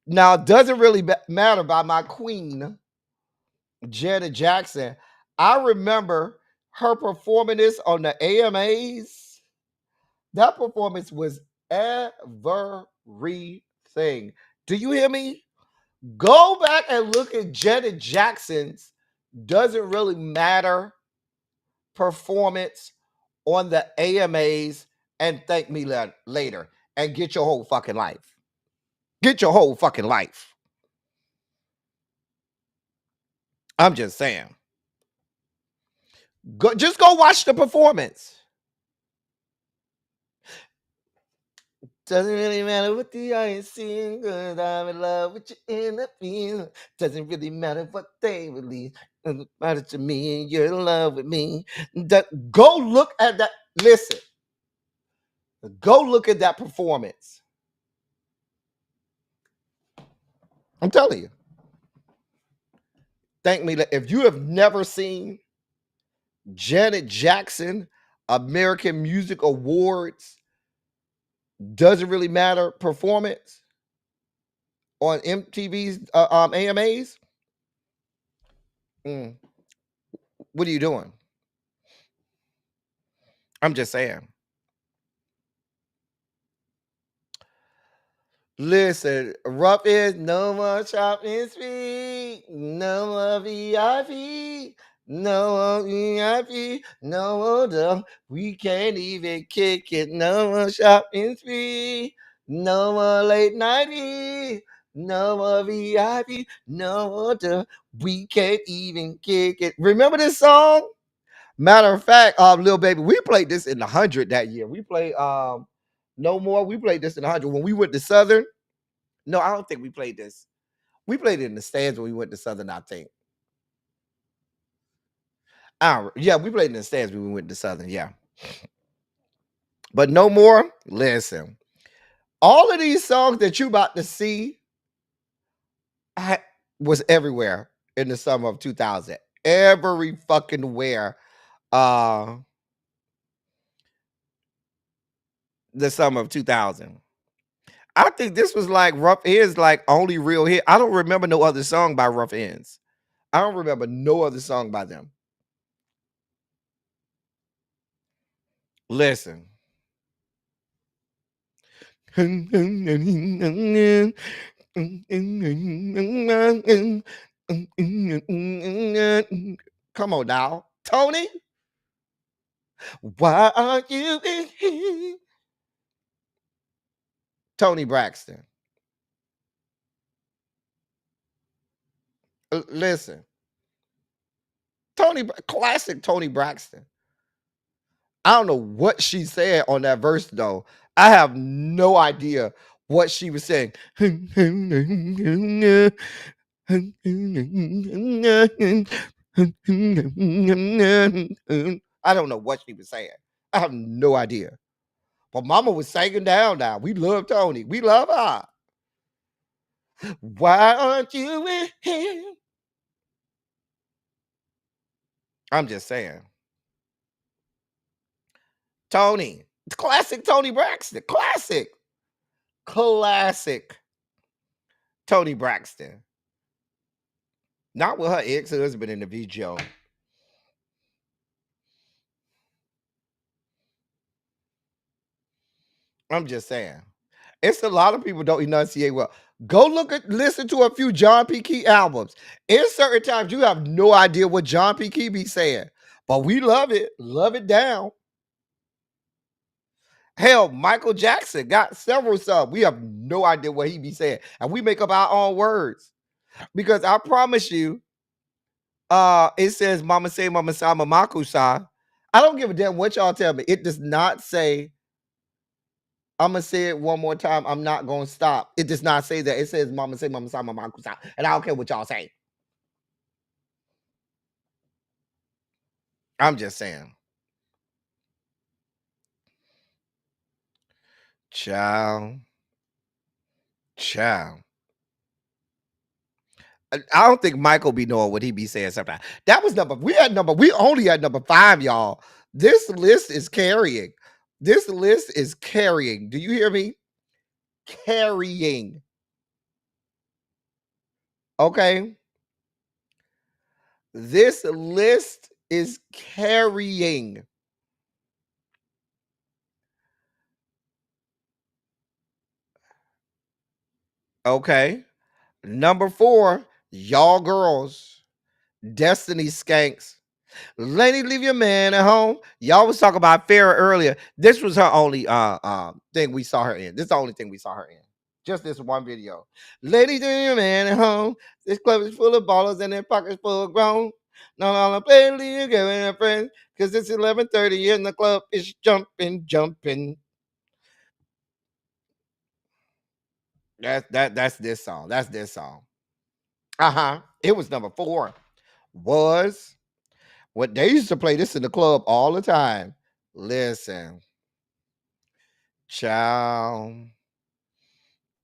Now, it doesn't really matter by my queen, Janet Jackson. I remember her performing this on the AMAs. That performance was everything. Do you hear me? Go back and look at Janet Jackson's Doesn't Really Matter performance on the AMAs and thank me later and get your whole fucking life. Get your whole fucking life. I'm just saying. Just go watch the performance. Doesn't really matter what the eye is seeing, cause I'm in love with you in the field. Doesn't really matter what they release. Doesn't matter to me, and you're in love with me. Go look at that. Listen. Go look at that performance. I'm telling you. Thank me. If you have never seen Janet Jackson American Music Awards Doesn't Really Matter performance on MTV's AMAs, what are you doing? I'm just saying. Listen, rough is no more shopping spree, no more VIP, no more VIP, no more dumb. We can't even kick it, no more shopping spree, no more late nighty, no more VIP, no more dumb. We can't even kick it. Remember this song? Matter of fact, Lil Baby, we played this in the 100 that year. We played No More. We played this in the 100 when we went to Southern. No, I don't think we played this. We played it in the stands when we went to Southern, I think. Yeah, we played in the stands when we went to Southern, yeah. But No More, listen. All of these songs that you about to see was everywhere in the summer of 2000. Every fucking where. The summer of 2000. I think this was like Rough Ends, like only real hit. I don't remember no other song by Rough Ends. I don't remember no other song by them. Listen. Come on now. Tony, why are you in here? Tony Braxton. Listen. Classic Tony Braxton. I don't know what she said on that verse, though. I have no idea what she was saying. I don't know what she was saying. I have no idea. But Mama was singing down now. We love Tony. We love her. Why aren't you in here? I'm just saying. Tony. Classic Tony Braxton. Classic Tony Braxton. Not with her ex-husband in the video. I'm just saying. It's a lot of people don't enunciate well. Go listen to a few John P. Key albums. In certain times, you have no idea what John P. Key be saying. But we love it. Love it down. Hell, Michael Jackson got several songs. We have no idea what he be saying. And we make up our own words. Because I promise you, it says Mama say, Mama sa, Mama kusa. I don't give a damn what y'all tell me. It does not say, I'm going to say it one more time. I'm not going to stop. It does not say that. It says Mama say, Mama sa, Mama kusa. And I don't care what y'all say. I'm just saying. Child. I don't think Michael be knowing what he be saying sometimes. That was we only had number 5, y'all. This list is carrying. Do you hear me? Carrying. Okay. This list is carrying. Okay. Number 4, y'all girls. Destiny Skanks. Lady, leave your man at home. Y'all was talking about Farrah earlier. This was her only thing we saw her in. This is the only thing we saw her in. Just this one video. Lady, leave your man at home. This club is full of ballers and their pockets full of grown. Not all I'm playing, leave your girl friend. Because it's 11:30 and the club is jumping. That's this song. That's this song. It was number 4. Was what they used to play this in the club all the time. Listen, child,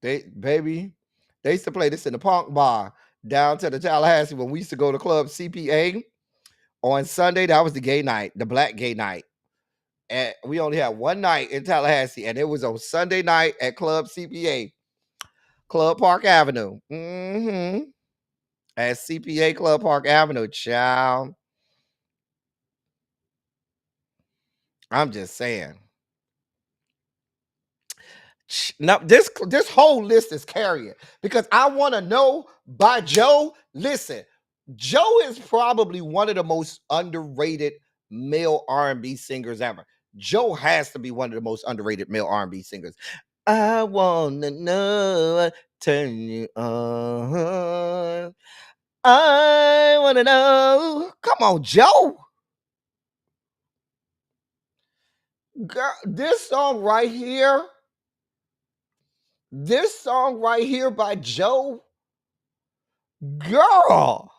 they used to play this in the punk bar down to the Tallahassee when we used to go to Club CPA on Sunday. That was the gay night, the black gay night. And we only had one night in Tallahassee, and it was on Sunday night at Club CPA, Club Park Avenue. At CPA Club Park Avenue, child. I'm just saying. Now this whole list is carrying because I want to know by Joe. Listen, Joe is probably one of the most underrated male R&B singers ever. Joe has to be one of the most underrated male R&B singers. I wanna know what turn you on. I wanna know. Come on, Joe. Girl, this song right here by Joe, girl,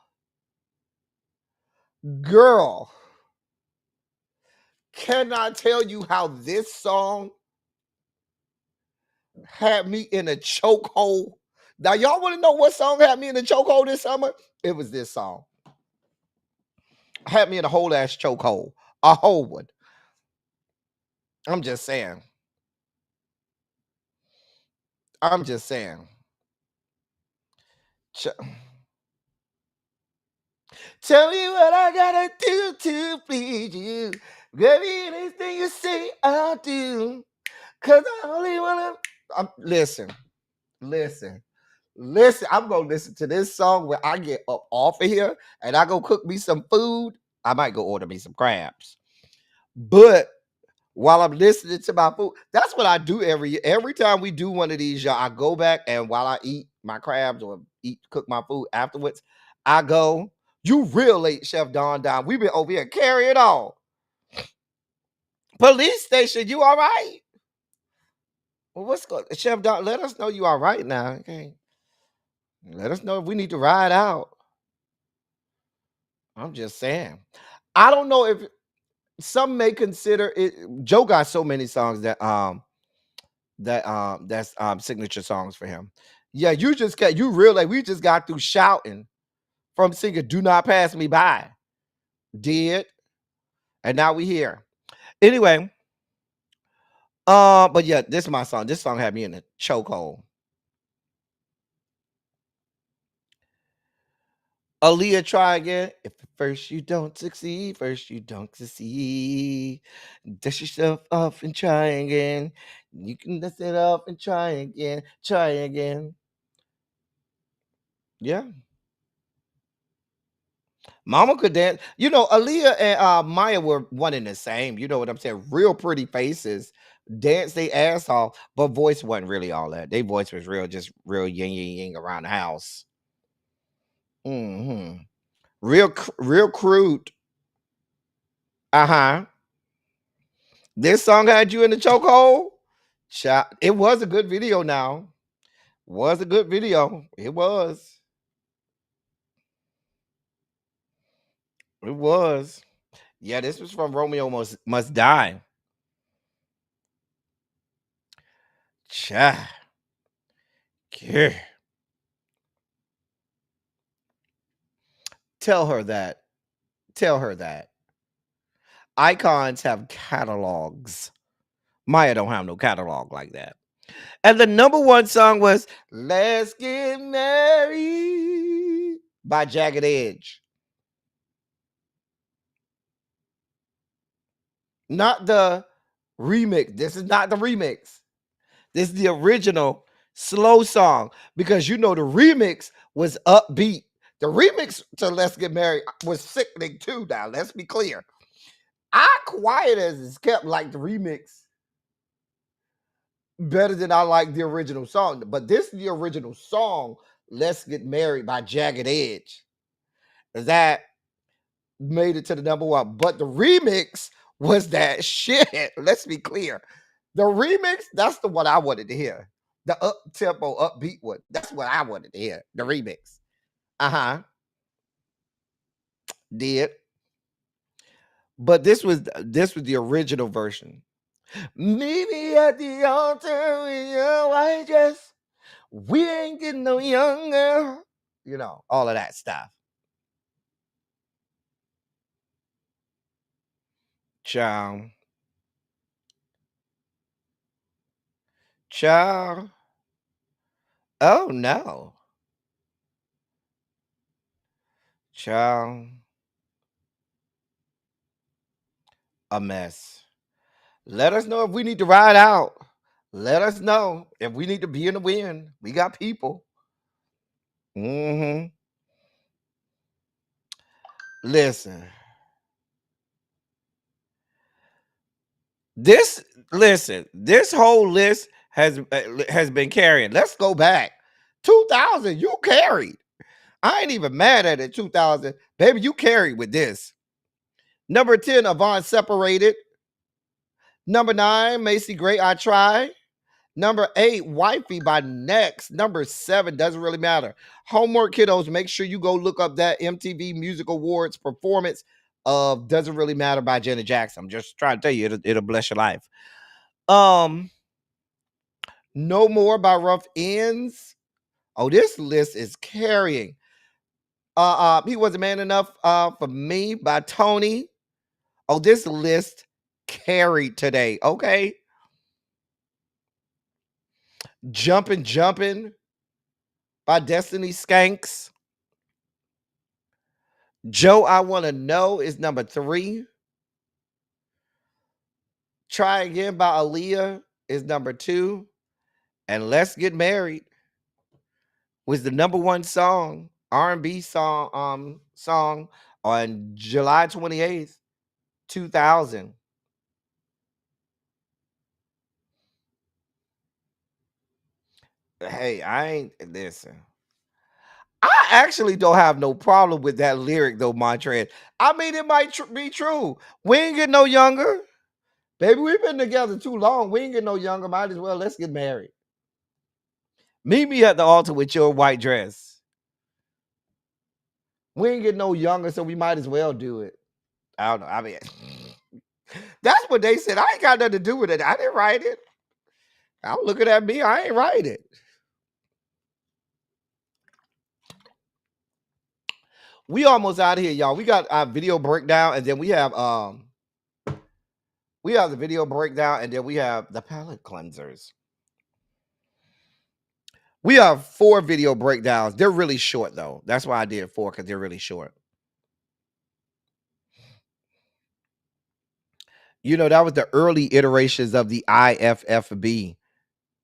cannot tell you how this song had me in a chokehold. Now, y'all want to know what song had me in a chokehold this summer? It was this song. Had me in a whole ass chokehold. A whole one. I'm just saying. Tell me what I gotta do to please you. Baby, anything you say, I'll do. Cause I only wanna. Listen. I'm gonna listen to this song when I get up off of here and I go cook me some food. I might go order me some crabs. But while I'm listening to my food, that's what I do every time we do one of these, y'all. I go back and while I eat my crabs or cook my food afterwards, I go, you real late, Chef Don Don. We've been over here carrying on. Police station, you all right? Well, what's going on? Chef Don, let us know you all right now. Okay. Let us know if we need to ride out. I'm just saying. I don't know if some may consider it. Joe got so many songs that's signature songs for him. Yeah, you realize we just got through shouting from singing "Do Not Pass Me By," and now we here. Anyway, but yeah, this is my song. This song had me in a chokehold. Aaliyah, try again. If at first you don't succeed, dust yourself off and try again. You can dust it off and try again. Yeah. Mama could dance. You know, Aaliyah and Maya were one and the same. You know what I'm saying? Real pretty faces. Dance they ass off, but voice wasn't really all that. Their voice was just real ying around the house. Mm-hmm. Real crude. Uh-huh. This song had you in the chokehold. It was a good video now. Was a good video. It was. Yeah, this was from Romeo Must Die. Cha. Yeah. Tell her that. Icons have catalogs. Maya don't have no catalog like that. And the number one song was Let's Get Married by Jagged Edge. Not the remix. This is not the remix. This is the original slow song because you know the remix was upbeat. The remix to Let's Get Married was sickening too. Now, let's be clear. I quiet as it's kept like the remix better than I like the original song. But this is the original song, Let's Get Married by Jagged Edge. That made it to the number one. But the remix was that shit. Let's be clear. The remix, that's the one I wanted to hear. The up-tempo, upbeat one. That's what I wanted to hear. The remix. Uh-huh. Did. But this was the original version. Maybe at the altar in your white dress, we ain't getting no younger. You know, all of that stuff. Ciao. Oh no. Ciao. A mess. Let us know if we need to ride out. Let us know if we need to be in the wind. We got people. Listen. This whole list has been carrying. Let's go back. 2000, you carried. I ain't even mad at it. 2000, baby, you carried with this. Number 10, Avant Separated. Number 9, Macy Gray, I Try. Number 8, Wifey by Next. Number 7, Doesn't Really Matter. Homework, kiddos, make sure you go look up that MTV Music Awards performance of Doesn't Really Matter by Janet Jackson. I'm just trying to tell you, it'll bless your life. No More by Rough Ends. Oh, this list is carrying. He Wasn't Man Enough for Me by Tony. Oh, this list carried today. Okay. Jumpin' by Destiny Skanks. Joe, I Wanna Know is number 3. Try Again by Aaliyah is number 2. And Let's Get Married was the number 1 song, R&B song on July 28th, 2000. Hey, I ain't listen. I actually don't have no problem with that lyric though, Montrez. I mean, it might be true. We ain't getting no younger. Baby, we've been together too long. We ain't getting no younger. Might as well, let's get married. Meet me at the altar with your white dress. We ain't getting no younger, so we might as well do it. I don't know. I mean, that's what they said. I ain't got nothing to do with it. I didn't write it. I'm looking at me. I ain't write it. We almost out of here, y'all. We got our video breakdown, and then we have the video breakdown, and then we have the palette cleansers. We have 4 video breakdowns. They're really short, though. That's why I did 4, because they're really short. You know, that was the early iterations of the IFFB,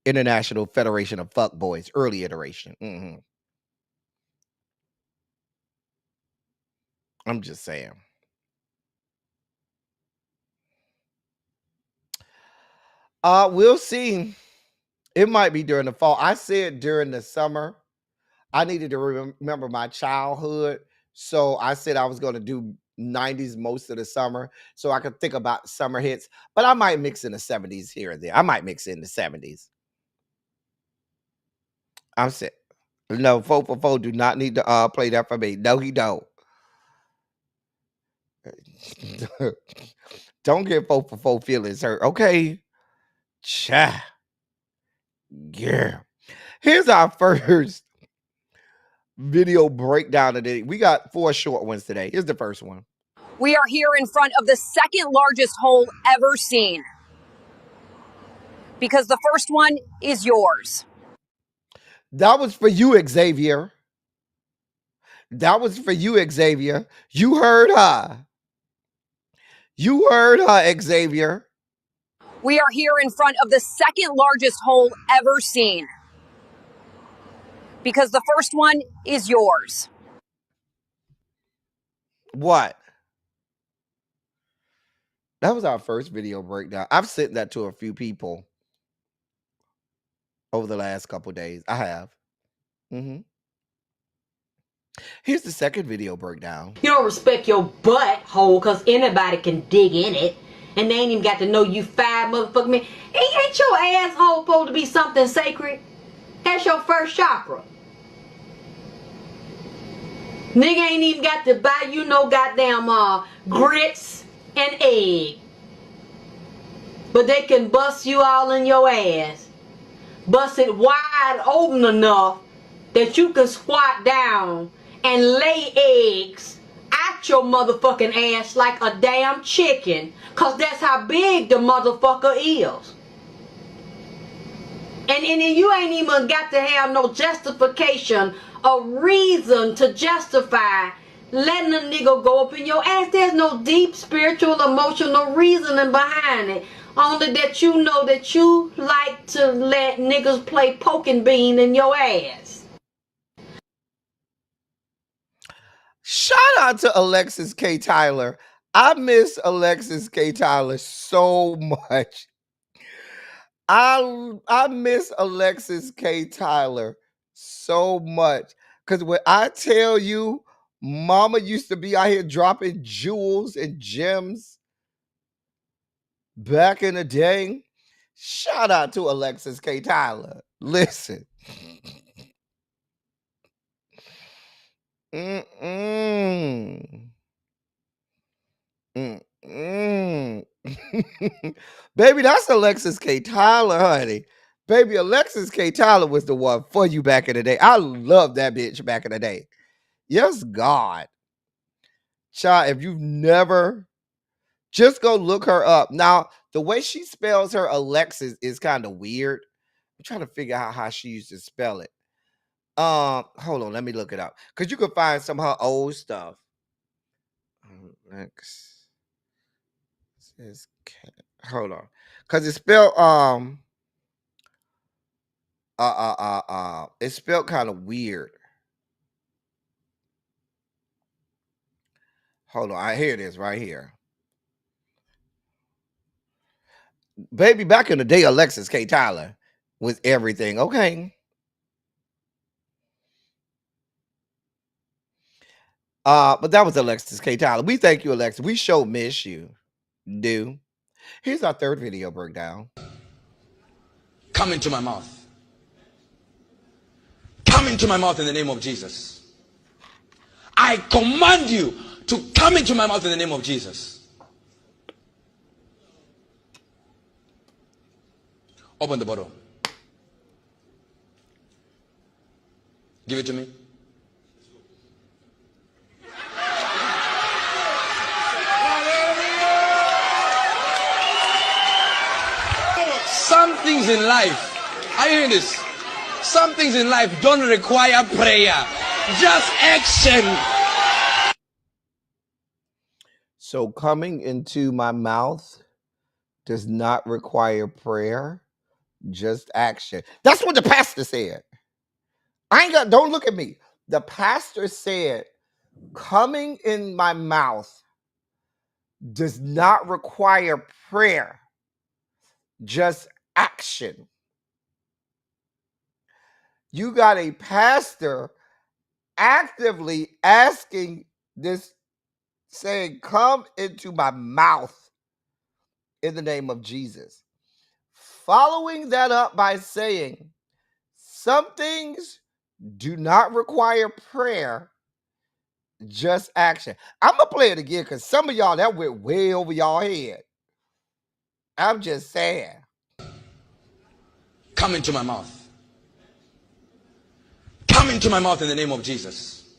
International Federation of Fuckboys. Early iteration. I'm just saying. We'll see. It might be during the fall. I said during the summer. I needed to remember my childhood. So I said I was going to do 90s most of the summer so I could think about summer hits. But I might mix in the 70s here and there. I might mix in the 70s. I'm saying, no, 444 do not need to play that for me. No, he don't. Don't get 444 feelings hurt. Okay. Cha. Yeah. Here's our first video breakdown of the day. We got 4 short ones today. Here's the first one. We are here in front of the second largest hole ever seen, because the first one is yours. That was for you, Xavier. That was for you, Xavier. You heard her. You heard her, Xavier. We are here in front of the second largest hole ever seen, because the first one is yours. What? That was our first video breakdown. I've sent that to a few people over the last couple of days. I have. Here's the second video breakdown. You don't respect your butthole because anybody can dig in it. And they ain't even got to know you 5 motherfucking minutes. Ain't your asshole supposed to be something sacred? That's your first chakra. Nigga ain't even got to buy you no goddamn grits and egg. But they can bust you all in your ass. Bust it wide open enough that you can squat down and lay eggs out your motherfucking ass like a damn chicken. Cause that's how big the motherfucker is. And you ain't even got to have no justification or reason to justify letting a nigga go up in your ass. There's no deep spiritual, emotional reasoning behind it. Only that you know that you like to let niggas play poking bean in your ass. Shout out to Alexis K. Tyler. I miss Alexis K. Tyler so much. I miss Alexis K. Tyler so much. Because when I tell you, mama used to be out here dropping jewels and gems back in the day. Shout out to Alexis K. Tyler. Listen. Baby, that's Alexis K. Tyler, honey. Baby, Alexis K. Tyler was the one for you back in the day. I love that bitch back in the day. Yes, God. Child, if you've never, just go look her up. Now, the way she spells her Alexis is kind of weird. I'm trying to figure out how she used to spell it. Hold on, let me look it up. Because you can find some of her old stuff. Hold on. Because it's spelled it's spelled kind of weird. Hold on, here it is right here. Baby, back in the day, Alexis K. Tyler was everything. Okay. But that was Alexis K. Tyler. We thank you, Alexis. We sure miss you. Do. Here's our third video breakdown. Come into my mouth. Come into my mouth in the name of Jesus. I command you to come into my mouth in the name of Jesus. Open the bottle. Give it to me. Some things in life, are you hearing this? Some things in life don't require prayer, just action. So coming into my mouth does not require prayer, just action. That's what the pastor said. Don't look at me. The pastor said, coming in my mouth does not require prayer, just action. You got a pastor actively asking this, saying, come into my mouth in the name of Jesus. Following that up by saying, some things do not require prayer, just action. I'm going to play it again because some of y'all, that went way over y'all head. I'm just saying. Come into my mouth. Come into my mouth in the name of Jesus.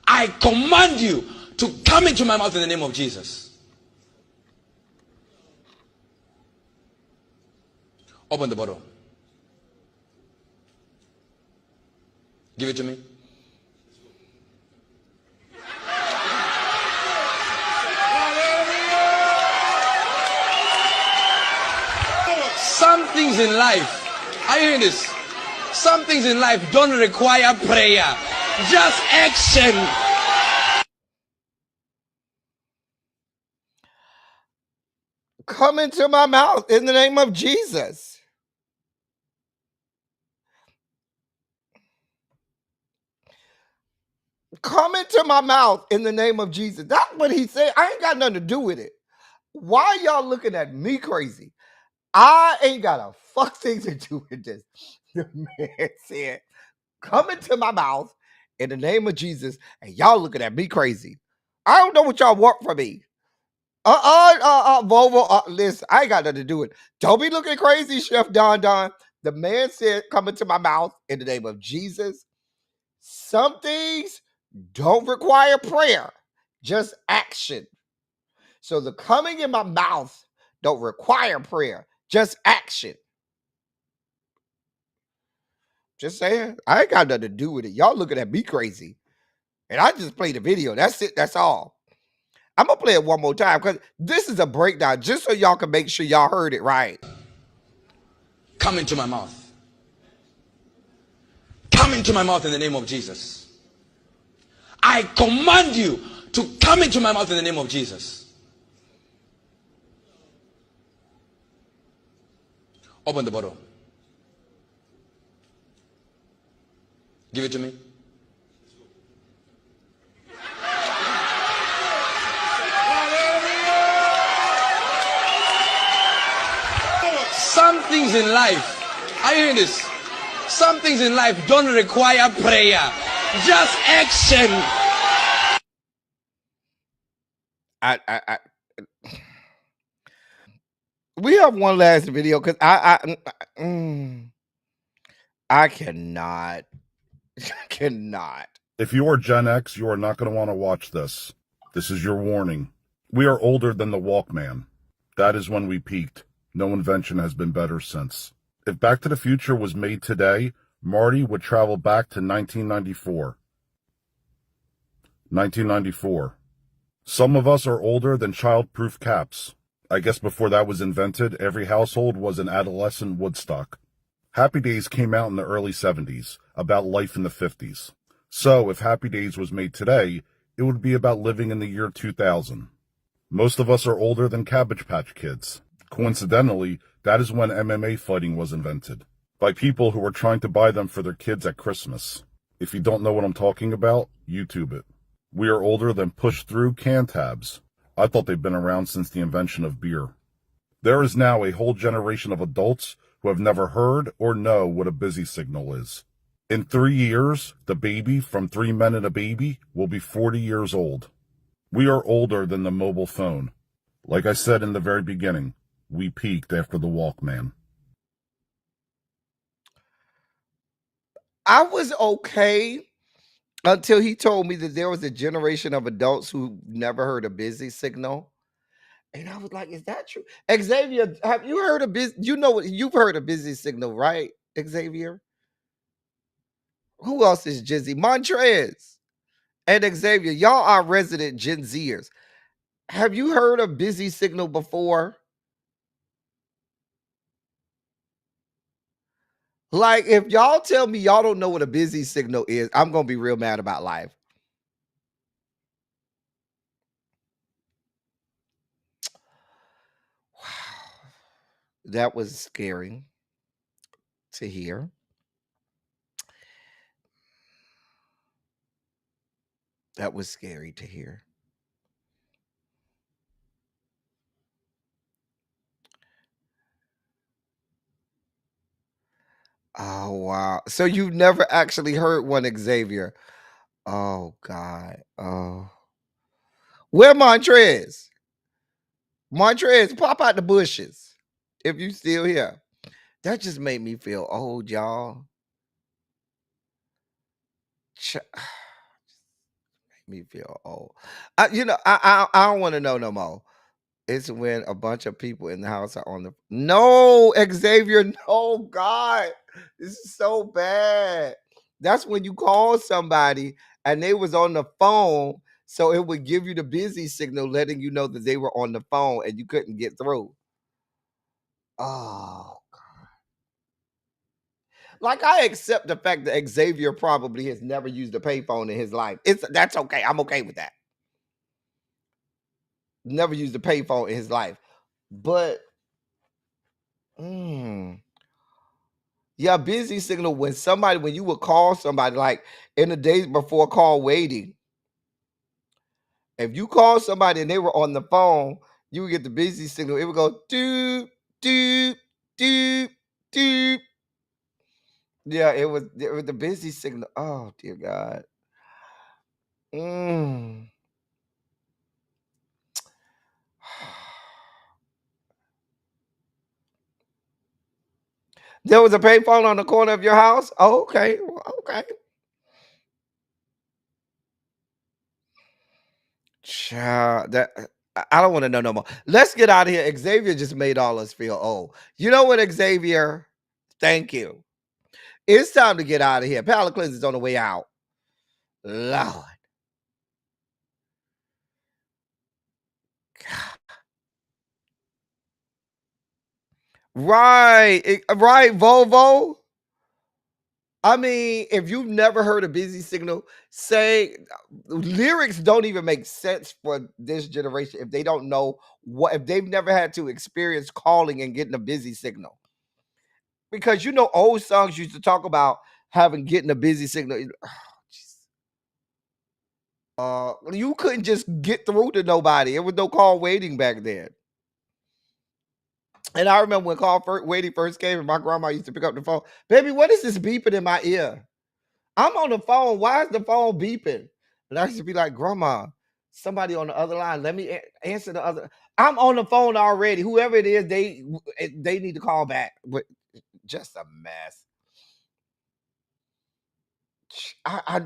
I command you to come into my mouth in the name of Jesus. Open the bottle. Give it to me. Some things in life, are you hearing this? Some things in life don't require prayer, just action. Come into my mouth in the name of Jesus. Come into my mouth in the name of Jesus. That's what he said. I ain't got nothing to do with it. Why y'all looking at me crazy? I ain't got a fuck thing to do with this. The man said, come into my mouth in the name of Jesus, and y'all looking at me crazy. I don't know what y'all want from me. Volvo, listen, I ain't got nothing to do with it. Don't be looking crazy, Chef Don Don. The man said, come into my mouth in the name of Jesus. Some things don't require prayer, just action. So the coming in my mouth don't require prayer, just action. Just saying, I ain't got nothing to do with it. Y'all looking at me crazy. And I just played the video. That's it. That's all. I'm gonna play it one more time because this is a breakdown, just so y'all can make sure y'all heard it right. Come into my mouth. Come into my mouth in the name of Jesus. I command you to come into my mouth in the name of Jesus. Open the bottle. Give it to me. Some things in life, are you hearing this? Some things in life don't require prayer, just action. We have one last video because I cannot. If you are Gen X, you are not going to want to watch this. This is your warning. We are older than the Walkman. That is when we peaked. No invention has been better since. If Back to the Future was made today, Marty would travel back to 1994. 1994. Some of us are older than child-proof caps. I guess before that was invented, every household was an adolescent Woodstock. Happy Days came out in the early 70s, about life in the 50s. So, if Happy Days was made today, it would be about living in the year 2000. Most of us are older than Cabbage Patch Kids. Coincidentally, that is when MMA fighting was invented, by people who were trying to buy them for their kids at Christmas. If you don't know what I'm talking about, YouTube it. We are older than push-through can tabs. I thought they've been around since the invention of beer. There is now a whole generation of adults who have never heard or know what a busy signal is. In 3 years, the baby from 3 Men and a Baby will be 40 years old. We are older than the mobile phone. Like I said in the very beginning, we peaked after the Walkman. I was okay until he told me that there was a generation of adults who never heard a busy signal. And I was like, is that true? Xavier, have you heard of busy? You know what? You've heard a busy signal, right, Xavier? Who else is Jizzy? Montrez and Xavier. Y'all are resident Gen Zers. Have you heard of busy signal before? Like, if y'all tell me y'all don't know what a busy signal is, I'm going to be real mad about life. Wow. That was scary to hear. That was scary to hear. Oh, wow. So you've never actually heard one, Xavier. Oh, God. Oh. Where Montrez? Montrez, pop out the bushes if you still here. That just made me feel old, y'all. Made me feel old. I don't want to know no more. It's when a bunch of people in the house are on the no, Xavier, no, God, this is so bad. That's when you call somebody and they was on the phone, so it would give you the busy signal, letting you know that they were on the phone and you couldn't get through. Oh, God. Like, I accept the fact that Xavier probably has never used a payphone in his life. That's okay. I'm okay with that. Never used a payphone in his life. But yeah, busy signal when you would call somebody, like in the days before call waiting. If you call somebody and they were on the phone, you would get the busy signal. It would go doop, doop, doop, doop. Yeah, it was the busy signal. Oh, dear God. There was a payphone on the corner of your house? Oh, okay. Okay. Child, I don't want to know no more. Let's get out of here. Xavier just made all us feel old. You know what, Xavier? Thank you. It's time to get out of here. Palate cleanser's on the way out. Lord. Right. Right, Volvo. I mean, if you've never heard a busy signal, say lyrics don't even make sense for this generation if they don't know if they've never had to experience calling and getting a busy signal. Because old songs used to talk about getting a busy signal. You couldn't just get through to nobody. There was no call waiting back then. And I remember when call waiting first came, and my grandma used to pick up the phone. Baby, what is this beeping in my ear? I'm on the phone. Why is the phone beeping? And I used to be like, Grandma, somebody on the other line. Let me answer the other. I'm on the phone already. Whoever it is, they need to call back. But just a mess. I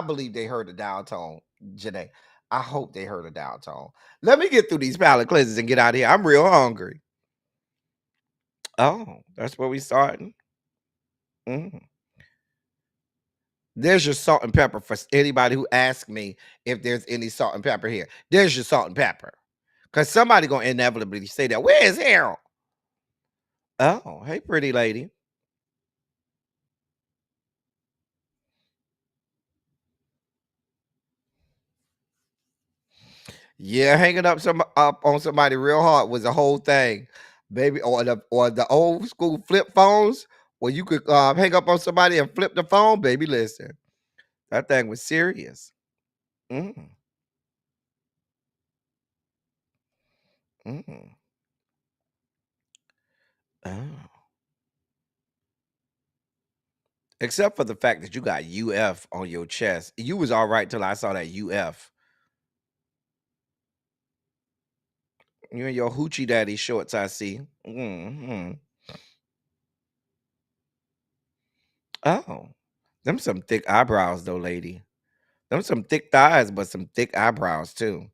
believe they heard the dial tone, Janae. I hope they heard the dial tone. Let me get through these palate cleanses and get out of here. I'm real hungry. Oh, that's where we starting. There's your salt and pepper for anybody who asks me if there's any salt and pepper here. There's your salt and pepper. Because somebody going to inevitably say that. Where is Harold? Oh, hey, pretty lady. Yeah, hanging up on somebody real hard was a whole thing, baby. Or the old school flip phones where you could hang up on somebody and flip the phone, baby. Listen, that thing was serious. Mm. Oh. Except for the fact that you got UF on your chest. You was all right till I saw that UF. You and your hoochie daddy shorts, I see. Oh, them some thick eyebrows though, lady. Them some thick thighs, but some thick eyebrows too.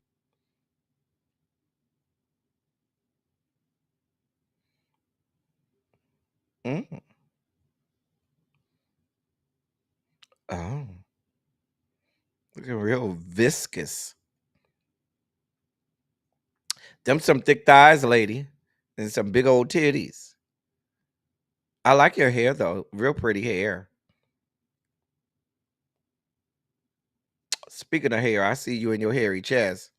Oh, looking real viscous. Them some thick thighs, lady, and some big old titties. I like your hair though, real pretty hair. Speaking of hair, I see you in your hairy chest.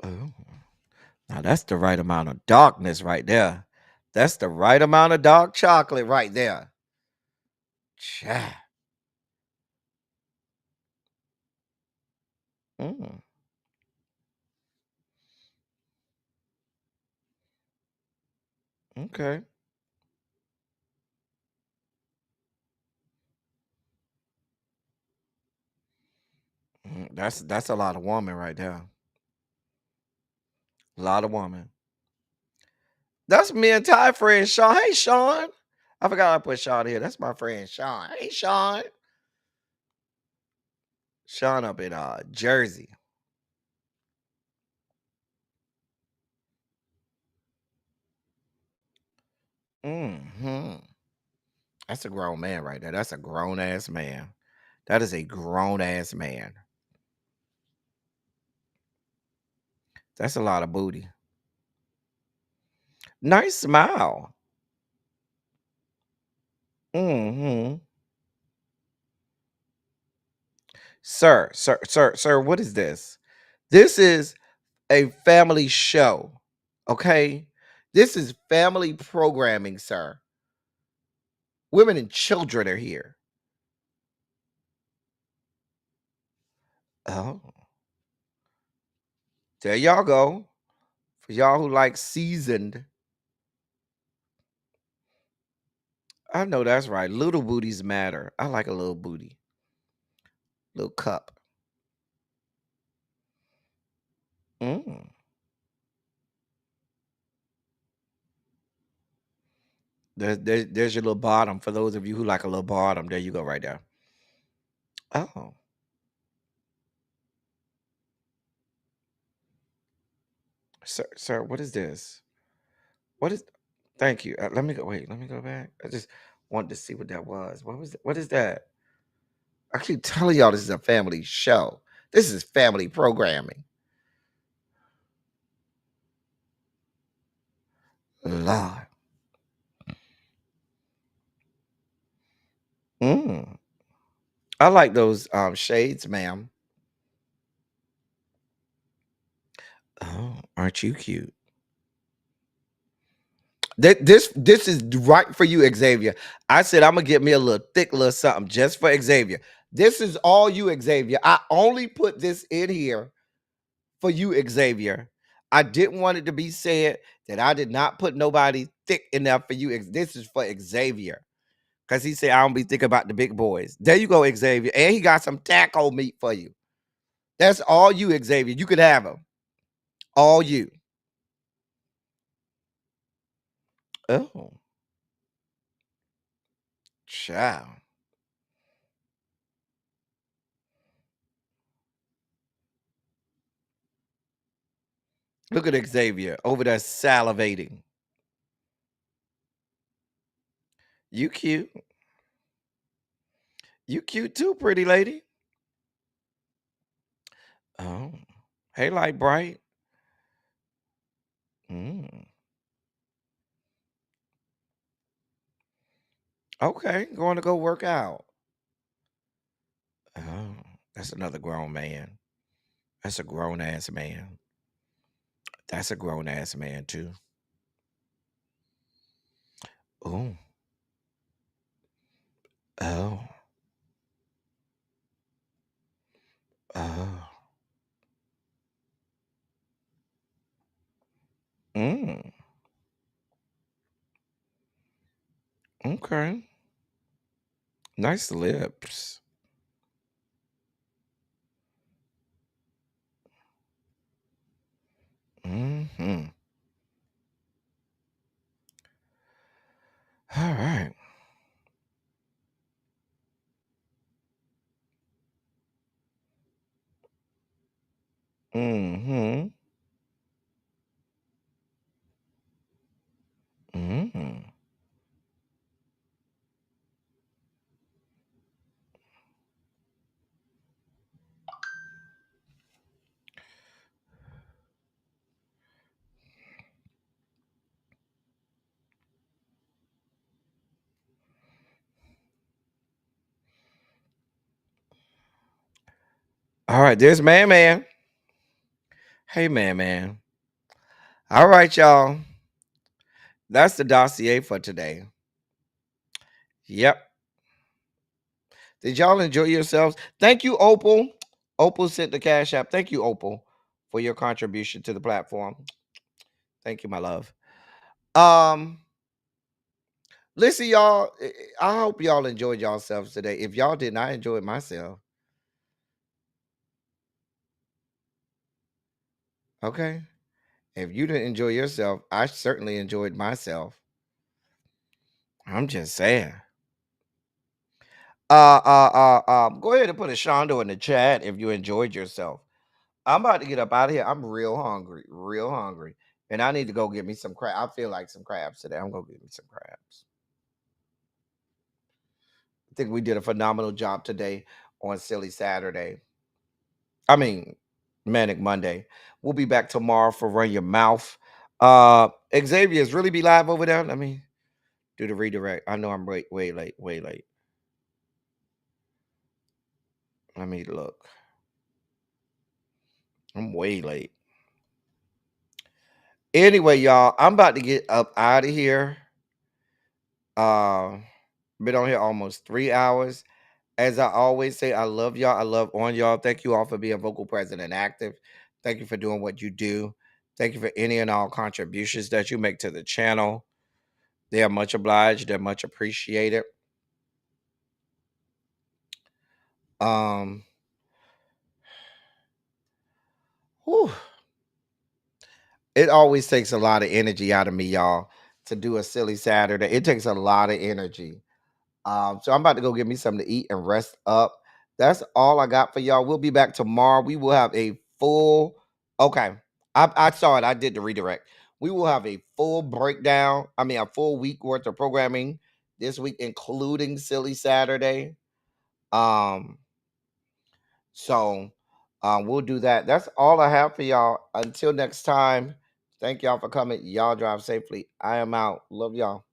Oh, now that's the right amount of darkness right there. That's the right amount of dark chocolate right there. Cha. Okay. That's a lot of woman right there. A lot of woman. That's me and Ty friend Sean. Hey Sean. I forgot I put Sean here. That's my friend Sean. Hey Sean. Sean up in Jersey. That's a grown man right there. That's a grown ass man. That is a grown ass man. That's a lot of booty. Nice smile. Sir, what is this? This is a family show. Okay? This is family programming, sir. Women and children are here. Oh. There y'all go. For y'all who like seasoned. I know that's right. Little booties matter. I like a little booty. Little cup. There's your little bottom. For those of you who like a little bottom, there you go right there. Oh. Sir, what is this? What is? Thank you. Let me go. Wait, let me go back. I just wanted to see what that was. What is that? I keep telling y'all this is a family show. This is family programming. Lord. I like those shades, ma'am. Oh, aren't you cute? This is right for you, Xavier. I said I'm gonna get me a little thick little something just for Xavier. This is all you, Xavier. I only put this in here for you, Xavier. I didn't want it to be said that I did not put nobody thick enough for you. This is for Xavier. Because he said I don't be thinking about the big boys. There you go, Xavier. And he got some taco meat for you. That's all you, Xavier. You could have them. All you. Oh. Child. Look at Xavier over there salivating. You cute. You cute too, pretty lady. Oh. Hey, light bright. Okay, going to go work out. Oh, that's another grown man. That's a grown ass man. That's a grown ass man too. Oh. Oh. Oh. Okay. Nice lips. All right. All right, there's Man. Hey, Man. All right, y'all. That's the dossier for today. Yep. Did y'all enjoy yourselves? Thank you, Opal. Opal sent the Cash App. Thank you, Opal, for your contribution to the platform. Thank you, my love. Listen, y'all. I hope y'all enjoyed yourselves today. If y'all did not enjoy myself, okay. If you didn't enjoy yourself, I certainly enjoyed myself. I'm just saying. Go ahead and put a Shondo in the chat if you enjoyed yourself. I'm about to get up out of here. I'm real hungry, and I need to go get me some crab. I feel like some crabs today. I'm gonna get me some crabs. I think we did a phenomenal job today on Silly Saturday. I mean, Manic Monday. We'll be back tomorrow for Run Your Mouth. Xavier's really be live over there. Let me do the redirect. I know I'm way late. Let me look. I'm way late. Anyway, y'all, I'm about to get up out of here. Been on here almost 3 hours. As I always say, I love y'all. I love on y'all. Thank you all for being vocal, present, and active. Thank you for doing what you do. Thank you for any and all contributions that you make to the channel. They are much obliged. They're much appreciated. Whew. It always takes a lot of energy out of me, y'all, to do a Silly Saturday. It takes a lot of energy. So I'm about to go get me something to eat and rest up. That's all I got for y'all. We'll be back tomorrow. We will have a full. Okay, I saw it. I did the redirect. We will have a full breakdown. I mean, a full week worth of programming this week, including Silly Saturday. So we'll do that. That's all I have for y'all. Until next time, Thank y'all for coming. Y'all drive safely. I am out. Love y'all.